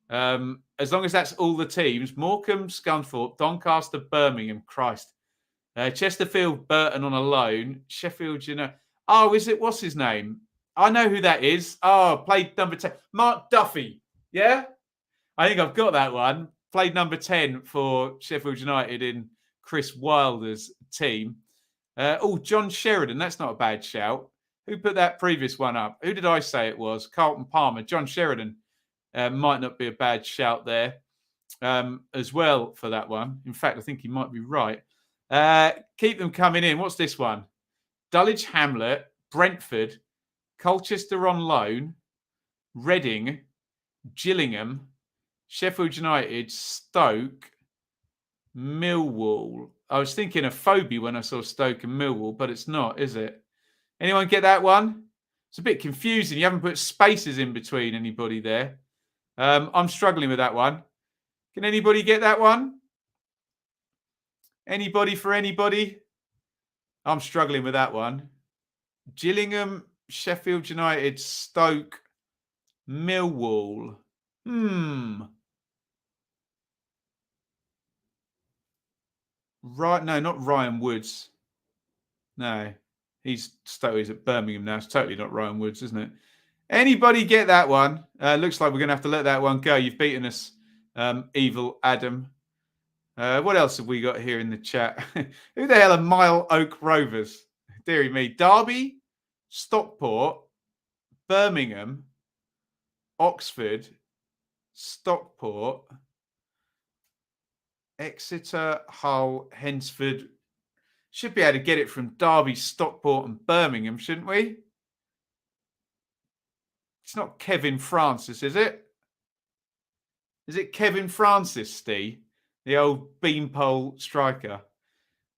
As long as that's all the teams. Morecambe, Scunthorpe, Doncaster, Birmingham. Christ. Chesterfield, Burton on a loan. Sheffield, you know. Oh, is it? What's his name? I know who that is. Oh, played number 10. Mark Duffy. Yeah? I think I've got that one. Played number 10 for Sheffield United in Chris Wilder's team. John Sheridan. That's not a bad shout. Who put that previous one up? Who did I say it was? Carlton Palmer. John Sheridan. Might not be a bad shout there as well for that one. In fact, I think he might be right. Keep them coming in. What's this one? Dulwich Hamlet, Brentford, Colchester on loan, Reading, Gillingham, Sheffield United, Stoke, Millwall. I was thinking of Phoebe when I saw Stoke and Millwall, but it's not, is it? Anyone get that one? It's a bit confusing. You haven't put spaces in between anybody there. I'm struggling with that one. Can anybody get that one? Anybody for anybody? I'm struggling with that one. Gillingham, Sheffield United, Stoke, Millwall. Right, no, not Ryan Woods. No, he's at Birmingham now. It's totally not Ryan Woods, isn't it? Anybody get that one? Looks like we're going to have to let that one go. You've beaten us, Evil Adam. What else have we got here in the chat? Who the hell are Mile Oak Rovers? Deary me. Derby, Stockport, Birmingham, Oxford, Stockport, Exeter, Hull, Hensford. Should be able to get it from Derby, Stockport and Birmingham, shouldn't we? It's not Kevin Francis, is it? Is it Kevin Francis, Steve? The old beanpole striker.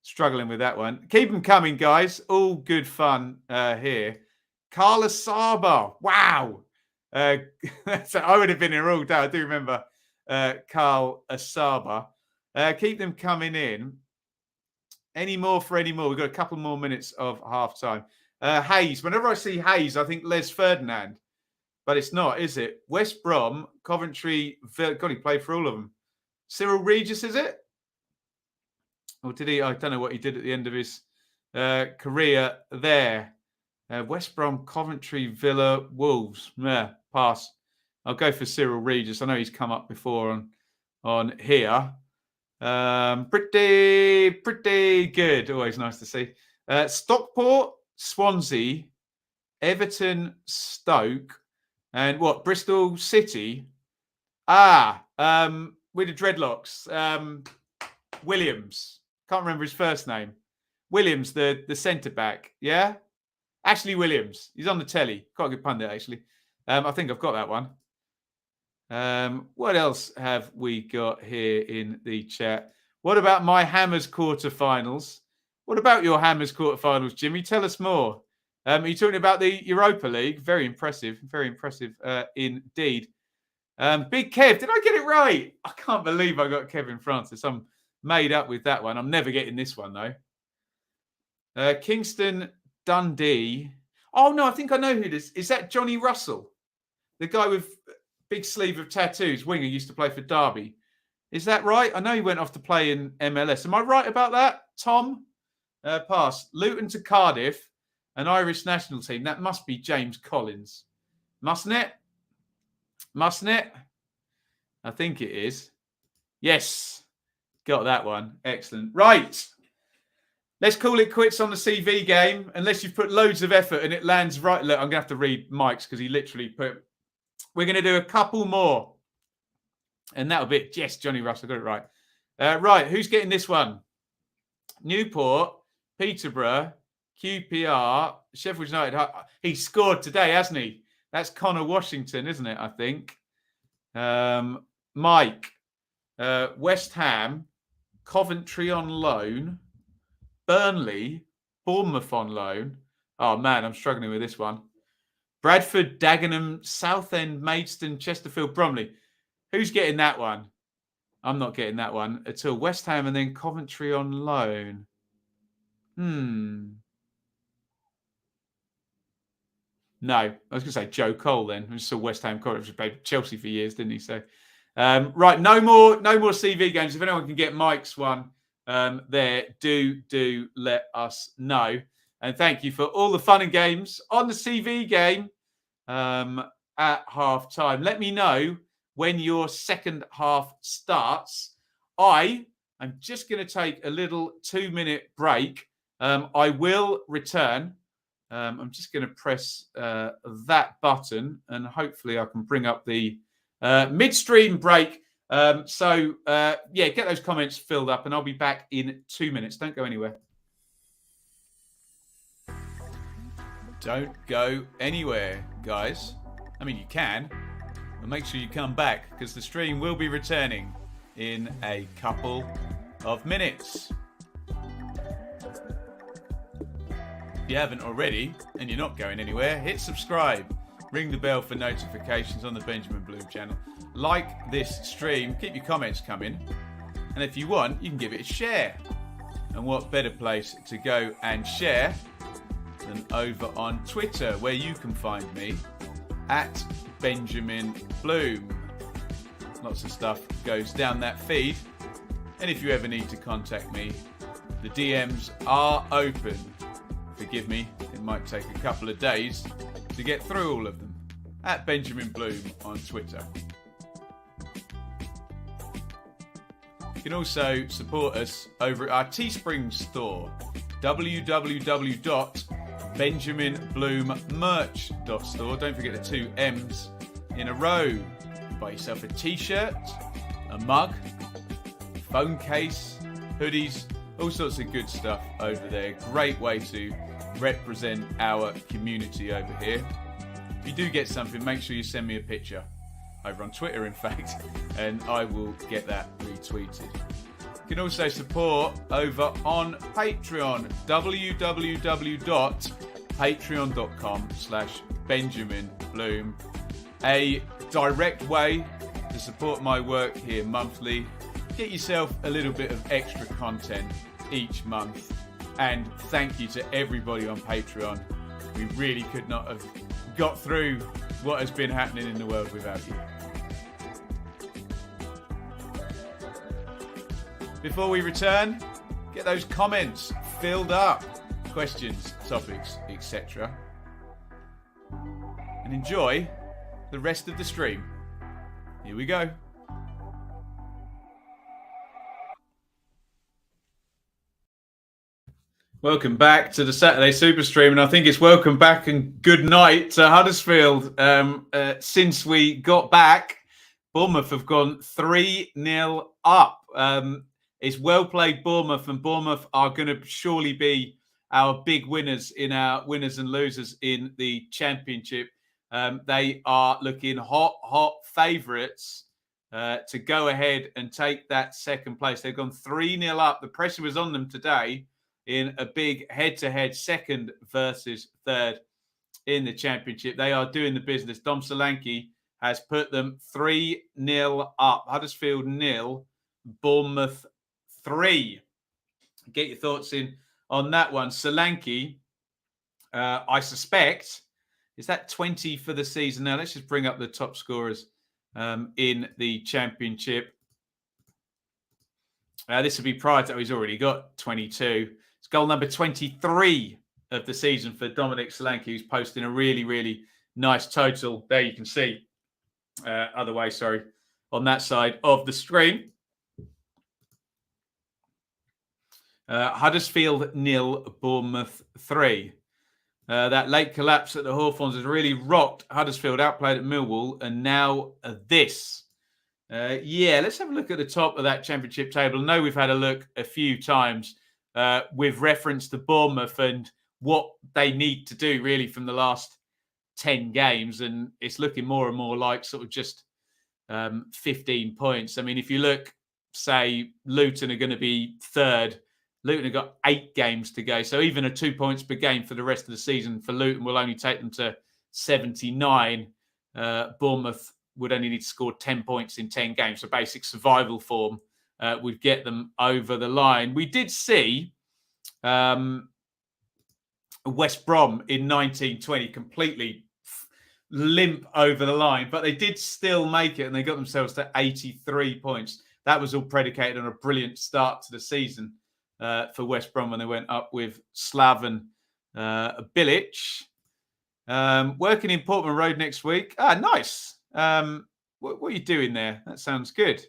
Struggling with that one. Keep them coming, guys. All good fun here. Carla Saba. Wow. I would have been here all day. I do remember Carl Asaba. Keep them coming in. Any more for any more? We've got a couple more minutes of half time. Hayes. Whenever I see Hayes, I think Les Ferdinand. But it's not, is it? West Brom, Coventry. God, he played for all of them. Cyril Regis, is it? Or did he? I don't know what he did at the end of his career there. West Brom, Coventry, Villa, Wolves. Yeah, pass. I'll go for Cyril Regis. I know he's come up before on here. Pretty good. Always nice to see. Stockport, Swansea, Everton, Stoke, and what? Bristol City. With the dreadlocks. Williams. Can't remember his first name. Williams, the centre back. Yeah? Ashley Williams. He's on the telly. Quite a good pundit, actually. I think I've got that one. What else have we got here in the chat? What about my Hammers quarterfinals? What about your Hammers quarterfinals, Jimmy? Tell us more. Are you talking about the Europa League? Very impressive. Very impressive indeed. Big Kev, did I get it right? I can't believe I got Kevin Francis. I'm made up with that one. I'm never getting this one, though. Kingston, Dundee. Oh, no, I think I know who this is. Is that Johnny Russell? The guy with big sleeve of tattoos. Winger used to play for Derby. Is that right? I know he went off to play in MLS. Am I right about that, Tom? Pass. Luton to Cardiff, an Irish national team. That must be James Collins. Mustn't it? Mustn't it? I think it is. Yes. Got that one. Excellent. Right. Let's call it quits on the CV game, unless you've put loads of effort and it lands right. Look, I'm going to have to read Mike's because he literally put We're going to do a couple more. And that'll be it. Yes, Johnny Russ, I got it right. Right, who's getting this one? Newport, Peterborough, QPR, Sheffield United. He scored today, hasn't he? That's Connor Washington, isn't it, I think? Mike, West Ham, Coventry on loan, Burnley, Bournemouth on loan. Oh, man, I'm struggling with this one. Bradford, Dagenham, Southend, Maidstone, Chesterfield, Bromley. Who's getting that one? I'm not getting that one at all. West Ham and then Coventry on loan. No, I was going to say Joe Coyle then. I saw West Ham Coventry played Chelsea for years, didn't he? So, right, no more CV games. If anyone can get Mike's one there, do let us know. And thank you for all the fun and games on the CV game at half time. Let me know when your second half starts. I'm just going to take a little 2-minute break. I will return. I'm just going to press that button and hopefully I can bring up the midstream break. Get those comments filled up and I'll be back in 2 minutes. Don't go anywhere. Don't go anywhere, guys. I mean, you can, but make sure you come back because the stream will be returning in a couple of minutes. If you haven't already and you're not going anywhere, hit subscribe. Ring the bell for notifications on the Benjamin Bloom channel. Like this stream. Keep your comments coming. And if you want, you can give it a share. And what better place to go and share than over on Twitter, where you can find me at Benjamin Bloom. Lots of stuff goes down that feed. And if you ever need to contact me, the DMs are open. Forgive me, it might take a couple of days to get through all of them. At Benjamin Bloom on Twitter. You can also support us over at our Teespring store, www.benjaminbloommerch.store. Don't forget the 2 M's in a row. Buy yourself a t-shirt, a mug, phone case, hoodies, all sorts of good stuff over there. Great way to represent our community over here. If you do get something, make sure you send me a picture over on Twitter, in fact, and I will get that retweeted. You can also support over on Patreon, www.patreon.com/BenjaminBloom. A direct way to support my work here monthly. Get yourself a little bit of extra content each month. And thank you to everybody on Patreon. We really could not have got through what has been happening in the world without you. Before we return, get those comments filled up. Questions, topics, etc. And enjoy the rest of the stream. Here we go. Welcome back to the Saturday Super Stream, and I think it's welcome back and good night to Huddersfield. Since we got back, Bournemouth have gone 3-0 up. It's well played, Bournemouth, and Bournemouth are going to surely be our big winners in our winners and losers in the Championship. They are looking hot favourites to go ahead and take that second place. They've gone 3-0 up. The pressure was on them today in a big head-to-head second versus third in the Championship. They are doing the business. Dom Solanke has put them 3-0 up. Huddersfield 0, Bournemouth 3. Get your thoughts in on that one. Solanke, I suspect, is that 20 for the season? Now, let's just bring up the top scorers in the Championship. This would be prior to, he's already got 22. It's goal number 23 of the season for Dominic Solanke, who's posting a really, really nice total. There you can see, on that side of the screen. Huddersfield 0, Bournemouth 3. That late collapse at the Hawthorns has really rocked Huddersfield, outplayed at Millwall, and now this. Let's have a look at the top of that Championship table. I know we've had a look a few times with reference to Bournemouth and what they need to do really from the last 10 games, and it's looking more and more like sort of just 15 points. I mean, if you look, say, Luton are going to be third. Luton have got 8 games to go. So even a 2 points per game for the rest of the season for Luton will only take them to 79. Bournemouth would only need to score 10 points in 10 games. So basic survival form would get them over the line. We did see West Brom in 1920 completely limp over the line, but they did still make it and they got themselves to 83 points. That was all predicated on a brilliant start to the season for West Brom when they went up with Slaven Bilic. Working in Portman Road next week. Nice. What are you doing there? That sounds good.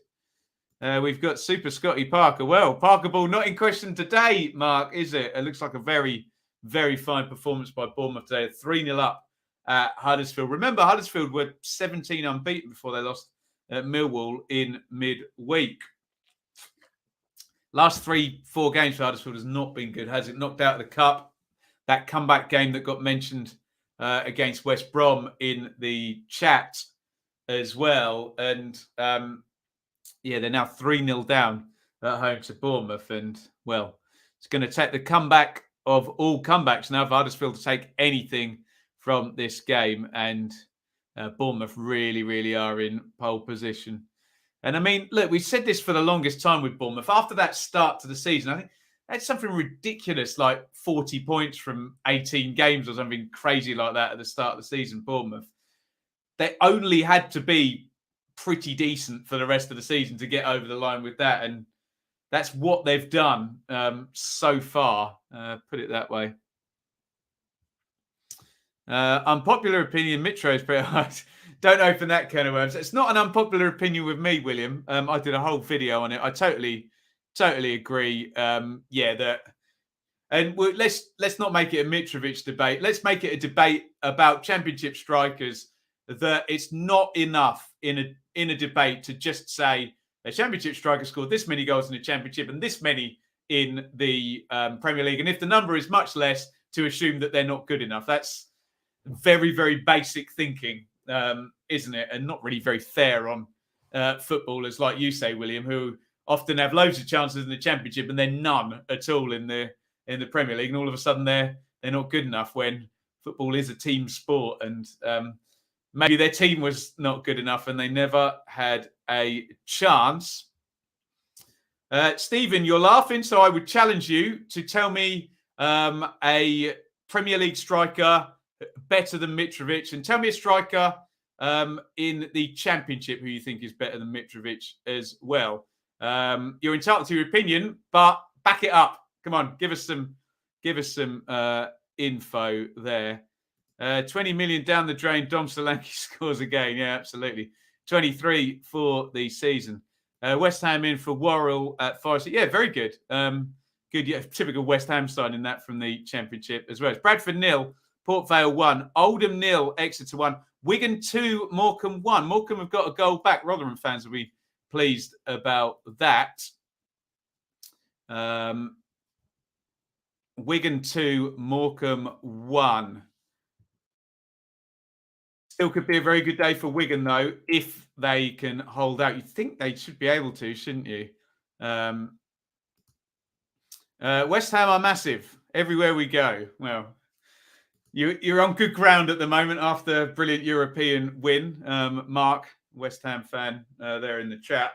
We've got Super Scotty Parker. Well, Parker Ball not in question today, Mark, is it? It looks like a very, very fine performance by Bournemouth today. 3-0 up at Huddersfield. Remember, Huddersfield were 17 unbeaten before they lost at Millwall in midweek. Last 3-4 games for Huddersfield has not been good, has it? Knocked out of the cup. That comeback game that got mentioned against West Brom in the chat as well. And they're now 3-0 down at home to Bournemouth. And, well, it's going to take the comeback of all comebacks now for Huddersfield to take anything from this game. And Bournemouth really, really are in pole position. And I mean, look, we said this for the longest time with Bournemouth. After that start to the season, I think that's something ridiculous, like 40 points from 18 games or something crazy like that at the start of the season, Bournemouth. They only had to be pretty decent for the rest of the season to get over the line with that. And that's what they've done so far, put it that way. Unpopular opinion, Mitro is pretty hard. Don't open that can of worms. It's not an unpopular opinion with me, William. I did a whole video on it. I totally agree. And let's not make it a Mitrovic debate. Let's make it a debate about Championship strikers. That it's not enough in a debate to just say a Championship striker scored this many goals in the Championship and this many in the Premier League, and if the number is much less, to assume that they're not good enough. That's very, very basic thinking. Isn't it? And not really very fair on footballers like you say, William, who often have loads of chances in the Championship and then none at all in the Premier League, and all of a sudden they're not good enough when football is a team sport, and maybe their team was not good enough and they never had a chance. Stephen, you're laughing, so I would challenge you to tell me a Premier League striker better than Mitrovic, and tell me a striker in the Championship who you think is better than Mitrovic as well. You're entitled to your opinion, but back it up. Come on, give us some info there. 20 million down the drain. Dom Solanke scores again. Yeah, absolutely. 23 for the season. West Ham in for Worrell at Forest. Yeah, very good. Good. Yeah, typical West Ham signing that from the Championship as well. It's Bradford 0, Port Vale 1, Oldham 0, Exeter 1, Wigan 2, Morecambe 1. Morecambe have got a goal back. Rotherham fans will be pleased about that. Wigan 2, Morecambe 1. Still could be a very good day for Wigan, though, if they can hold out. You'd think they should be able to, shouldn't you? West Ham are massive everywhere we go. Well, you're on good ground at the moment after a brilliant European win. Mark, West Ham fan, there in the chat.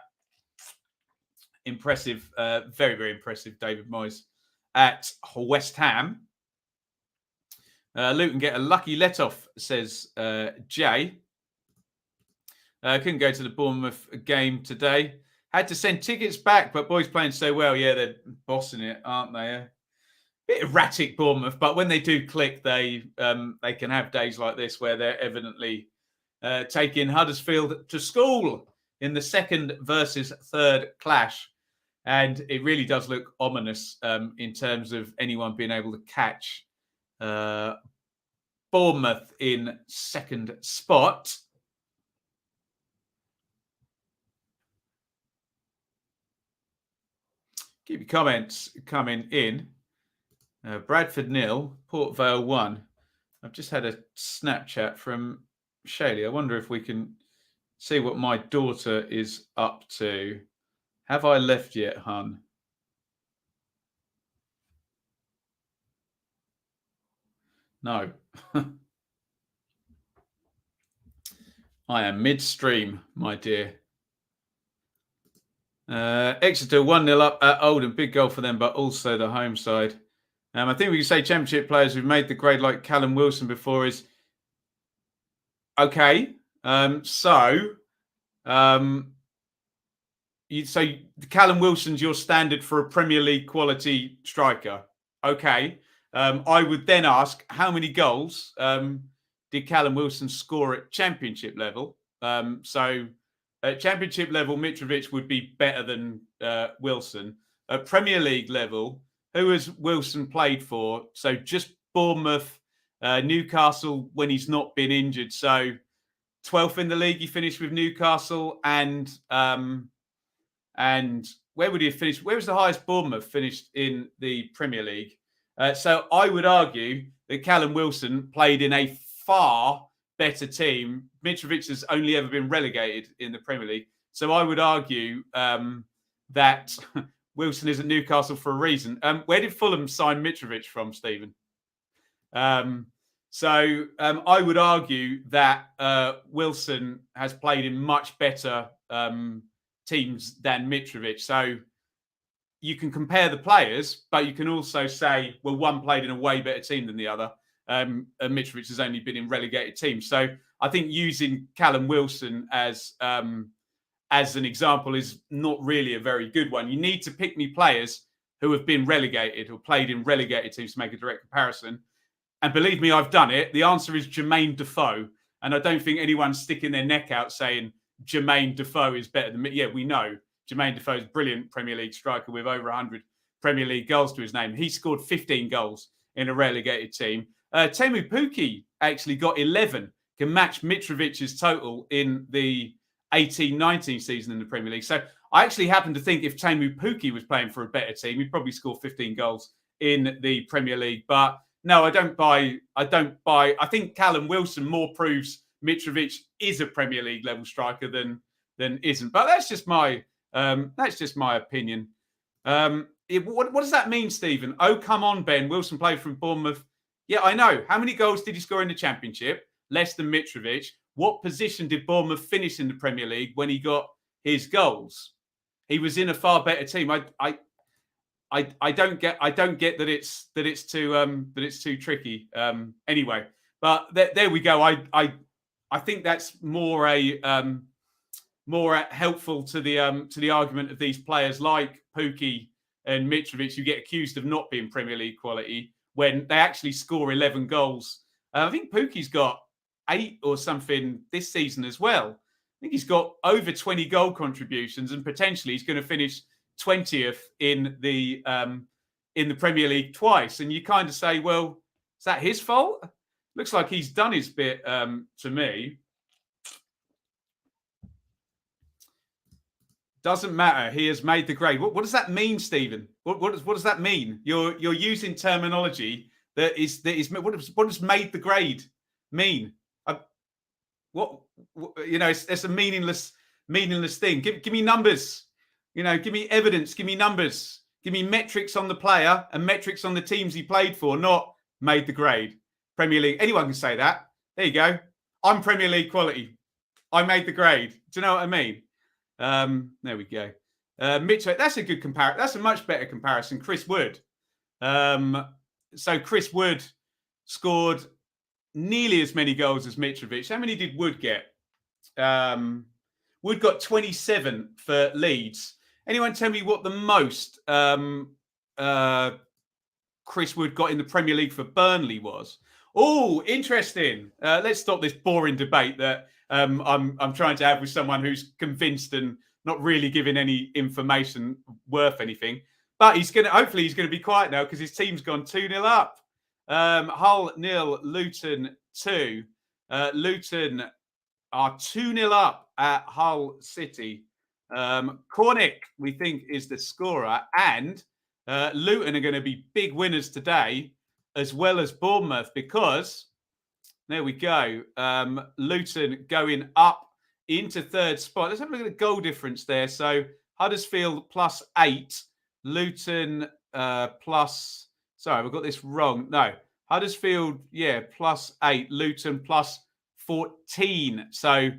Impressive, very, very impressive, David Moyes at West Ham. Luton get a lucky let-off, says Jay. Couldn't go to the Bournemouth game today. Had to send tickets back, but boys playing so well. Yeah, they're bossing it, aren't they? Bit erratic, Bournemouth, but when they do click, they can have days like this where they're evidently taking Huddersfield to school in the second versus third clash. And it really does look ominous in terms of anyone being able to catch Bournemouth in second spot. Keep your comments coming in. Bradford 0, Port Vale 1. I've just had a Snapchat from Shaylee. I wonder if we can see what my daughter is up to. Have I left yet, hun? No. I am midstream, my dear. Exeter 1-0 up at Oldham. Big goal for them, but also the home side. I think we can say Championship players who've made the grade like Callum Wilson before is... Okay. So Callum Wilson's your standard for a Premier League quality striker. Okay. I would then ask, how many goals did Callum Wilson score at Championship level? So at Championship level, Mitrovic would be better than Wilson. At Premier League level, who has Wilson played for? So just Bournemouth, Newcastle when he's not been injured. So 12th in the league, he finished with Newcastle, and where would he have finished? Where was the highest Bournemouth finished in the Premier League? So I would argue that Callum Wilson played in a far better team. Mitrovic has only ever been relegated in the Premier League. So I would argue that Wilson is at Newcastle for a reason. Where did Fulham sign Mitrovic from, Stephen? So I would argue that Wilson has played in much better teams than Mitrovic. So you can compare the players, but you can also say, well, one played in a way better team than the other. And Mitrovic has only been in relegated teams. So I think using Callum Wilson as an example is not really a very good one. You need to pick me players who have been relegated or played in relegated teams to make a direct comparison. And believe me, I've done it. The answer is Jermaine Defoe. And I don't think anyone's sticking their neck out saying Jermaine Defoe is better than me. Yeah, we know Jermaine Defoe is a brilliant Premier League striker with over 100 Premier League goals to his name. He scored 15 goals in a relegated team. Teemu Pukki actually got 11, can match Mitrovic's total in the 18-19 season in the Premier League. So I actually happen to think if Teemu Pukki was playing for a better team, he'd probably score 15 goals in the Premier League. But no, I don't buy. I think Callum Wilson more proves Mitrovic is a Premier League level striker than isn't. But that's just my opinion. What does that mean, Stephen? Oh, come on, Ben. Wilson played from Bournemouth. Yeah, I know. How many goals did he score in the Championship? Less than Mitrovic. What position did Bournemouth finish in the Premier League when he got his goals? He was in a far better team. I don't get that it's too tricky. Anyway, but there we go. I think that's more helpful to the argument of these players like Pukki and Mitrovic, who get accused of not being Premier League quality when they actually score 11 goals. I think Pukki's got 8 or something this season as well. I think he's got over 20 goal contributions, and potentially he's going to finish 20th in the Premier League twice. And you kind of say, well, is that his fault? Looks like he's done his bit to me. Doesn't matter. He has made the grade. What does that mean, Stephen? What does that mean? You're using terminology that is what does made the grade mean? It's a meaningless thing. Give me numbers. Give me evidence. Give me numbers. Give me metrics on the player and metrics on the teams he played for, not made the grade. Premier League. Anyone can say that. There you go. I'm Premier League quality. I made the grade. Do you know what I mean? There we go. Mitchell, that's a good comparison. That's a much better comparison. Chris Wood. So Chris Wood scored nearly as many goals as Mitrovic. How many did Wood get? Wood got 27 for Leeds. Anyone tell me what the most Chris Wood got in the Premier League for Burnley was? Oh, interesting. Let's stop this boring debate that I'm trying to have with someone who's convinced and not really giving any information worth anything. But hopefully he's going to be quiet now because his team's gone 2-0 up. Hull 0, Luton 2. Luton are 2-0 up at Hull City. Cornick, we think, is the scorer. And Luton are going to be big winners today, as well as Bournemouth, because, there we go, Luton going up into third spot. Let's have a look at the goal difference there. So Huddersfield +8, Luton plus... Sorry, we've got this wrong. No, Huddersfield, +8, Luton +14. So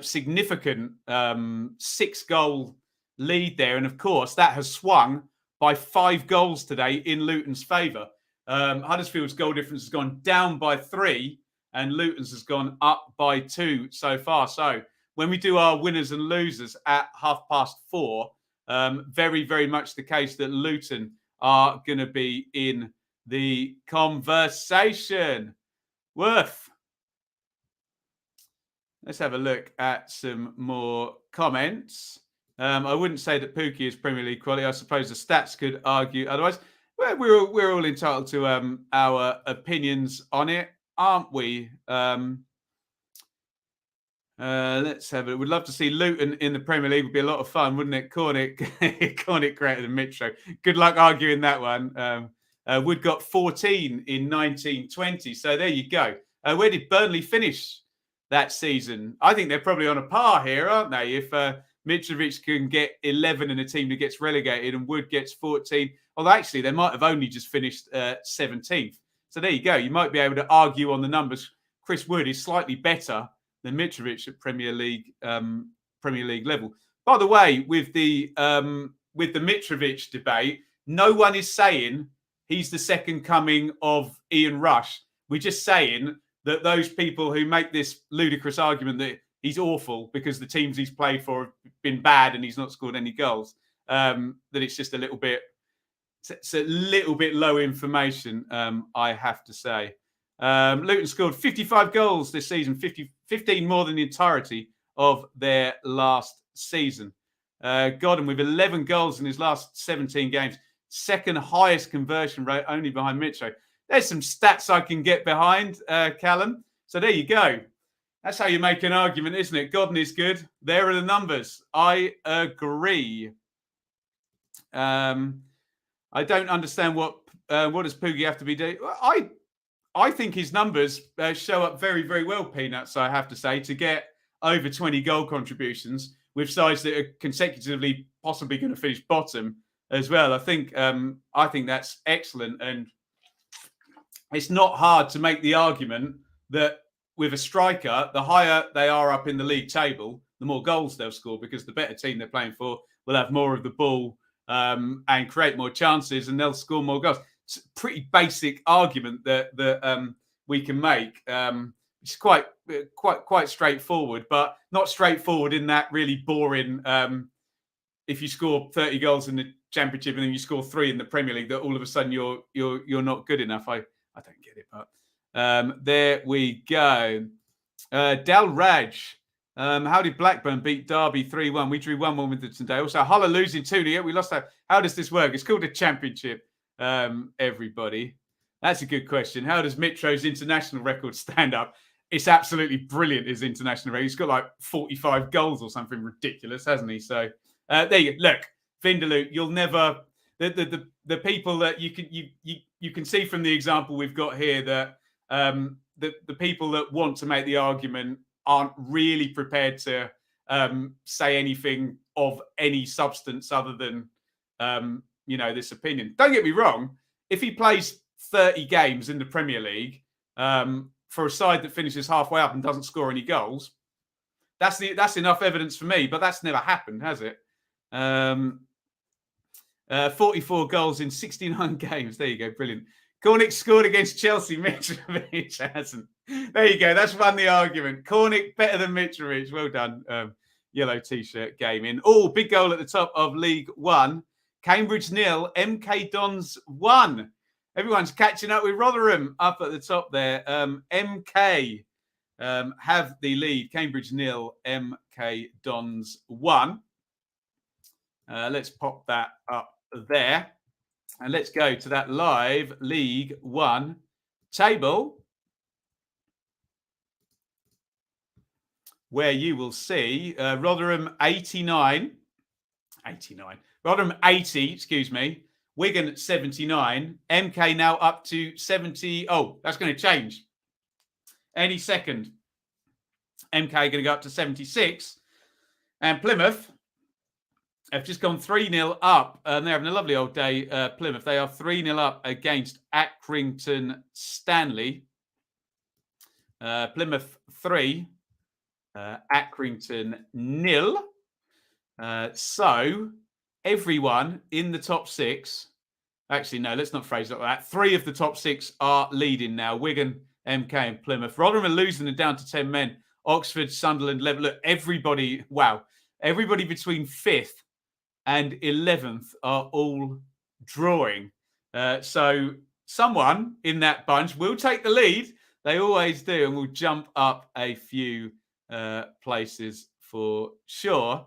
significant 6-goal lead there. And of course, that has swung by 5 goals today in Luton's favour. Huddersfield's goal difference has gone down by 3 and Luton's has gone up by 2 so far. So when we do our winners and losers at 4:30, very, very much the case that Luton are going to be in the conversation. Worth. Let's have a look at some more comments. I wouldn't say that Pookie is Premier League quality. I suppose the stats could argue otherwise. Well, we're all entitled to our opinions on it, aren't we? Let's have it. We'd love to see Luton in the Premier League. Would be a lot of fun, wouldn't it? Cornick greater than Mitro. Good luck arguing that one. Wood got 14 in 1920. So there you go. Where did Burnley finish that season? I think they're probably on a par here, aren't they? If Mitrovic can get 11 in a team that gets relegated and Wood gets 14. Although actually they might have only just finished 17th. So there you go. You might be able to argue on the numbers. Chris Wood is slightly better than Mitrovic at Premier League level. By the way, with the Mitrovic debate, no one is saying he's the second coming of Ian Rush. We're just saying that those people who make this ludicrous argument that he's awful because the teams he's played for have been bad and he's not scored any goals, that it's just a little bit low information, I have to say. Luton scored 55 goals this season, 15 more than the entirety of their last season. Godden with 11 goals in his last 17 games. Second highest conversion rate, only behind Mitro. There's some stats I can get behind, Callum. So there you go. That's how you make an argument, isn't it? Godden is good. There are the numbers. I agree. I don't understand what does Poogie have to be doing. I think his numbers show up very, very well, Peanuts, I have to say, to get over 20 goal contributions with sides that are consecutively possibly going to finish bottom as well. I think that's excellent. And it's not hard to make the argument that with a striker, the higher they are up in the league table, the more goals they'll score because the better team they're playing for will have more of the ball and create more chances and they'll score more goals. It's a pretty basic argument that we can make. It's quite straightforward, but not straightforward in that really boring. If you score 30 goals in the Championship and then you score 3 in the Premier League, that all of a sudden you're not good enough. I don't get it, but there we go. Dal Raj. How did Blackburn beat Derby 3-1? We drew 1-1 with it today. Also, Hull losing 2-0. We lost that. How does this work? It's called a Championship. Everybody. That's a good question. How does Mitro's international record stand up? It's absolutely brilliant, his international record. He's got like 45 goals or something ridiculous, hasn't he? So there you go. Look, Vindaloo, you'll never the people that you can see from the example we've got here that the people that want to make the argument aren't really prepared to say anything of any substance other than this opinion. Don't get me wrong. If he plays 30 games in the Premier League for a side that finishes halfway up and doesn't score any goals, that's enough evidence for me. But that's never happened, has it? 44 goals in 69 games. There you go. Brilliant. Cornick scored against Chelsea. Mitrovic hasn't. There you go. That's won the argument. Cornick better than Mitrovic. Well done. Yellow T-shirt gaming. Oh, big goal at the top of League One. Cambridge 0, MK Dons 1. Everyone's catching up with Rotherham up at the top there. MK have the lead. Cambridge 0, MK Dons 1. Let's pop that up there. And let's go to that live League One table, where you will see Rotherham 89. Rotherham 80, excuse me. Wigan 79. MK now up to 70. Oh, that's going to change any second. MK going to go up to 76. And Plymouth have just gone 3-0 up. And they're having a lovely old day, Plymouth. They are 3-0 up against Accrington Stanley. Plymouth 3. Accrington 0. So everyone in the top 6, actually, no, let's not phrase it like that. 3 of the top 6 are leading now. Wigan, MK and Plymouth. Rotherham are losing them down to 10 men. Oxford, Sunderland, level. Look, everybody, wow. Everybody between 5th and 11th are all drawing. So someone in that bunch will take the lead. They always do, and will jump up a few places for sure.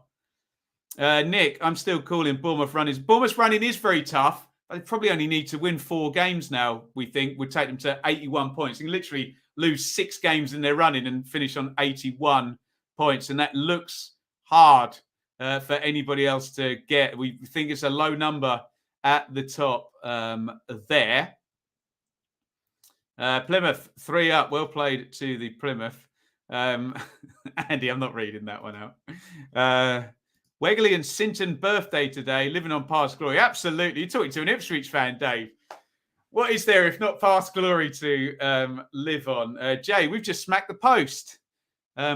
Nick, I'm still calling Bournemouth running. Bournemouth running is very tough. They probably only need to win 4 games now, we think, would take them to 81 points. They can literally lose 6 games in their running and finish on 81 points. And that looks hard for anybody else to get. We think it's a low number at the top there. Plymouth, 3 up. Well played to the Plymouth. Andy, I'm not reading that one out. Wegley and Sinton birthday today, living on past glory. Absolutely. You're talking to an Ipswich fan, Dave. What is there if not past glory to live on? Jay, we've just smacked the post.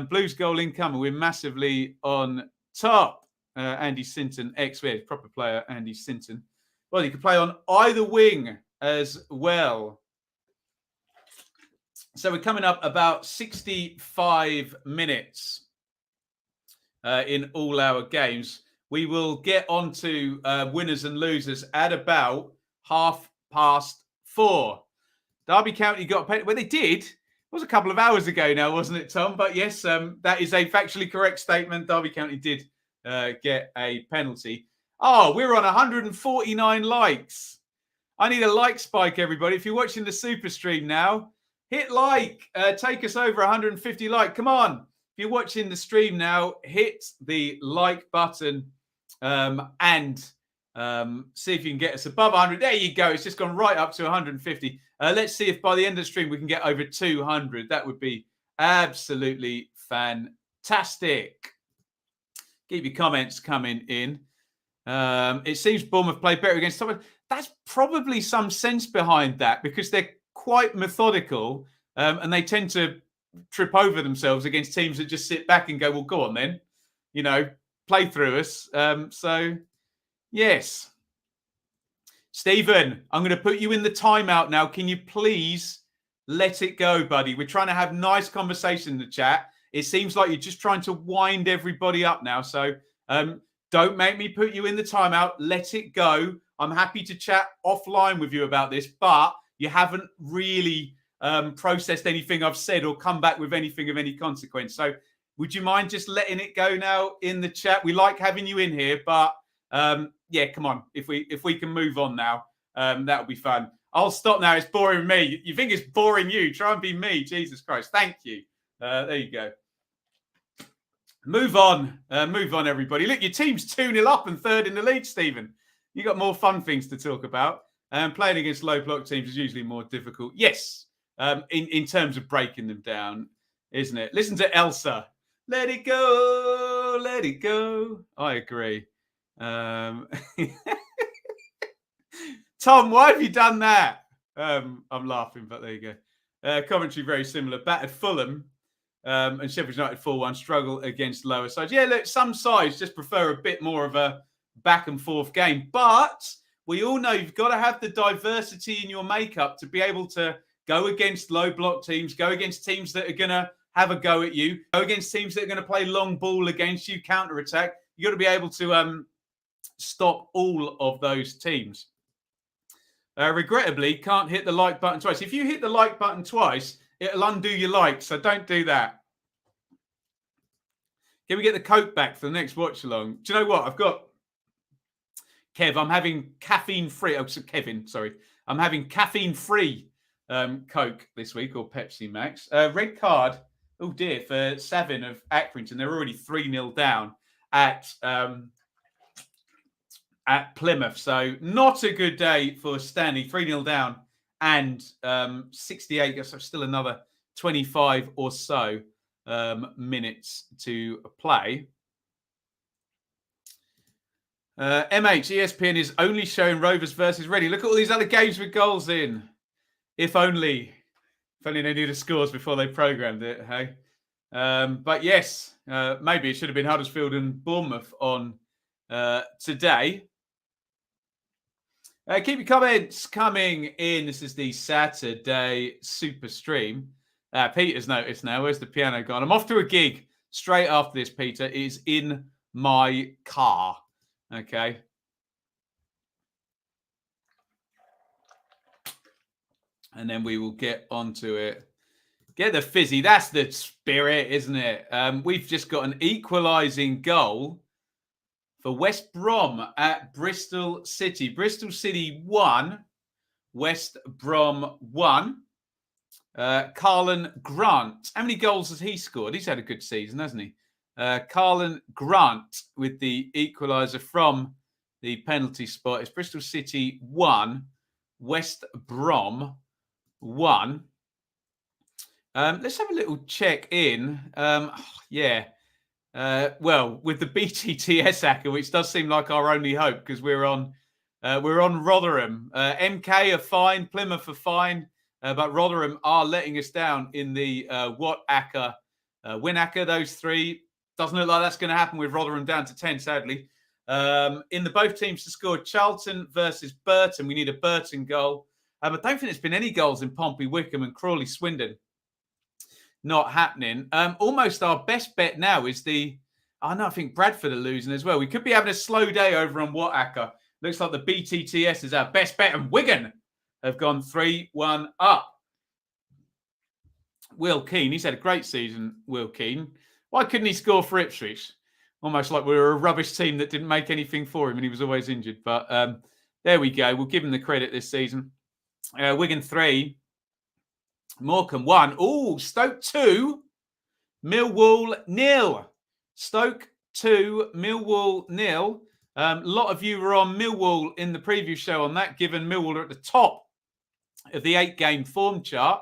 Blues goal incoming. We're massively on top. Andy Sinton, proper player, Andy Sinton. Well, you can play on either wing as well. So we're coming up about 65 minutes in all our games. We will get on to winners and losers at about 4:30. Derby County got paid. Well, they did. It was a couple of hours ago now, wasn't it, Tom? But yes, that is a factually correct statement. Derby County did get a penalty. Oh, we're on 149 likes. I need a like spike, everybody. If you're watching the super stream now, hit like. Take us over 150 like. Come on. If you're watching the stream now, hit the like button and see if you can get us above 100. There you go. It's just gone right up to 150. Let's see if by the end of the stream we can get over 200. That would be absolutely fantastic. Keep your comments coming in. It seems Bournemouth played better against Tottenham. That's probably some sense behind that because they're quite methodical and they tend to trip over themselves against teams that just sit back and go, well, go on then, play through us. So, yes. Stephen, I'm going to put you in the timeout now. Can you please let it go, buddy? We're trying to have nice conversation in the chat. It seems like you're just trying to wind everybody up now. So don't make me put you in the timeout. Let it go. I'm happy to chat offline with you about this, but you haven't really processed anything I've said or come back with anything of any consequence. So would you mind just letting it go now in the chat? We like having you in here, but yeah, come on. If we can move on now, that'll be fun. I'll stop now. It's boring me. You think it's boring you? Try and be me. Jesus Christ. Thank you. There you go. Move on. Move on, everybody. Look, your team's 2-0 up and 3rd in the league, Stephen. You got more fun things to talk about. Playing against low block teams is usually more difficult. Yes, in terms of breaking them down, isn't it? Listen to Elsa. Let it go. Let it go. I agree. Tom, why have you done that? I'm laughing, but there you go. Commentary very similar. Battered Fulham and Sheffield United 4-1 struggle against lower sides. Yeah, look, some sides just prefer a bit more of a back and forth game. But we all know you've got to have the diversity in your makeup to be able to go against low block teams, go against teams that are going to have a go at you, go against teams that are going to play long ball against you, counter-attack. You've got to be able to stop all of those teams. Regrettably, can't hit the like button twice. If you hit the like button twice, it'll undo your likes, so don't do that. Can we get the Coke back for the next watch along? Do you know what? I've got Kev. I'm having caffeine free. Oh, Kevin, sorry. I'm having caffeine free Coke this week or Pepsi Max. Red card, oh dear, for Savin of Accrington. They're already 3-0 down at Plymouth. So not a good day for Stanley. 3-0 down and 68, so still another 25 or so minutes to play. MH, ESPN is only showing Rovers versus Reading. Look at all these other games with goals in. If only they knew the scores before they programmed it, hey? But yes, maybe it should have been Huddersfield and Bournemouth on today. Keep your comments coming in. This is the Saturday Super Stream. Peter's noticed now. Where's the piano gone? I'm off to a gig straight after this, Peter. It is in my car. Okay. And then we will get onto it. Get the fizzy. That's the spirit, isn't it? We've just got an equalising goal for West Brom at Bristol City. Bristol City 1, West Brom 1. Carlin Grant. How many goals has he scored? He's had a good season, hasn't he? Carlin Grant with the equaliser from the penalty spot. It's Bristol City 1, West Brom 1. Let's have a little check in. Well, with the BTTS hacker, which does seem like our only hope because we're on Rotherham. MK are fine, Plymouth are fine, but Rotherham are letting us down in the WATCHALONG, WinAcker. Those three doesn't look like that's going to happen with Rotherham down to 10, sadly. In the both teams to score, Charlton versus Burton. We need a Burton goal. I don't think there's been any goals in Pompey, Wickham, and Crawley, Swindon. Not happening. Almost our best bet now is I think Bradford are losing as well. We could be having a slow day over on WhatsApp. Looks like the BTTS is our best bet, and Wigan have gone 3-1 up. Will Keane, he's had a great season, Will Keane. Why couldn't he score for Ipswich? Almost like we were a rubbish team that didn't make anything for him and he was always injured. But there we go. We'll give him the credit this season. Wigan 3. Morecambe 1. Oh, Stoke 2. Millwall 0. Stoke 2. Millwall 0. A lot of you were on Millwall in the preview show on that, given Millwall are at the top of the 8-game form chart.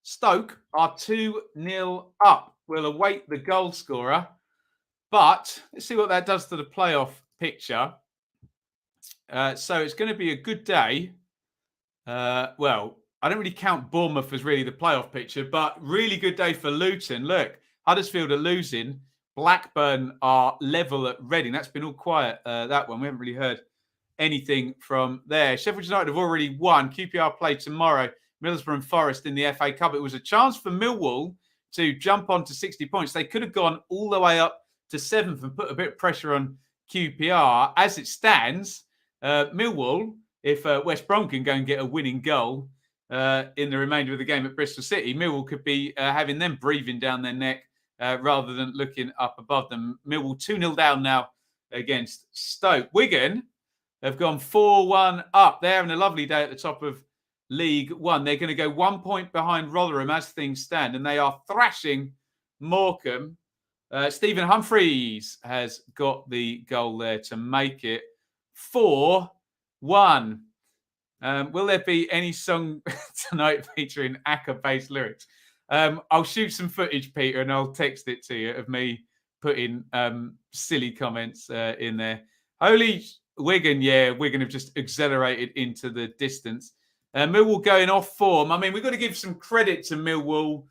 Stoke are 2-0 up. We'll await the goal scorer. But let's see what that does to the playoff picture. So it's going to be a good day. I don't really count Bournemouth as really the playoff picture, but really good day for Luton. Look, Huddersfield are losing. Blackburn are level at Reading. That's been all quiet, that one. We haven't really heard anything from there. Sheffield United have already won. QPR play tomorrow. Middlesbrough and Forest in the FA Cup. It was a chance for Millwall to jump on to 60 points. They could have gone all the way up to 7th and put a bit of pressure on QPR. As it stands, Millwall, if West Brom can go and get a winning goal in the remainder of the game at Bristol City, Millwall could be having them breathing down their neck rather than looking up above them. Millwall 2-0 down now against Stoke. Wigan have gone 4-1 up. They're having a lovely day at the top of League One. They're going to go 1 point behind Rotherham as things stand, and they are thrashing Morecambe. Stephen Humphreys has got the goal there to make it 4-1. Will there be any song tonight featuring Akka-based lyrics? I'll shoot some footage, Peter, and I'll text it to you of me putting silly comments in there. Holy Wigan, yeah, Wigan have just accelerated into the distance. Millwall going off form. I mean, we've got to give some credit to Millwall.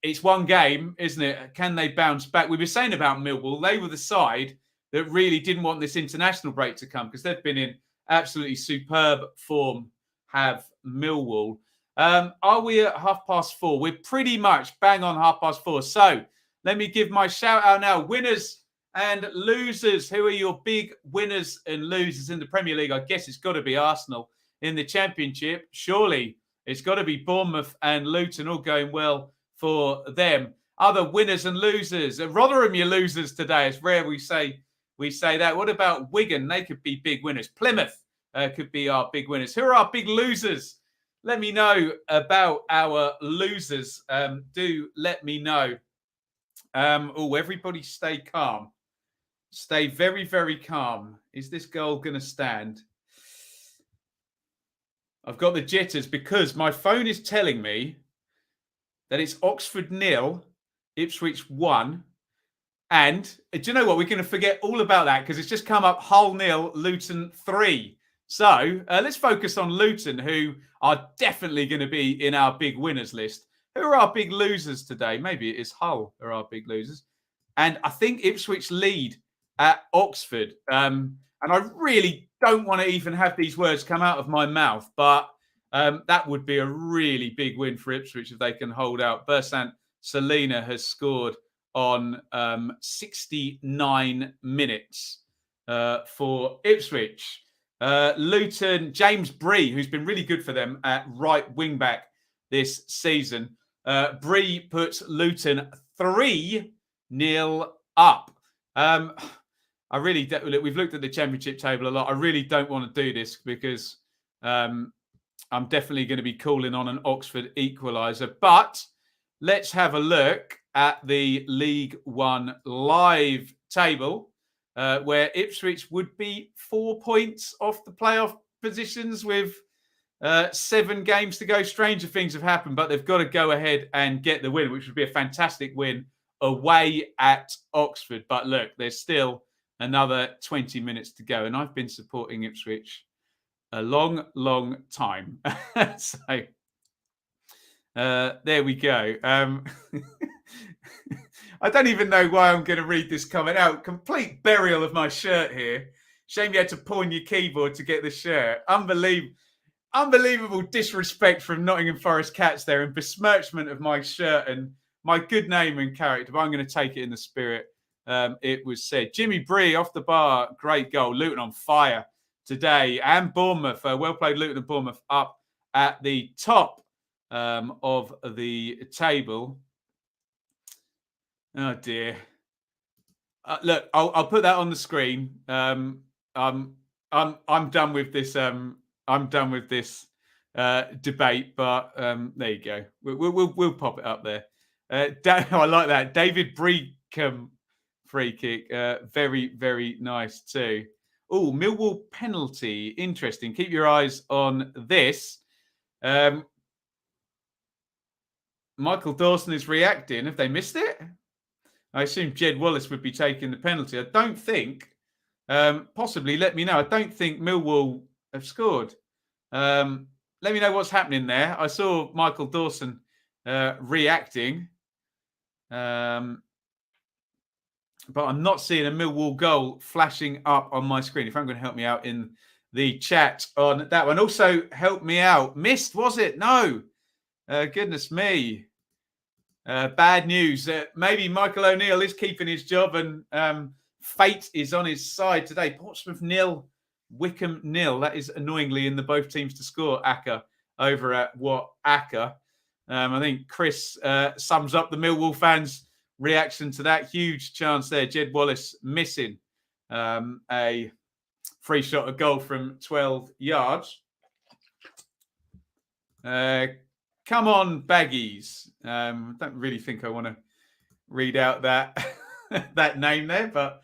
It's one game, isn't it? Can they bounce back? We were saying about Millwall, they were the side that really didn't want this international break to come because they've been in absolutely superb form, have Millwall. Are we at 4:30? We're pretty much bang on 4:30. So let me give my shout out now. Winners and losers. Who are your big winners and losers in the Premier League? I guess it's got to be Arsenal. In the Championship, surely it's got to be Bournemouth and Luton, all going well for them. Other winners and losers. At Rotherham, you're losers today. It's rare we say that. What about Wigan? They could be big winners. Plymouth, could be our big winners. Who are our big losers? Let me know about our losers. Do let me know. Everybody stay calm. Stay very, very calm. Is this goal going to stand? I've got the jitters because my phone is telling me that it's Oxford 0, Ipswich 1. And do you know what? We're going to forget all about that because it's just come up Hull 0, Luton 3. So let's focus on Luton, who are definitely going to be in our big winners list. Who are our big losers today? Maybe it is Hull are our big losers. And I think Ipswich lead at Oxford. And I really don't want to even have these words come out of my mouth, but that would be a really big win for Ipswich if they can hold out. Bersant Selina has scored on 69 minutes for Ipswich. Luton, James Bree, who's been really good for them at right wing back this season. Bree puts Luton 3-0 up. I really don't, look, we've looked at the championship table a lot. I really don't want to do this because I'm definitely going to be calling on an Oxford equaliser. But let's have a look at the League One live table, where Ipswich would be 4 points off the playoff positions with 7 games to go. Stranger things have happened, but they've got to go ahead and get the win, which would be a fantastic win away at Oxford. But look, there's still another 20 minutes to go, and I've been supporting Ipswich a long, long time. So there we go. I don't even know why I'm going to read this comment out. Complete burial of my shirt here. Shame you had to pawn your keyboard to get the shirt. Unbelievable disrespect from Nottingham Forest Cats there and besmirchment of my shirt and my good name and character. But I'm going to take it in the spirit it was said. Jimmy Bree off the bar. Great goal. Luton on fire today. And Bournemouth. Well played, Luton and Bournemouth up at the top of the table. Oh dear. Look, I'll put that on the screen. I'm done with this. I'm done with this debate. But there you go. We'll pop it up there. I like that. David Breacom free kick. Very, very nice too. Oh, Millwall penalty. Interesting. Keep your eyes on this. Michael Dawson is reacting. Have they missed it? I assume Jed Wallace would be taking the penalty. I don't think. Possibly, let me know. I don't think Millwall have scored. Let me know what's happening there. I saw Michael Dawson reacting. But I'm not seeing a Millwall goal flashing up on my screen. If I'm going to help me out in the chat on that one. Also, help me out. Missed, was it? No. Goodness me. Bad news. Maybe Michael O'Neill is keeping his job and fate is on his side today. Portsmouth 0, Wickham 0. That is annoyingly in the both teams to score ACCA over at WATCHALONG. I think Chris sums up the Millwall fans' reaction to that. Huge chance there. Jed Wallace missing a free shot, a goal from 12 yards. Come on, Baggies. I don't really think I want to read out that that name there, but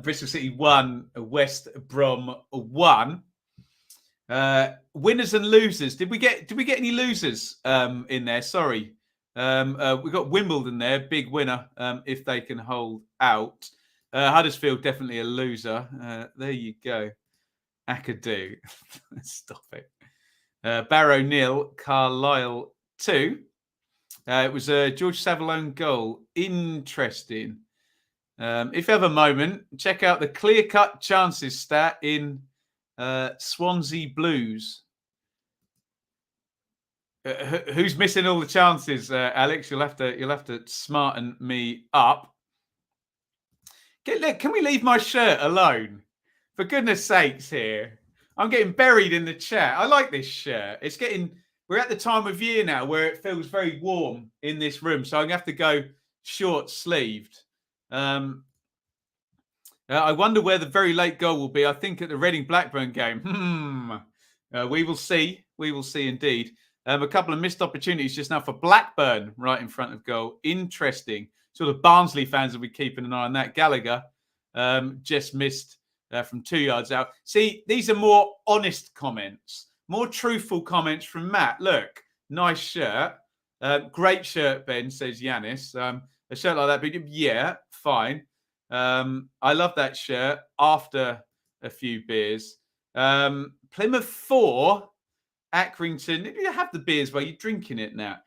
Bristol City 1, West Brom 1. Winners and losers. Did we get any losers in there? Sorry. We got Wimbledon there, big winner if they can hold out. Huddersfield definitely a loser. There you go. Akadu. Stop it. Barrow 0, Carlisle 2. It was a George Savalone goal. Interesting. If you have a moment, check out the clear-cut chances stat in Swansea Blues. Who's missing all the chances, Alex? You'll have to smarten me up. Look, can we leave my shirt alone? For goodness sakes, here. I'm getting buried in the chat. I like this shirt. We're at the time of year now where it feels very warm in this room, so I'm going to have to go short-sleeved. I wonder where the very late goal will be. I think at the Reading-Blackburn game. We will see. We will see indeed. A couple of missed opportunities just now for Blackburn right in front of goal. Interesting. Sort of Barnsley fans will be keeping an eye on that. Gallagher just missed from 2 yards out. See, these are more honest comments, more truthful comments from Matt. Look, nice shirt. Great shirt, Ben, says Yanis. A shirt like that, but yeah, fine. I love that shirt after a few beers. Plymouth 4, Accrington. You have the beers while you're drinking it now.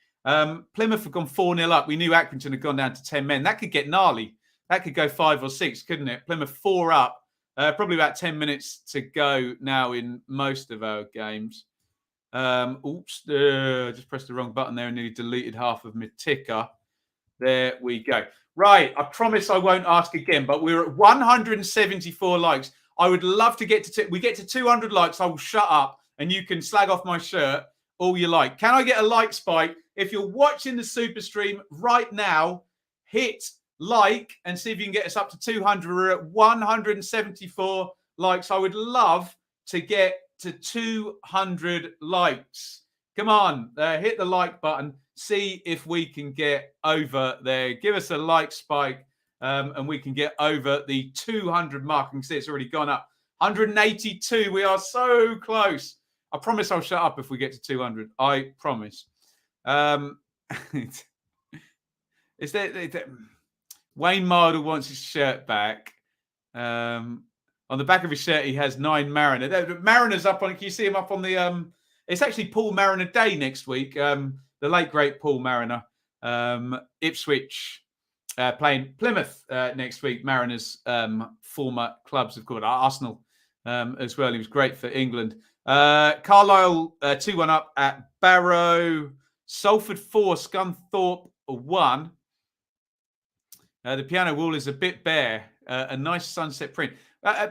Plymouth have gone 4-0 up. We knew Accrington had gone down to 10 men. That could get gnarly. That could go 5 or 6, couldn't it? Plymouth 4 up. Probably about 10 minutes to go now in most of our games. Just pressed the wrong button there and nearly deleted half of my ticker. There we go. Right, I promise I won't ask again, but we're at 174 likes. I would love to get to... We get to 200 likes, I will shut up and you can slag off my shirt all you like. Can I get a like spike? If you're watching the Super Stream right now, hit like and see if you can get us up to 200. We're at 174 likes. I would love to get to 200 likes. Come on, hit the like button. See if we can get over there. Give us a like spike and we can get over the 200 mark. You can see it's already gone up. 182. We are so close. I promise I'll shut up if we get to 200. I promise. Is there Wayne Mardle wants his shirt back. On the back of his shirt, he has 9 Mariner. Mariner's up on. Can you see him up on the? It's actually Paul Mariner Day next week. The late great Paul Mariner. Ipswich playing Plymouth next week. Mariners' former clubs, of course, Arsenal as well. He was great for England. Carlisle 2-1 up at Barrow. Salford 4, Scunthorpe 1. The piano wall is a bit bare. A nice sunset print.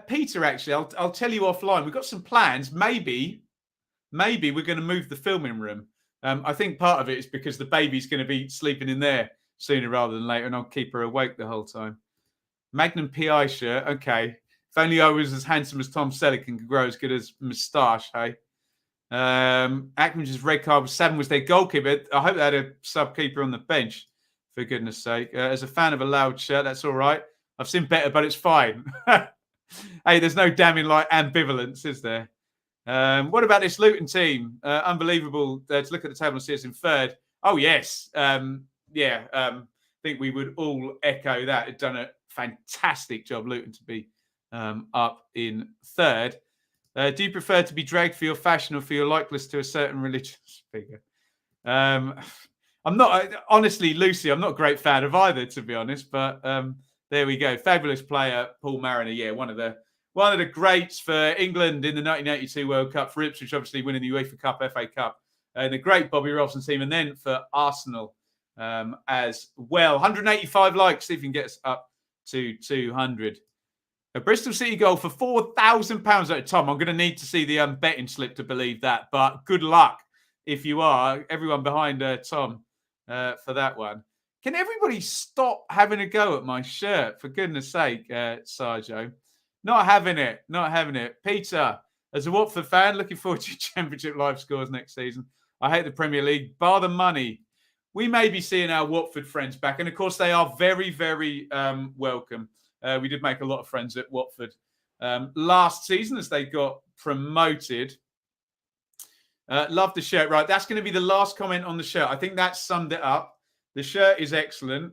Peter, actually, I'll tell you offline. We've got some plans. Maybe we're going to move the filming room. I think part of it is because the baby's going to be sleeping in there sooner rather than later, and I'll keep her awake the whole time. Magnum PI shirt. Okay. If only I was as handsome as Tom Selleck and could grow as good as moustache, hey? Ackman's red card was 7 was their goalkeeper. I hope they had a sub-keeper on the bench, for goodness sake. As a fan of a loud shirt, that's all right. I've seen better, but it's fine. Hey, there's no damning like ambivalence, is there? What about this Luton team? Unbelievable to look at the table and see us in third. Oh, yes. I think we would all echo that. It's done a fantastic job, Luton, to be up in third. Do you prefer to be dragged for your fashion or for your likeness to a certain religious figure? I'm not, honestly, Lucy, I'm not a great fan of either, to be honest, but there we go. Fabulous player, Paul Mariner. Yeah, one of the greats for England in the 1982 World Cup, for Ipswich, obviously winning the UEFA Cup, FA Cup, and the great Bobby Robson team, and then for Arsenal as well. 185 likes, see if you can get us up to 200. A Bristol City goal for £4,000 at a time. I'm going to need to see the betting slip to believe that, but good luck if you are. Everyone behind Tom for that one. Can everybody stop having a go at my shirt, for goodness sake, Sarjo? Not having it. Peter, as a Watford fan, looking forward to Championship live scores next season. I hate the Premier League, bar the money. We may be seeing our Watford friends back, and of course they are very, very welcome. We did make a lot of friends at Watford last season as they got promoted. Love the shirt. Right, that's going to be the last comment on the shirt. I think that summed it up. The shirt is excellent.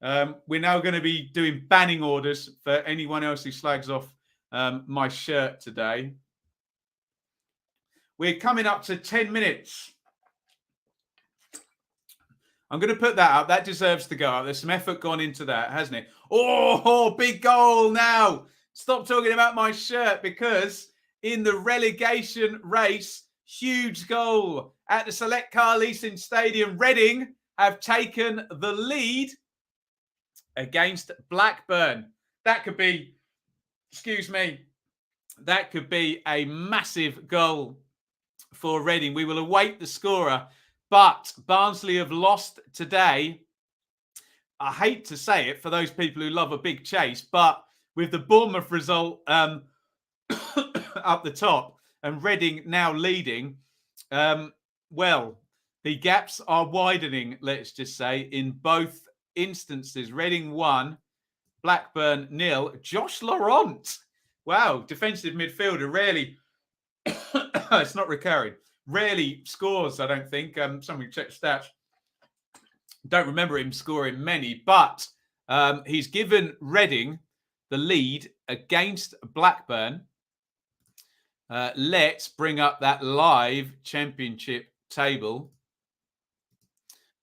We're now going to be doing banning orders for anyone else who slags off my shirt today. We're coming up to 10 minutes. I'm going to put that up. That deserves to go up. There's some effort gone into that, hasn't it? Oh, big goal now. Stop talking about my shirt, because in the relegation race, huge goal at the Select Car Leasing Stadium. Reading have taken the lead against Blackburn. That could be, that could be a massive goal for Reading. We will await the scorer. But Barnsley have lost today. I hate to say it for those people who love a big chase, but with the Bournemouth result up the top and Reading now leading, well, the gaps are widening, let's just say, in both instances. Reading 1, Blackburn 0. Josh Laurent, wow, defensive midfielder, rarely, it's not recurring, rarely scores, I don't think. Somebody check stats. Don't remember him scoring many, but he's given Reading the lead against Blackburn. Let's bring up that live championship table.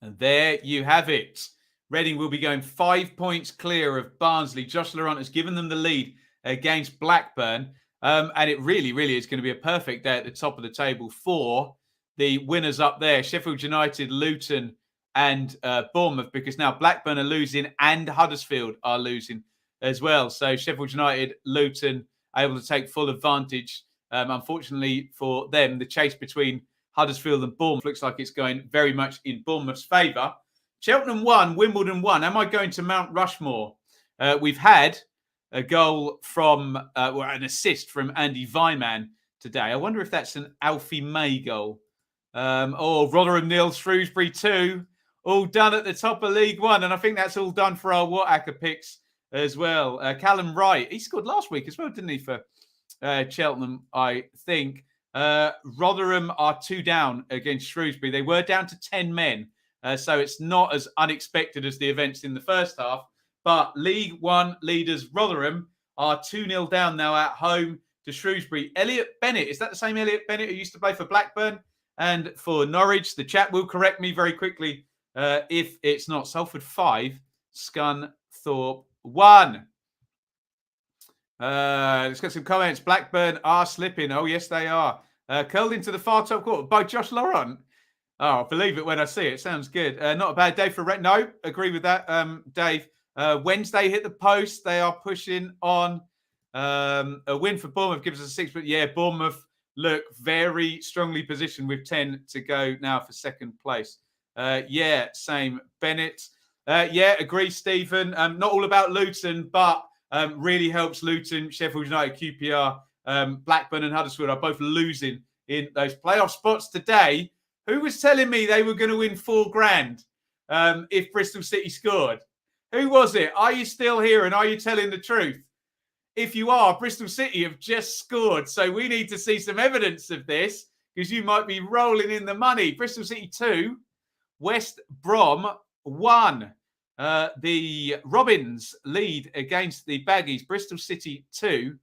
And there you have it. Reading will be going 5 points clear of Barnsley. Josh Laurent has given them the lead against Blackburn. And it really, really is going to be a perfect day at the top of the table for the winners up there. Sheffield United, Luton and Bournemouth, because now Blackburn are losing and Huddersfield are losing as well. So Sheffield United, Luton able to take full advantage. Unfortunately for them, the chase between Huddersfield and Bournemouth looks like it's going very much in Bournemouth's favour. Cheltenham 1, Wimbledon 1. Am I going to Mount Rushmore? We've had a goal from, an assist from Andy Weimann today. I wonder if that's an Alfie May goal. Rotherham 0, Shrewsbury 2. All done at the top of League One. And I think that's all done for our Whacker picks as well. Callum Wright, he scored last week as well, didn't he, for Cheltenham, I think. Rotherham are 2 down against Shrewsbury. They were down to 10 men. So it's not as unexpected as the events in the first half. But League One leaders Rotherham are 2-0 down now at home to Shrewsbury. Elliot Bennett, is that the same Elliot Bennett who used to play for Blackburn and for Norwich? The chat will correct me very quickly if it's not. Salford 5, Scunthorpe 1. Let's get some comments. Blackburn are slipping. Oh, yes, they are. Curled into the far top corner by Josh Laurent. Oh, I'll believe it when I see it. Sounds good. Not a bad day for No, agree with that, Dave. Wednesday hit the post. They are pushing on. A win for Bournemouth gives us a 6. But yeah, Bournemouth look very strongly positioned with 10 to go now for second place. Yeah, same. Bennett. Yeah, agree, Stephen. Not all about Luton, but really helps Luton, Sheffield United, QPR, Blackburn and Huddersfield are both losing in those playoff spots today. Who was telling me they were going to win $4,000 if Bristol City scored? Who was it? Are you still here and are you telling the truth? If you are, Bristol City have just scored. So we need to see some evidence of this because you might be rolling in the money. Bristol City 2, West Brom 1. The Robins lead against the Baggies. Bristol City 2,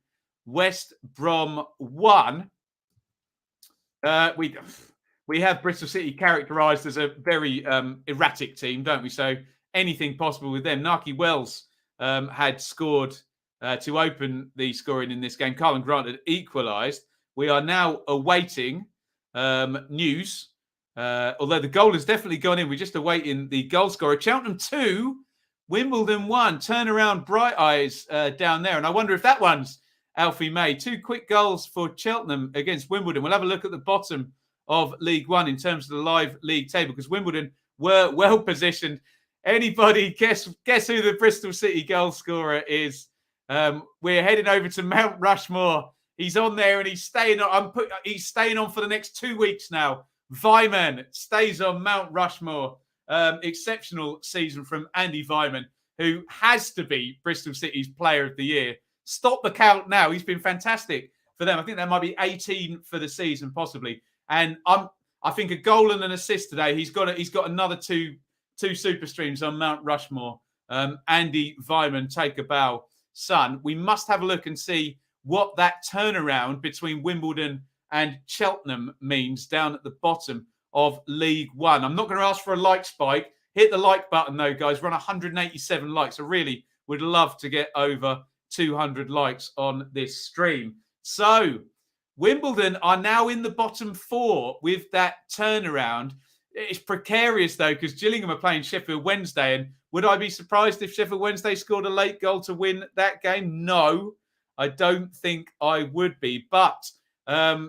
West Brom 1. We have Bristol City characterised as a very erratic team, don't we? So anything possible with them. Naki Wells had scored to open the scoring in this game. Carlin Grant had equalised. We are now awaiting news. Although the goal has definitely gone in. We're just awaiting the goal scorer. Cheltenham 2, Wimbledon 1. Turnaround Bright Eyes down there. And I wonder if that one's Alfie May. 2 quick goals for Cheltenham against Wimbledon. We'll have a look at the bottom of League One in terms of the live league table because Wimbledon were well positioned. Anybody guess who the Bristol City goal scorer is? We're heading over to Mount Rushmore. He's on there and he's staying on. He's staying on for the next 2 weeks now. Weimann stays on Mount Rushmore. Exceptional season from Andy Weimann, who has to be Bristol City's Player of the Year. Stop the count now. He's been fantastic for them. I think that might be 18 for the season, possibly. And I think a goal and an assist today. He's got another two super streams on Mount Rushmore. Andy Weimann, take a bow, son. We must have a look and see what that turnaround between Wimbledon and Cheltenham means down at the bottom of League One. I'm not going to ask for a like spike. Hit the like button though, guys. We're on 187 likes. I really would love to get over 200 likes on this stream. So Wimbledon are now in the bottom 4 with that turnaround. It's precarious, though, because Gillingham are playing Sheffield Wednesday. And would I be surprised if Sheffield Wednesday scored a late goal to win that game? No, I don't think I would be. But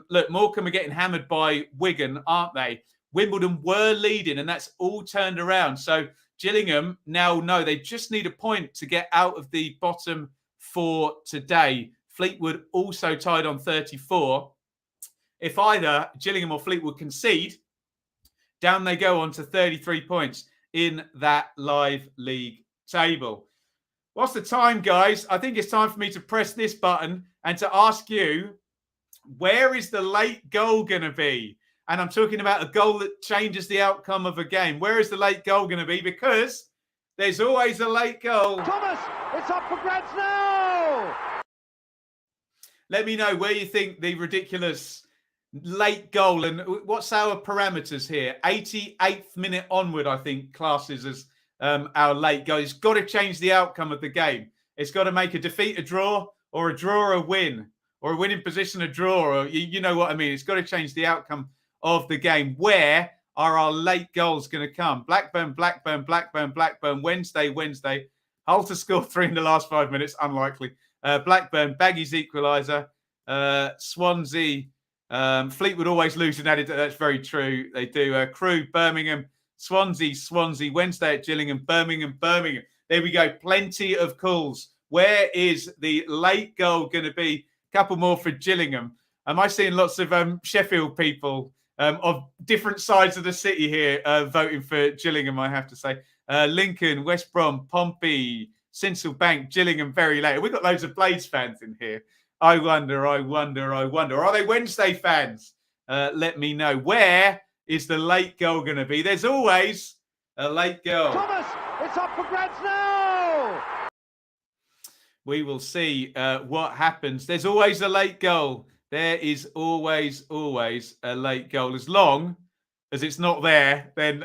look, Morecambe are getting hammered by Wigan, aren't they? Wimbledon were leading, and that's all turned around. So Gillingham now know they just need a point to get out of the bottom for today. Fleetwood also tied on 34. If either Gillingham or Fleetwood concede, down they go on to 33 points in that live league table. What's the time, guys? I think it's time for me to press this button and to ask you, where is the late goal going to be? And I'm talking about a goal that changes the outcome of a game. Where is the late goal going to be? Because there's always a late goal.
Thomas, it's up for grabs now!
Let me know where you think the ridiculous late goal, and what's our parameters here? 88th minute onward, I think, classes as our late goal. It's got to change the outcome of the game. It's got to make a defeat a draw, or a draw a win, or a winning position a draw, or you know what I mean. It's got to change the outcome of the game. Where are our late goals going to come? Blackburn, Blackburn, Blackburn, Blackburn, Wednesday. Hull to score 3 in the last 5 minutes, unlikely. Blackburn, Baggy's equaliser. Swansea, Fleetwood always lose and added. That's very true. They do. Crewe, Birmingham, Swansea, Wednesday at Gillingham, Birmingham. There we go. Plenty of calls. Where is the late goal going to be? Couple more for Gillingham. Am I seeing lots of Sheffield people of different sides of the city here voting for Gillingham, I have to say. Lincoln, West Brom, Pompey, Sincil Bank, Gillingham very late. We've got loads of Blades fans in here. I wonder. Are they Wednesday fans? Let me know. Where is the late goal going to be? There's always a late goal.
Thomas, it's up for grabs now!
We will see what happens. There's always a late goal. There is always a late goal. As long as it's not there, then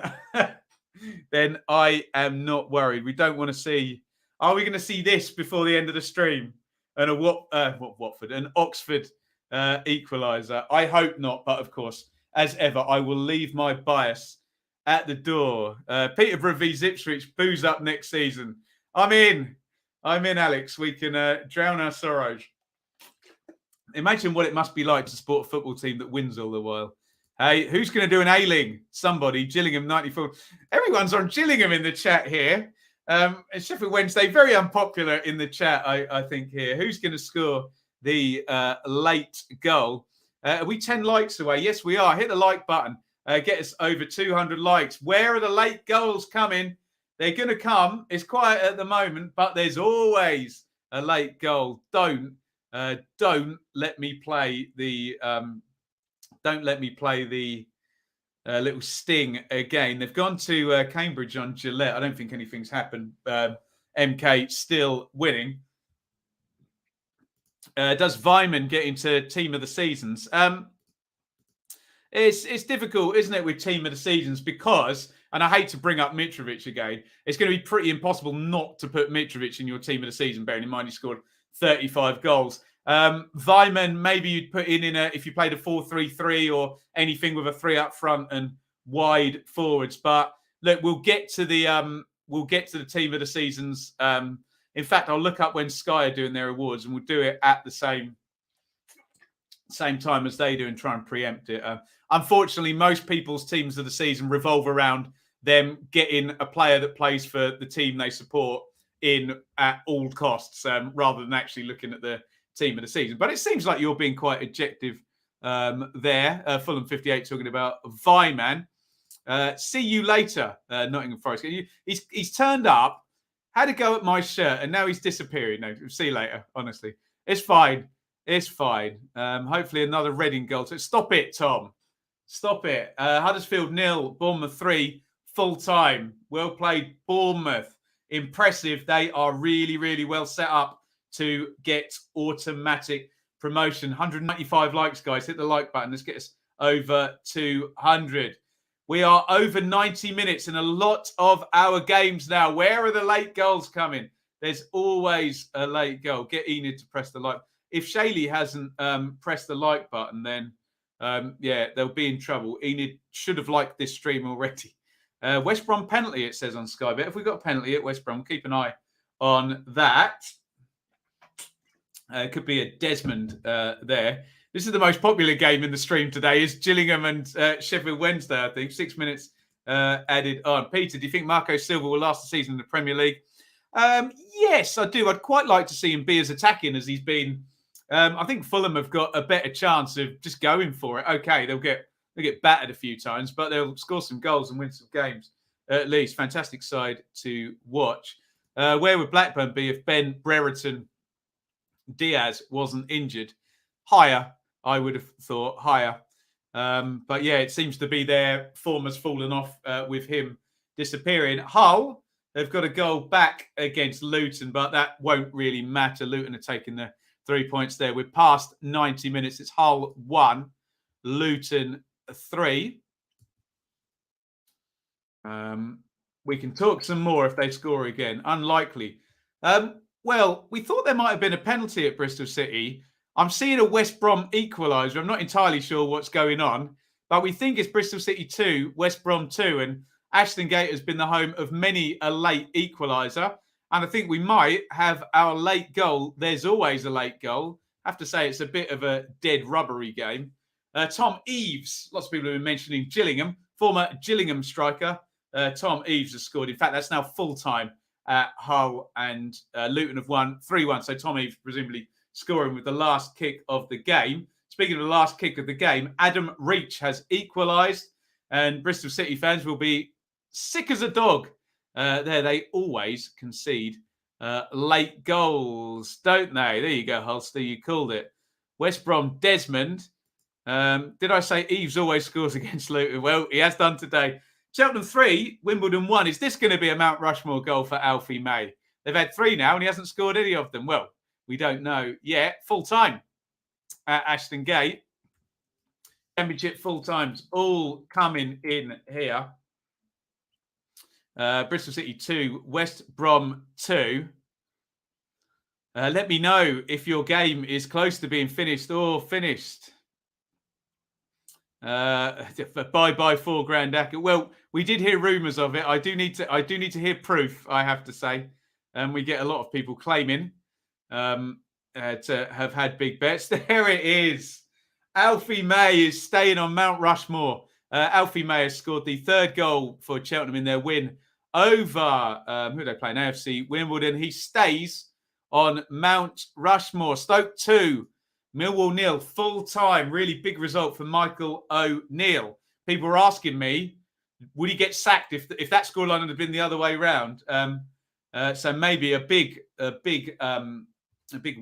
then I am not worried. We don't want to see. Are we going to see this before the end of the stream? And an Oxford equaliser? I hope not. But of course, as ever, I will leave my bias at the door. Peterborough v Ipswich, booze up next season. I'm in, Alex. We can drown our sorrows. Imagine what it must be like to support a football team that wins all the while. Hey, who's going to do an Ailing? Somebody. Gillingham 94. Everyone's on Gillingham in the chat here. It's Sheffield Wednesday, very unpopular in the chat, I think here. Who's going to score the late goal? Are we 10 likes away? Yes, we are. Hit the like button. Get us over 200 likes. Where are the late goals coming? They're going to come. It's quiet at the moment, but there's always a late goal. Don't let me play the little sting again. They've gone to Cambridge on Gillette. I don't think anything's happened. MK still winning. Does Vyman get into team of the seasons? It's difficult, isn't it, with team of the seasons? Because, and I hate to bring up Mitrovic again, it's going to be pretty impossible not to put Mitrovic in your team of the season, bearing in mind he scored 35 goals. Vyman, maybe you'd put in if you played a 4-3-3 or anything with a 3 up front and wide forwards. But look, we'll get to the team of the seasons. In fact, I'll look up when Sky are doing their awards, and we'll do it at the same time as they do and try and preempt it. Unfortunately, most people's teams of the season revolve around them getting a player that plays for the team they support in at all costs, rather than actually looking at the team of the season. But it seems like you're being quite objective there. Fulham 58 talking about Vyman. See you later, Nottingham Forest. He's turned up, had a go at my shirt, and now he's disappearing. No, see you later, honestly. It's fine. Hopefully another Reading goal. So stop it, Tom. Stop it. Huddersfield 0, Bournemouth 3, full time. Well played, Bournemouth. Impressive. They are really, really well set up to get automatic promotion. 195 likes, guys. Hit the like button. Let's get us over 200. We are over 90 minutes in a lot of our games now. Where are the late goals coming? There's always a late goal. Get Enid to press the like. If Shaylee hasn't pressed the like button, then they'll be in trouble. Enid should have liked this stream already. West Brom penalty, it says on Sky Bet. If we've got a penalty at West Brom, keep an eye on that. Could be a Desmond there. This is the most popular game in the stream today, is Gillingham and Sheffield Wednesday, I think. 6 minutes added on. Peter, do you think Marco Silva will last the season in the Premier League? Yes, I do. I'd quite like to see him be as attacking as he's been. I think Fulham have got a better chance of just going for it. Okay, they'll get battered a few times, but they'll score some goals and win some games at least. Fantastic side to watch. Where would Blackburn be if Ben Brereton Diaz wasn't injured? Higher, I would have thought. Higher. But yeah, it seems to be their form has fallen off with him disappearing. Hull, they've got a goal back against Luton, but that won't really matter. Luton are taking the 3 points there. We're past 90 minutes. It's Hull 1, Luton 3. We can talk some more if they score again. Unlikely. Well, we thought there might have been a penalty at Bristol City. I'm seeing a West Brom equaliser. I'm not entirely sure what's going on, but we think it's Bristol City 2, West Brom 2, and Ashton Gate has been the home of many a late equaliser. And I think we might have our late goal. There's always a late goal. I have to say it's a bit of a dead rubbery game. Tom Eaves, lots of people have been mentioning Gillingham, former Gillingham striker. Tom Eaves has scored. In fact, that's now full-time at Hull, and Luton have won 3-1. So Tom Eaves presumably scoring with the last kick of the game. Speaking of the last kick of the game, Adam Reach has equalised, and Bristol City fans will be sick as a dog. They always concede late goals, don't they? There you go, Holster. You called it. West Brom, Desmond. Did I say Eaves always scores against Luton? Well, he has done today. Cheltenham 3, Wimbledon 1. Is this going to be a Mount Rushmore goal for Alfie May? They've had 3 now, and he hasn't scored any of them. Well, we don't know yet. Full time at Ashton Gate. Championship full times all coming in here. Bristol City 2, West Brom 2. Let me know if your game is close to being finished or finished. Bye $4,000. Well, we did hear rumours of it. I do need to hear proof, I have to say. And we get a lot of people claiming to have had big bets. There it is. Alfie May is staying on Mount Rushmore. Alfie May has scored the 3rd goal for Cheltenham in their win over, who are they playing? AFC Wimbledon. He stays on Mount Rushmore. Stoke 2, Millwall 0, full time. Really big result for Michael O'Neill. People were asking me, would he get sacked if that scoreline had been the other way around? So maybe a big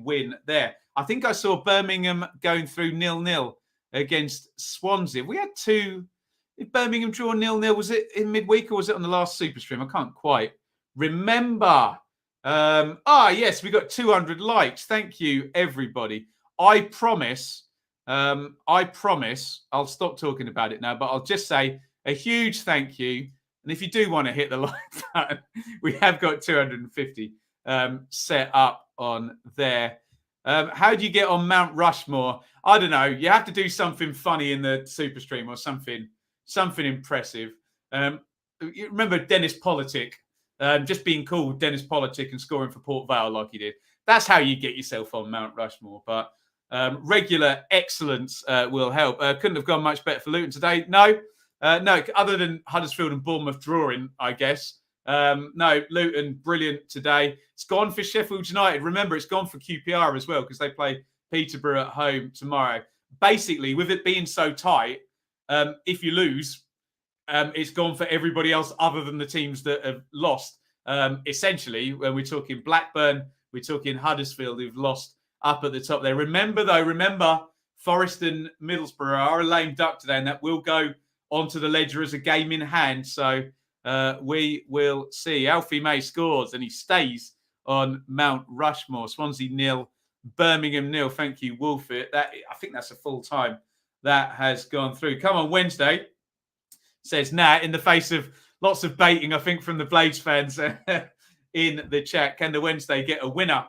win there. I think I saw Birmingham going through 0-0 against Swansea. We had 2. Did Birmingham draw 0-0? Was it in midweek or was it on the last SuperStream? I can't quite remember. Yes, we got 200 likes. Thank you, everybody. I promise I'll stop talking about it now, but I'll just say a huge thank you. And if you do want to hit the like button, we have got 250 set up on there. How do you get on Mount Rushmore? I don't know. You have to do something funny in the SuperStream or something impressive. You remember Dennis Politic, just being called Dennis Politic and scoring for Port Vale like he did. That's how you get yourself on Mount Rushmore. But regular excellence will help. Couldn't have gone much better for Luton today. No, other than Huddersfield and Bournemouth drawing, I guess. No, Luton, brilliant today. It's gone for Sheffield United. Remember, it's gone for QPR as well because they play Peterborough at home tomorrow. Basically, with it being so tight, if you lose, it's gone for everybody else other than the teams that have lost. Essentially, when we're talking Blackburn, we're talking Huddersfield, who've lost up at the top there. Remember, Forest and Middlesbrough are a lame duck today, and that will go onto the ledger as a game in hand. So we will see. Alfie May scores, and he stays on Mount Rushmore. Swansea 0, Birmingham 0. Thank you, Wolfit. I think that's a full time that has gone through. Come on, Wednesday, says Nat, in the face of lots of baiting, I think, from the Blades fans in the chat. Can the Wednesday get a winner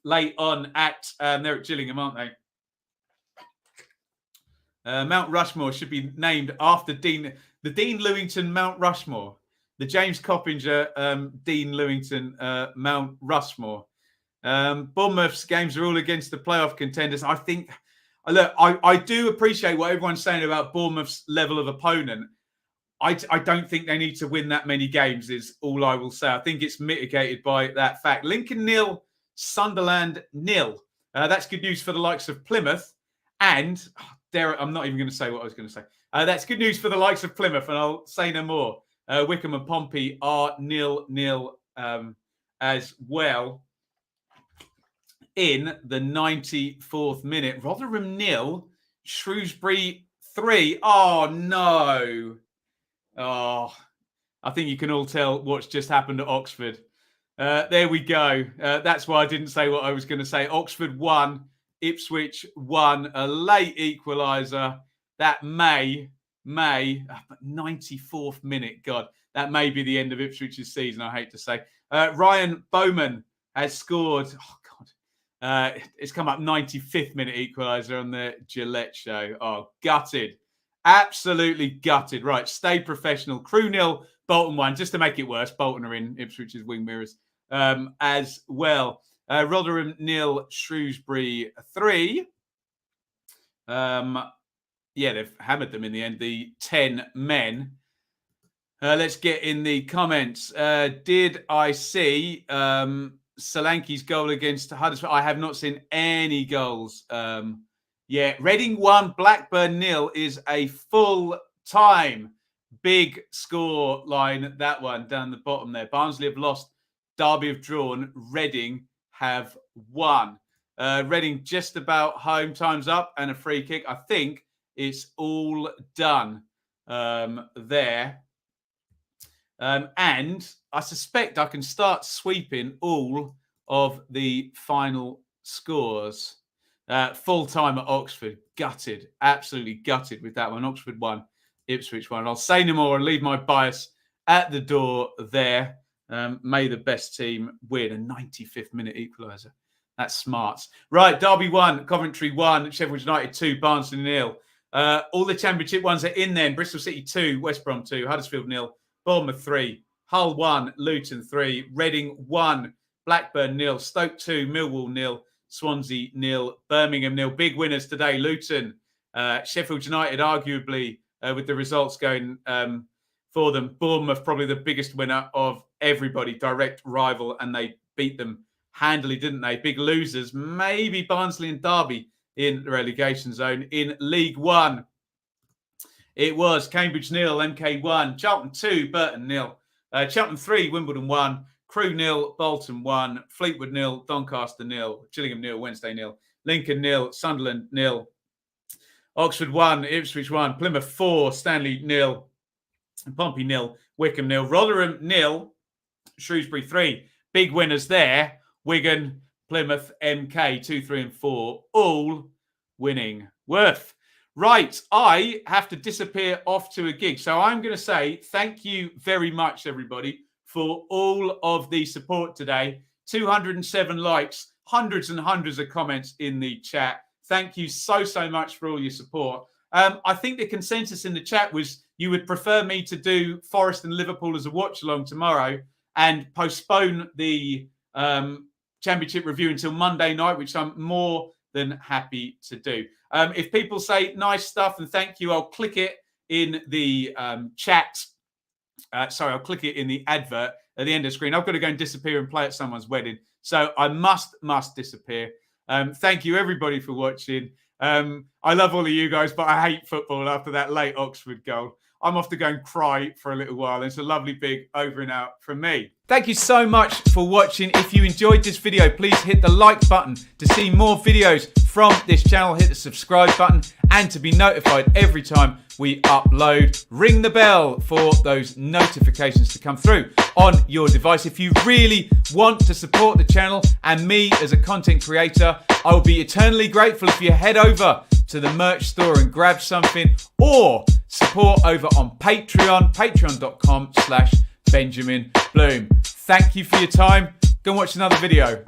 late on at, they're at Gillingham, aren't they? Mount Rushmore should be named after the Dean Lewington Mount Rushmore. The James Coppinger Dean Lewington Mount Rushmore. Bournemouth's games are all against the playoff contenders. I think, look, I do appreciate what everyone's saying about Bournemouth's level of opponent. I don't think they need to win that many games is all I will say. I think it's mitigated by that fact. Lincoln 0, Sunderland 0. That's good news for the likes of Plymouth. And I'm not even going to say what I was going to say. That's good news for the likes of Plymouth, and I'll say no more. Wickham and Pompey are 0-0 as well in the 94th minute. Rotherham 0, Shrewsbury 3. Oh, no. Oh, I think you can all tell what's just happened at Oxford. There we go. That's why I didn't say what I was going to say. Oxford 1, Ipswich 1, a late equaliser. That may, 94th minute, God, that may be the end of Ipswich's season, I hate to say. Ryan Bowman has scored. Oh, God. It's come up 95th minute equaliser on the Gillette show. Oh, gutted. Absolutely gutted. Right, stay professional. Crew 0, Bolton 1. Just to make it worse, Bolton are in Ipswich's wing mirrors as well. Rotherham 0, Shrewsbury 3. Yeah, they've hammered them in the end, the 10 men. Let's get in the comments. Did I see Solanke's goal against Huddersfield? I have not seen any goals. Reading 1, Blackburn 0 is a full-time big score line. That one down the bottom there. Barnsley have lost. Derby have drawn. Reading have won. Reading just about home. Time's up and a free kick. I think it's all done there. And I suspect I can start sweeping all of the final scores. Full time at Oxford. Gutted. Absolutely gutted with that one. Oxford 1, Ipswich 1. I'll say no more and leave my bias at the door there. May the best team win. A 95th minute equaliser. That's smart. Right, Derby 1, Coventry 1, Sheffield United 2, Barnsley 0. All the championship ones are in then. Bristol City 2, West Brom 2, Huddersfield 0, Bournemouth 3, Hull 1, Luton 3, Reading 1, Blackburn 0, Stoke 2, Millwall 0, Swansea 0, Birmingham 0. Big winners today. Luton, Sheffield United arguably with the results going for them. Bournemouth probably the biggest winner of everybody, direct rival, and they beat them handily, didn't they? Big losers, maybe Barnsley and Derby in the relegation zone. In League One, it was Cambridge 0, MK 1, Charlton 2, Burton 0, Cheltenham 3, Wimbledon 1, Crew 0, Bolton 1, Fleetwood 0, Doncaster 0, Gillingham 0, Wednesday 0, Lincoln 0, Sunderland 0, Oxford 1, Ipswich 1, Plymouth 4, Stanley 0, Pompey 0, Wickham 0, Rotherham 0, Shrewsbury 3. Big winners there. Wigan, Plymouth, MK 2, 3 and 4, all winning. Worth. Right, I have to disappear off to a gig. So I'm going to say thank you very much, everybody, for all of the support today. 207 likes, hundreds and hundreds of comments in the chat. Thank you so much for all your support. I think the consensus in the chat was you would prefer me to do Forest and Liverpool as a watch-along tomorrow and postpone the championship review until Monday night, which I'm more than happy to do. If people say nice stuff and thank you, I'll click it in the chat. I'll click it in the advert at the end of the screen. I've got to go and disappear and play at someone's wedding. So I must disappear. Thank you, everybody, for watching. I love all of you guys, but I hate football after that late Oxford goal. I'm off to go and cry for a little while. It's a lovely big over and out from me. Thank you so much for watching. If you enjoyed this video, please hit the like button to see more videos from this channel. Hit the subscribe button and to be notified every time we upload. Ring the bell for those notifications to come through on your device. If you really want to support the channel and me as a content creator, I will be eternally grateful if you head over to the merch store and grab something, or support over on Patreon, patreon.com/Benjamin Bloom. Thank you for your time. Go and watch another video.